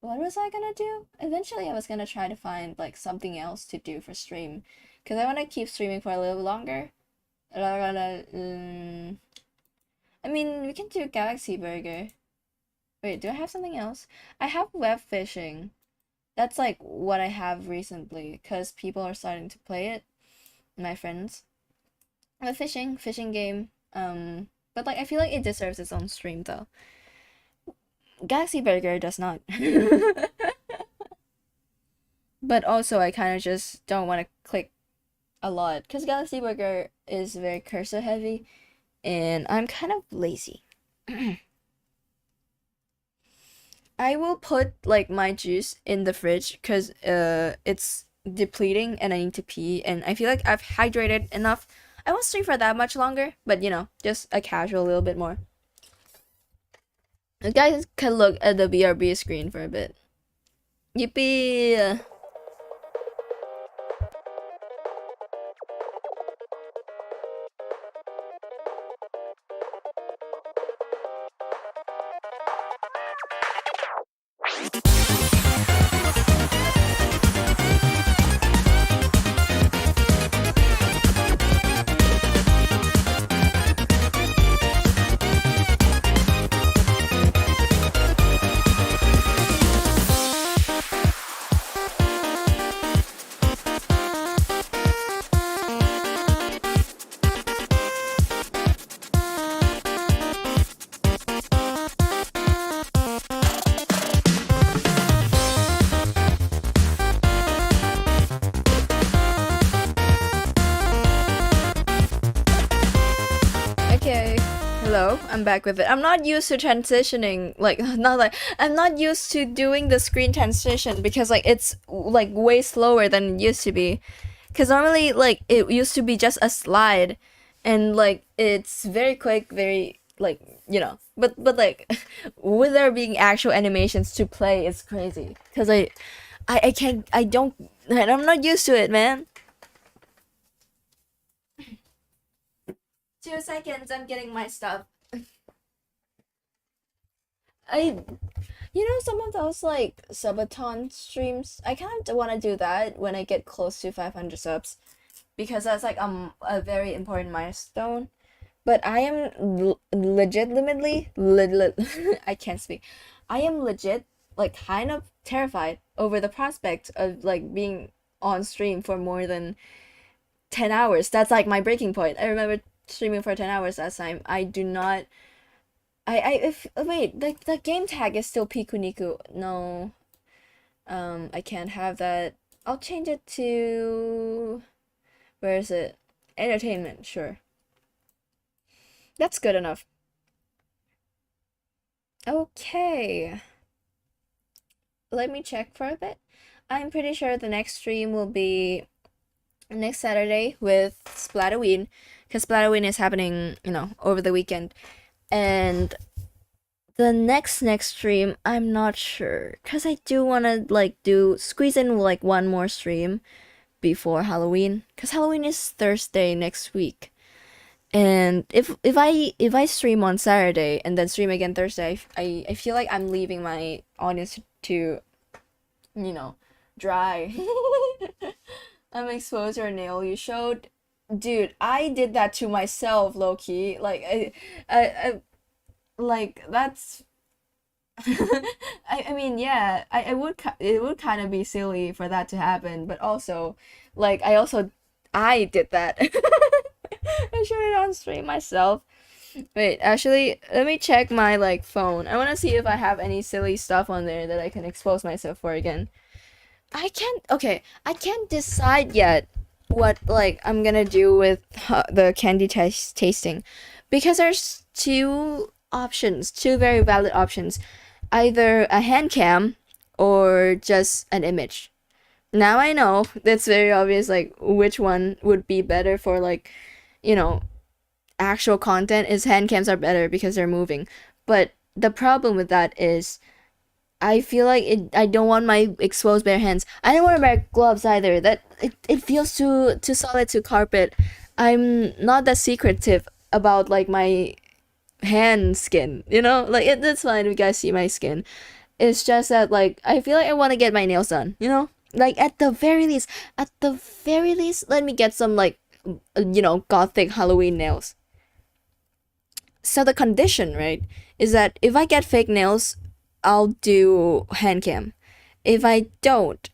What was I gonna do? Eventually, I was gonna try to find like something else to do for stream, because I want to keep streaming for a little longer. I mean, we can do Galaxy Burger. Wait, do I have something else? I have web fishing. That's like what I have recently, because people are starting to play it. My friends. The fishing game. But like I feel like it deserves its own stream though. Galaxy Burger does not. But also I kind of just don't want to click a lot because Galaxy Burger is very cursor heavy and I'm kind of lazy. I will put like my juice in the fridge because it's depleting and I need to pee and I feel like I've hydrated enough. I won't stream for that much longer, but you know, just a casual little bit more. You guys can look at the BRB screen for a bit. Yippee! Okay, hello, I'm back with it. I'm not used to transitioning, like, not like, I'm not used to doing the screen transition because, like, it's, like, way slower than it used to be. Because normally, like, it used to be just a slide, and, like, it's very quick, very, like, you know, but like, with there being actual animations to play, it's crazy. Because I can't, I don't, I'm not used to it, man. 2 seconds, I'm getting my stuff. I, you know, some of those like subathon streams, I kind of want to do that when I get close to 500 subs because that's like a very important milestone. But I am legitimately, I can't speak. I am legit like kind of terrified over the prospect of like being on stream for more than 10 hours. That's like my breaking point. I remember streaming for 10 hours last time. I do not if wait, the game tag is still Pikuniku. No. I can't have that. I'll change it to where is it? Entertainment, sure. That's good enough. Okay. Let me check for a bit. I'm pretty sure the next stream will be next Saturday with Splatterween, because Splatterween is happening, you know, over the weekend. And the next stream, I'm not sure, because I do want to like squeeze in like one more stream before Halloween, because Halloween is Thursday next week. And if I stream on Saturday and then stream again Thursday, I feel like I'm leaving my audience to you know, dry. I'm exposed your nail you showed. Dude, I did that to myself, low key. Like I like that's I mean yeah, I would it would kind of be silly for that to happen, but also like I did that. I showed it on stream myself. Wait, actually, let me check my like phone. I want to see if I have any silly stuff on there that I can expose myself for again. I can't decide yet what like I'm gonna do with the candy tasting because there's two very valid options, either a hand cam or just an image. Now I know that's very obvious like which one would be better for like, you know, actual content is hand cams are better because they're moving. But the problem with that is I feel like I don't want my exposed bare hands. I don't want to wear gloves either. That it feels too solid to carpet. I'm not that secretive about like my hand skin, you know? Like it's fine if you guys see my skin. It's just that like I feel like I want to get my nails done, you know? Like at the very least, let me get some like gothic Halloween nails. So the condition, right, is that if I get fake nails, I'll do hand cam. If I don't,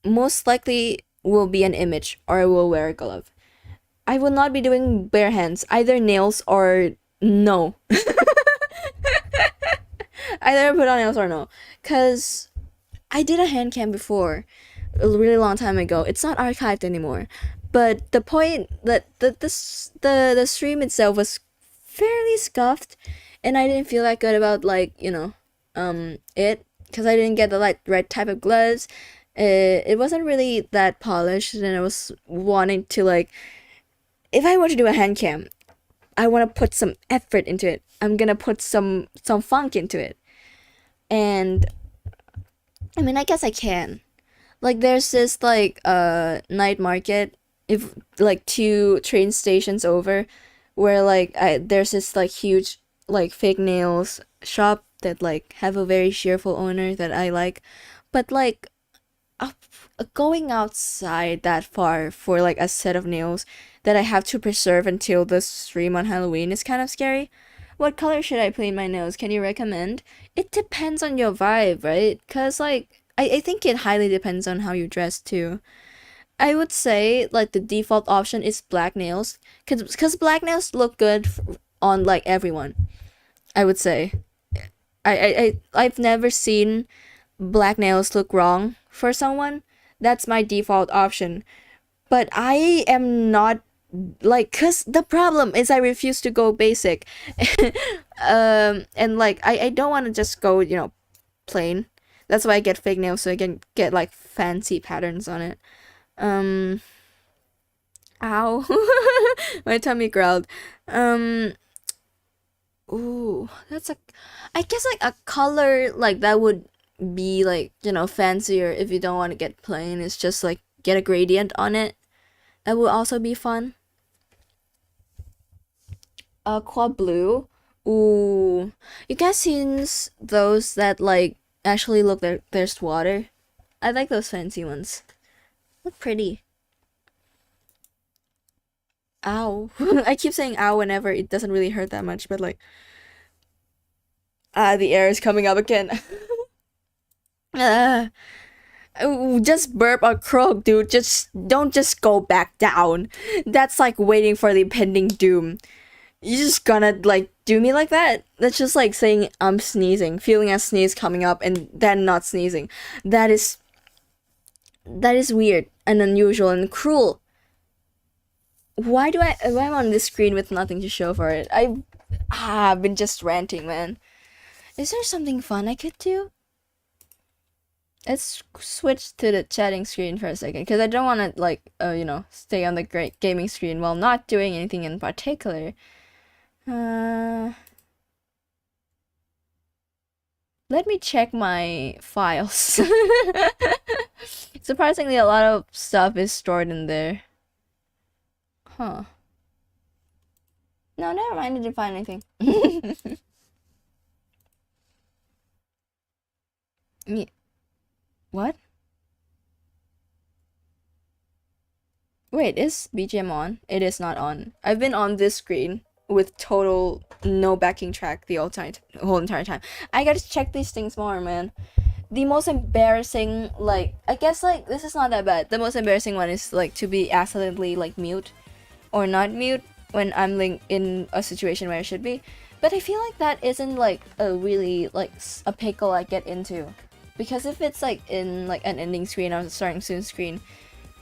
most likely will be an image or I will wear a glove. I will not be doing bare hands, either nails or no. Either put on nails or no. Cause I did a hand cam before, a really long time ago. It's not archived anymore. But the point that the stream itself was fairly scuffed, and I didn't feel that good about like it because I didn't get the like right type of gloves. It wasn't really that polished, and I was wanting to like, if I were to do a hand cam, I want to put some effort into it. I'm gonna put some funk into it, and I mean I guess I can. Like there's this like night market, if like 2 train stations over, where like there's this like huge like fake nails shop that like have a very cheerful owner that I like, but like uh, going outside that far for like a set of nails that I have to preserve until the stream on Halloween is kind of scary. What color should I paint my nails? Can you recommend? It depends on your vibe, right? Cause like I think it highly depends on how you dress too. I would say like the default option is black nails, cause black nails look good on like everyone. I would say. I've never seen black nails look wrong for someone. That's my default option. But I am not like, cause the problem is I refuse to go basic. And like I don't want to just go plain. That's why I get fake nails so I can get like fancy patterns on it. Um, ow, my tummy growled. Um, ooh, that's a, I guess like a color like that would be like fancier if you don't want to get plain. It's just like get a gradient on it. That would also be fun. Aqua blue. Ooh, you guys seen those that like actually look there's water? I like those fancy ones. Look pretty. Ow. I keep saying ow whenever it doesn't really hurt that much, but like the air is coming up again. uh, just burp or croak, dude. Just go back down. That's like waiting for the impending doom. You just gonna like do me like that? That's just like saying I'm sneezing, feeling a sneeze coming up and then not sneezing. That is weird and unusual and cruel. Why am I on this screen with nothing to show for it? I've been just ranting, man. Is there something fun I could do? Let's switch to the chatting screen for a second, because I don't want to like stay on the great gaming screen while not doing anything in particular. Let me check my files. Surprisingly, a lot of stuff is stored in there. Huh. No, never mind. I didn't find anything. Me. What? Wait, is BGM on? It is not on. I've been on this screen with total no backing track the whole entire time. I gotta check these things more, man. The most embarrassing, like, I guess, like, this is not that bad. The most embarrassing one is, like, to be accidentally, like, mute or not mute when I'm, like, in a situation where I should be. But I feel like that isn't, like, a really, like, a pickle I get into. Because if it's, like, in, like, an ending screen or a starting soon screen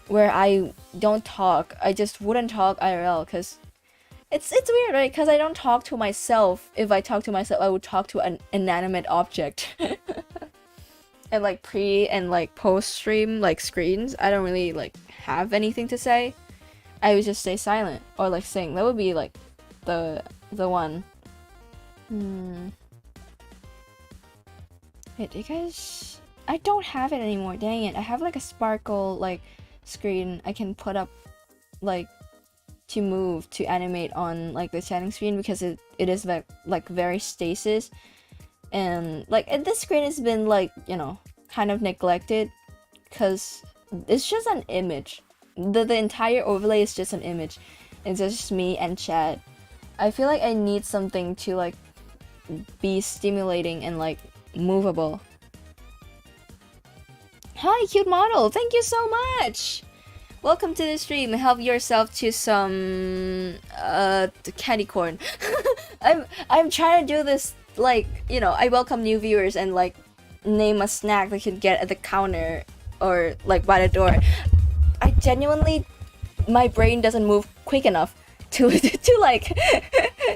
where I don't talk, I just wouldn't talk IRL, because it's weird, right? Because I don't talk to myself. If I talk to myself, I would talk to an inanimate object. And like pre and like post stream like screens, I don't really like have anything to say. I would just stay silent or like sing. That would be like the one. Wait, you guys... I don't have it anymore, dang it. I have like a sparkle like screen I can put up like to move, to animate on like the chatting screen because it is like very stasis. And like this screen has been like, you know, kind of neglected because it's just an image. The entire overlay is just an image. It's just me and chat. I feel like I need something to like be stimulating and like movable. Hi, cute model. Thank you so much. Welcome to the stream. Help yourself to some candy corn. I'm trying to do this like, you know, I welcome new viewers and like name a snack they could get at the counter or like by the door. I genuinely, my brain doesn't move quick enough to like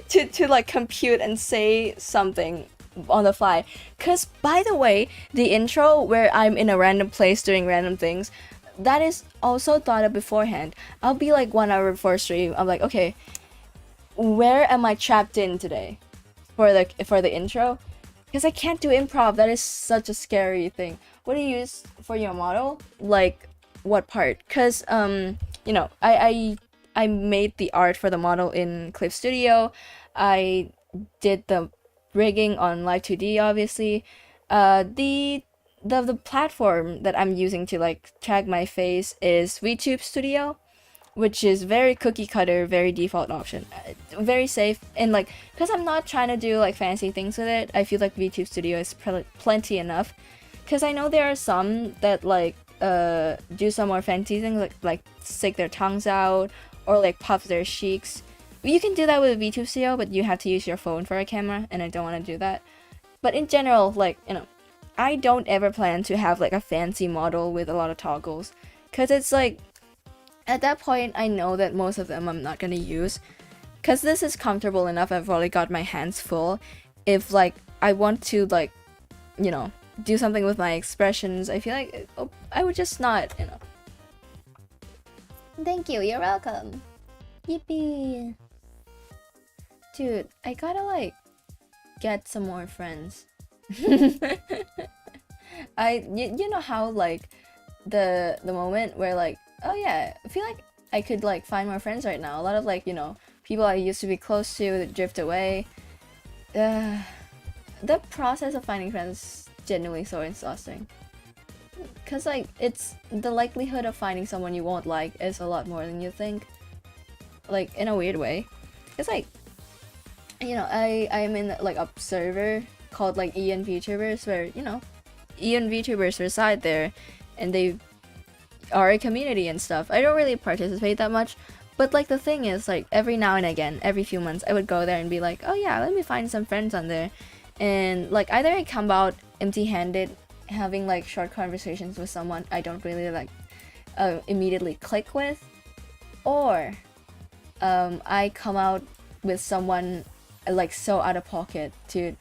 to like compute and say something on the fly. Cause by the way, the intro where I'm in a random place doing random things, that is also thought of beforehand. I'll be like 1 hour before stream. I'm like, okay, where am I trapped in today for the intro? Because I can't do improv. That is such a scary thing. What do you use for your model? Like what part? Because you know, I made the art for the model in Clip Studio. I did the rigging on Live 2D, obviously. The platform that I'm using to like tag my face is VTube Studio, which is very cookie cutter, very default option, very safe, and like because I'm not trying to do like fancy things with it, I feel like VTube Studio is plenty enough. Because I know there are some that like do some more fancy things like stick their tongues out or like puff their cheeks. You can do that with VTube Studio, but you have to use your phone for a camera, and I don't want to do that. But in general, like, you know, I don't ever plan to have like a fancy model with a lot of toggles, because it's like, at that point, I know that most of them I'm not gonna use, because this is comfortable enough. I've already got my hands full. If like I want to like, you know, do something with my expressions, I feel like I would just not, you know. Thank you, you're welcome. Yippee. Dude, I gotta like get some more friends. You know how like the moment where like, oh yeah, I feel like I could like find more friends right now. A lot of like, you know, people I used to be close to that drift away. The process of finding friends is genuinely so exhausting. Cause like it's the likelihood of finding someone you won't like is a lot more than you think. Like in a weird way. It's like, you know, I'm in like a server called like Ian VTubers where, you know, Ian VTubers reside there and they are a community and stuff. I don't really participate that much, but like the thing is like every now and again, every few months, I would go there and be like, oh yeah, let me find some friends on there. And like either I come out empty-handed having like short conversations with someone I don't really like immediately click with, or I come out with someone like so out of pocket to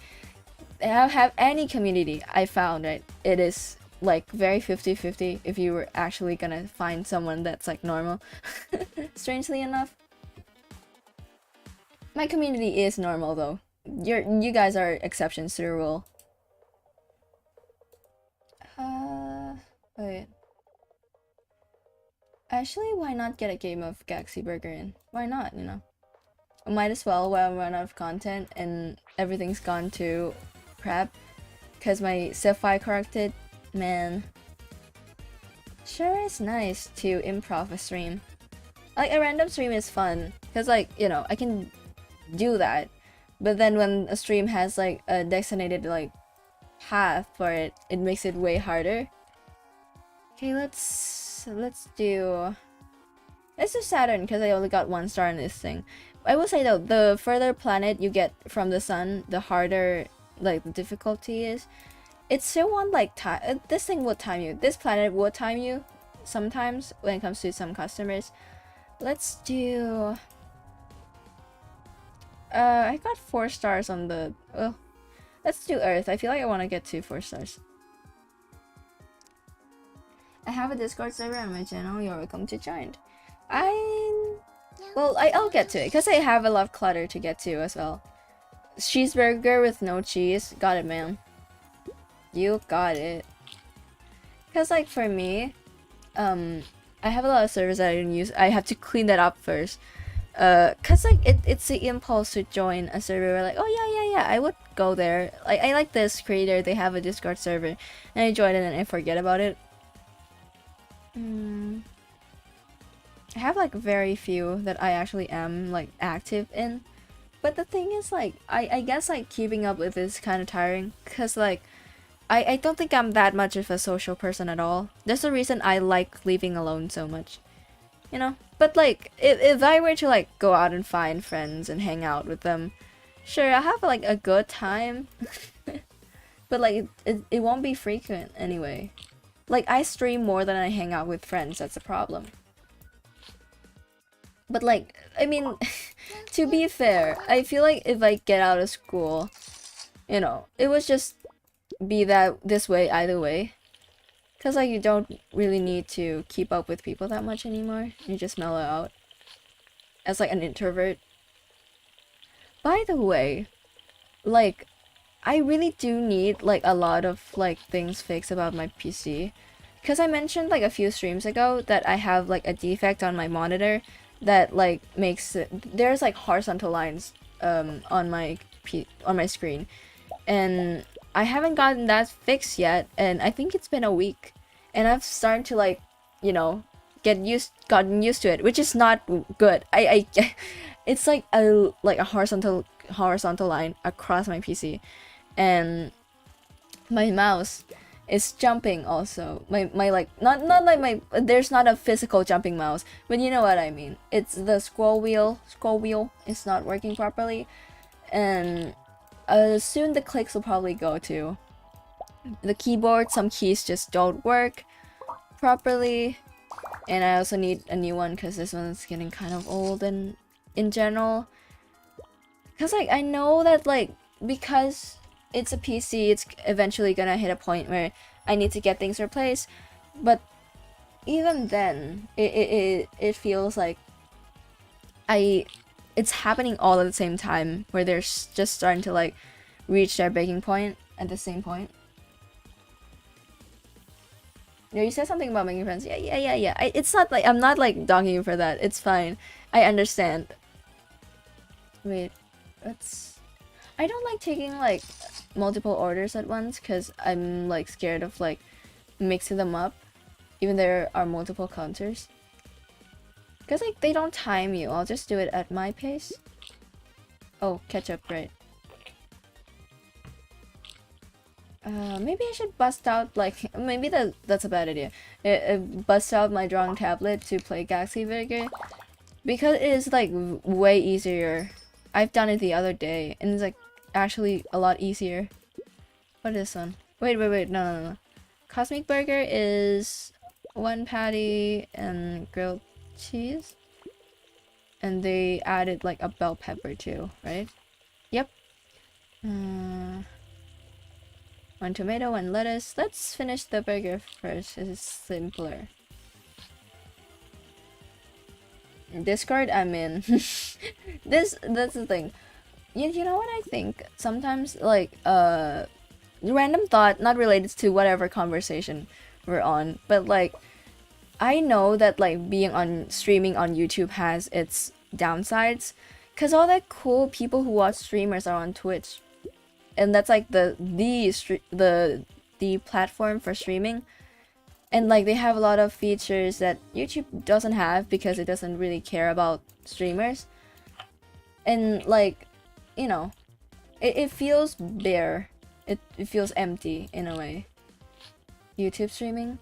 have any community. I found that it is like very 50-50 if you were actually gonna find someone that's like normal. Strangely enough, my community is normal though. You guys are exceptions to the rule. Wait. Actually, why not get a game of Galaxy Burger in? Why not, you know? I might as well while I run out of content and everything's gone to crap. Cause my Sapphire corrected, man. Sure is nice to improv a stream. Like a random stream is fun. Cause like, you know, I can do that. But then when a stream has like a designated like path for it, it makes it way harder. Okay, let's do Saturn because I only got 1 star in this thing. I will say though, the further planet you get from the sun, the harder like the difficulty is. It still won't like time. This thing will time you. This planet will time you sometimes when it comes to some customers. Let's do. I got 4 stars on the. Well, let's do Earth. I feel like I want to get 2 4 stars. I have a Discord server on my channel. You're welcome to join. I'll get to it because I have a lot of clutter to get to as well. Cheeseburger with no cheese. Got it, man. You got it. Cause like for me, I have a lot of servers that I don't use. I have to clean that up first. Cause like it's the impulse to join a server where like, oh yeah, I would go there. Like I like this creator, they have a Discord server, and I join it and I forget about it. I have like very few that I actually am like active in. But the thing is like, I guess like keeping up with is kind of tiring. Cause like, I don't think I'm that much of a social person at all. There's a reason I like leaving alone so much. You know? But like, if I were to like go out and find friends and hang out with them, sure, I'll have like a good time. But like, it won't be frequent anyway. Like, I stream more than I hang out with friends, that's a problem. But like, I mean, to be fair, I feel like if I get out of school, you know, it would just be this way either way. Cause like you don't really need to keep up with people that much anymore. You just mellow out as like an introvert. By the way, like I really do need like a lot of like things fixed about my PC. Cause I mentioned like a few streams ago that I have like a defect on my monitor that like makes it, there's like horizontal lines on my screen, and I haven't gotten that fixed yet, and I think it's been a week, and I've started to like, you know, gotten used to it, which is not good. It's like a horizontal line across my PC, and my mouse is jumping also. My like not like my, there's not a physical jumping mouse, but you know what I mean. It's the scroll wheel is not working properly, and soon the clicks will probably go too. The keyboard, some keys just don't work properly, and I also need a new one because this one's getting kind of old and in general. Cause like I know that like, because it's a PC, it's eventually gonna hit a point where I need to get things replaced, but even then it feels like it's happening all at the same time, where they're just starting to like reach their breaking point at the same point. Yeah, you said something about making friends. Yeah. It's not like I'm not like dogging you for that. It's fine. I understand. Wait, I don't like taking like multiple orders at once because I'm like scared of like mixing them up, even there are multiple counters. Because like they don't time you. I'll just do it at my pace. Oh, ketchup, right. Maybe I should bust out like, maybe that's a bad idea. Bust out my drawing tablet to play Galaxy Vinegar, because it is like way easier. I've done it the other day and it's like actually a lot easier. What is this one? Wait, no. Cosmic Burger is 1 patty and grilled cheese, and they added like a bell pepper too, right? Yep. 1 tomato, 1 lettuce. Let's finish the burger first. It's simpler. Discord, I'm in. That's the thing. You know what I think? Sometimes like random thought, not related to whatever conversation we're on, but like I know that like being on streaming on YouTube has its downsides, cause all the cool people who watch streamers are on Twitch, and that's like the platform for streaming, and like they have a lot of features that YouTube doesn't have because it doesn't really care about streamers, and like, you know, it feels bare. It feels empty in a way, YouTube streaming.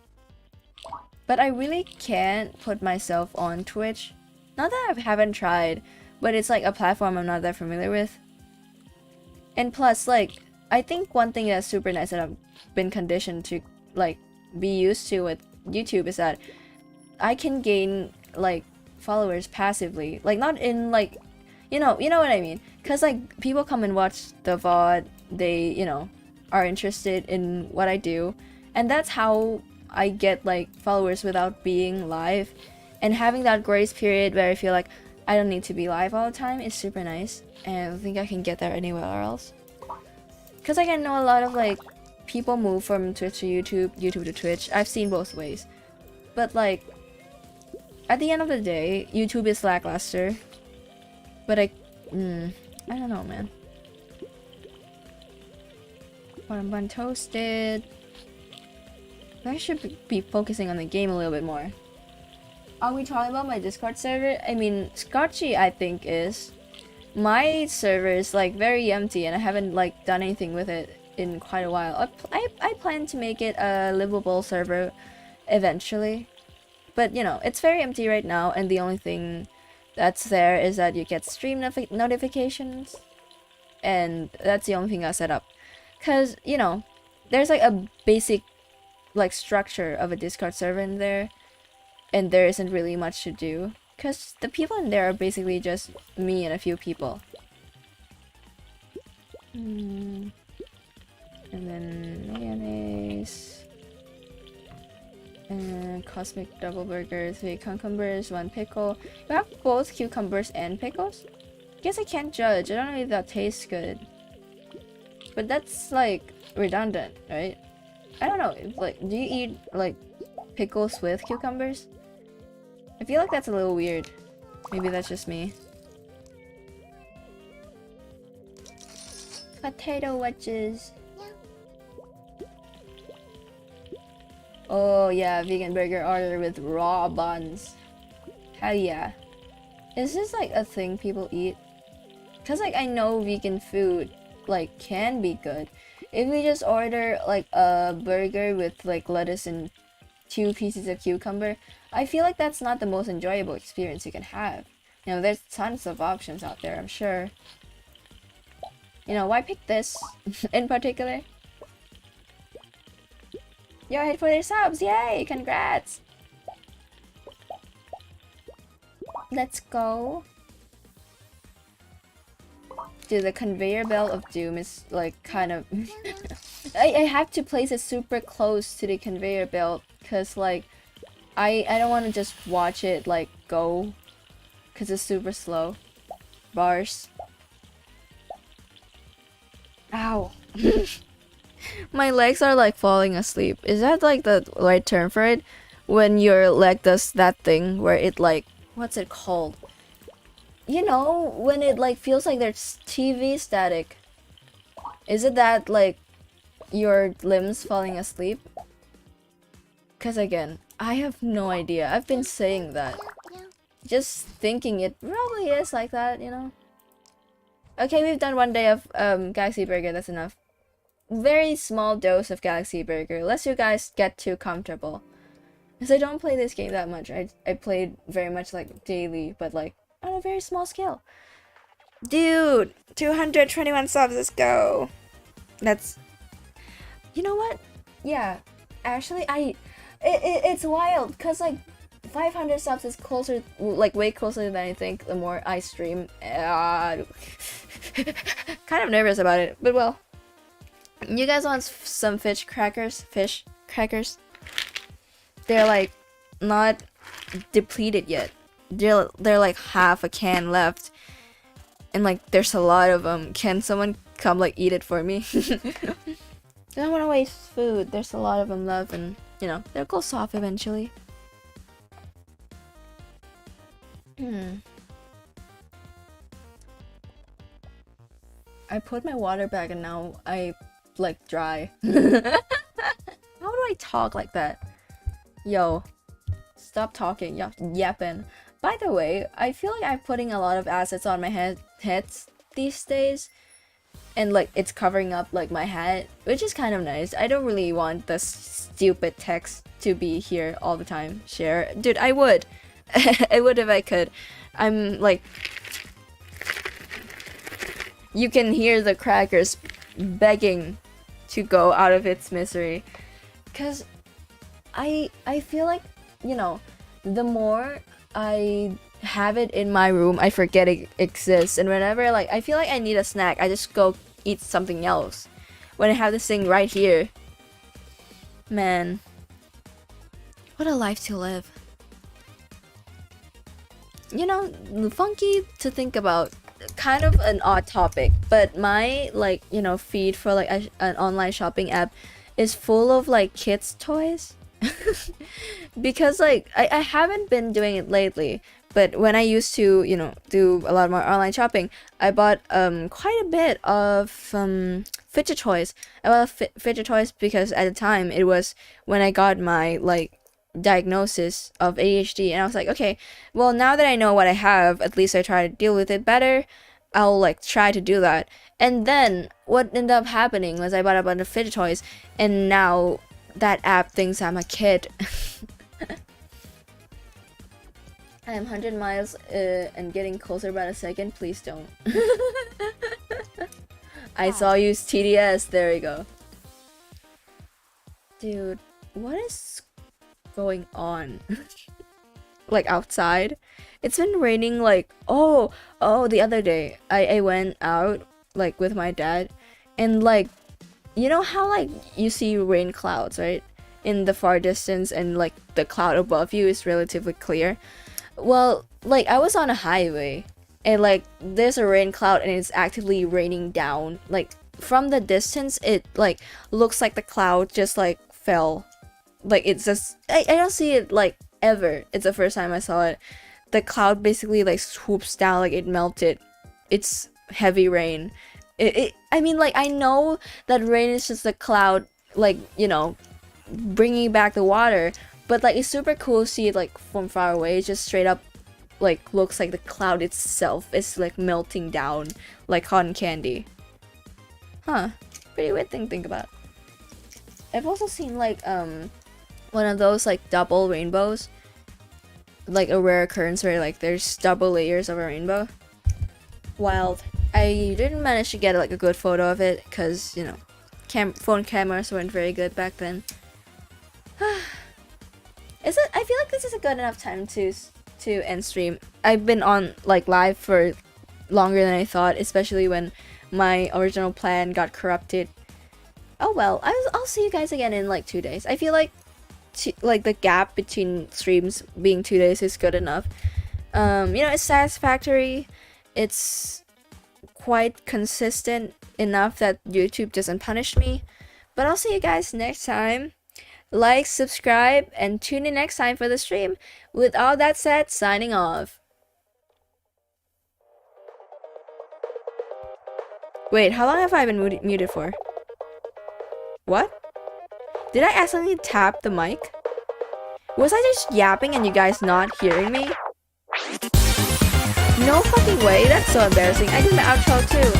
But I really can't put myself on Twitch. Not that I haven't tried, but it's like a platform I'm not that familiar with. And plus, like, I think one thing that's super nice that I've been conditioned to like be used to with YouTube is that I can gain like followers passively. Like not in like, you know what I mean? Cause like people come and watch the VOD, they, you know, are interested in what I do, and that's how I get like followers without being live. And having that grace period where I feel like I don't need to be live all the time is super nice, and I think I can get there anywhere else. Cause like I know a lot of like people move from Twitch to YouTube, YouTube to Twitch. I've seen both ways. But like, at the end of the day, YouTube is lackluster. But I don't know, man. Bun bun toasted. I should be focusing on the game a little bit more. Are we talking about my Discord server? I mean, Scotchy, I think, is. My server is like very empty and I haven't like done anything with it in quite a while. I plan to make it a livable server eventually. But you know, it's very empty right now and the only thing that's there is that you get stream notifications. And that's the only thing I set up. Cause, you know, there's like a basic like structure of a Discord server in there. And there isn't really much to do. Because the people in there are basically just me and a few people. And then mayonnaise. And cosmic double burger, 3 cucumbers, 1 pickle. You have both cucumbers and pickles? Guess I can't judge. I don't know if that tastes good. But that's like redundant, right? I don't know. If, like, do you eat like pickles with cucumbers? I feel like that's a little weird. Maybe that's just me. Potato wedges. Oh yeah, vegan burger order with raw buns. Hell yeah. Is this like a thing people eat? Cause like I know vegan food like can be good. If we just order like a burger with like lettuce and 2 pieces of cucumber, I feel like that's not the most enjoyable experience you can have. You know, there's tons of options out there, I'm sure. You know, why pick this in particular? Yo, hit for your subs! Yay! Congrats! Let's go. Dude, the conveyor belt of doom is like kind of... I have to place it super close to the conveyor belt because like I don't want to just watch it like go because it's super slow. Bars. Ow. My legs are like falling asleep. Is that like the right term for it? When your leg does that thing where it like, what's it called? You know, when it like feels like there's TV static. Is it that like your limbs falling asleep? Cause again, I have no idea. I've been saying that. Just thinking it probably is like that, you know? Okay, we've done 1 day of Galaxy Burger, that's enough. Very small dose of Galaxy Burger, lest you guys get too comfortable. Because I don't play this game that much. I played very much like daily, but like on a very small scale. Dude, 221 subs, let's go. That's... You know what? Yeah, actually it's wild, cause like 500 subs is closer, like way closer than I think the more I stream. Kind of nervous about it, but well. You guys want some fish crackers? They're like not depleted yet. They're like half a can left. And like there's a lot of them. Can someone come like eat it for me? I don't want to waste food. There's a lot of them left and you know, they'll go soft eventually. I put my water back and now I like dry. How do I talk like that? Yo, stop talking. Yapping. By the way, I feel like I'm putting a lot of assets on my heads these days. And like it's covering up like my head, which is kind of nice. I don't really want the stupid text to be here all the time. Share. Dude, I would. I would if I could. I'm like... You can hear the crackers begging to go out of its misery. Cause I feel like, you know, the more I have it in my room, I forget it exists. And whenever like I feel like I need a snack, I just go eat something else. When I have this thing right here. Man. What a life to live. You know, funky to think about kind of an odd topic, but my like feed for like an online shopping app is full of like kids toys. Because like I haven't been doing it lately, but when I used to do a lot more online shopping, I bought quite a bit of fidget toys. I bought fidget toys because at the time it was when I got my like diagnosis of ADHD, and I was like, okay, well, now that I know what I have, at least I try to deal with it better. I'll like try to do that. And then what ended up happening was I bought a bunch of fidget toys, and now that app thinks I'm a kid. I'm 100 miles and getting closer by the second. Please don't. I saw you TDS. There we go. Dude, what is going on? Like outside? It's been raining like the other day. I went out like with my dad, and like you know how like you see rain clouds, right? In the far distance, and like the cloud above you is relatively clear. Well, like I was on a highway, and like there's a rain cloud and it's actively raining down. Like from the distance it like looks like the cloud just like fell. Like it's just I don't see it like ever. It's the first time I saw it. The cloud basically like swoops down, like it melted. It's heavy rain. I mean, like I know that rain is just a cloud, like bringing back the water, but like it's super cool to see it like from far away. It just straight up like looks like the cloud itself is like melting down like cotton candy. Huh, pretty weird thing to think about. I've also seen like one of those like double rainbows, like a rare occurrence where like there's double layers of a rainbow. Wild. I didn't manage to get like a good photo of it because phone cameras weren't very good back then. I feel like this is a good enough time to end stream. I've been on like live for longer than I thought, especially when my original plan got corrupted. Oh well, I'll see you guys again in like 2 days. I feel like like the gap between streams being 2 days is good enough. It's satisfactory. It's quite consistent enough that YouTube doesn't punish me. But I'll see you guys next time. Like, subscribe, and tune in next time for the stream. With all that said, signing off. Wait, how long have I been muted for? What? Did I accidentally tap the mic? Was I just yapping and you guys not hearing me? No fucking way, that's so embarrassing. I did my outro too.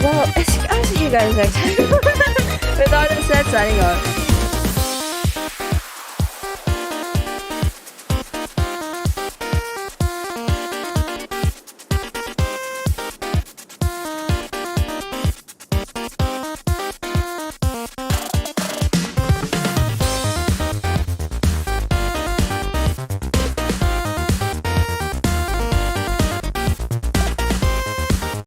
Well, I'll see you guys next time. With all that said, signing off.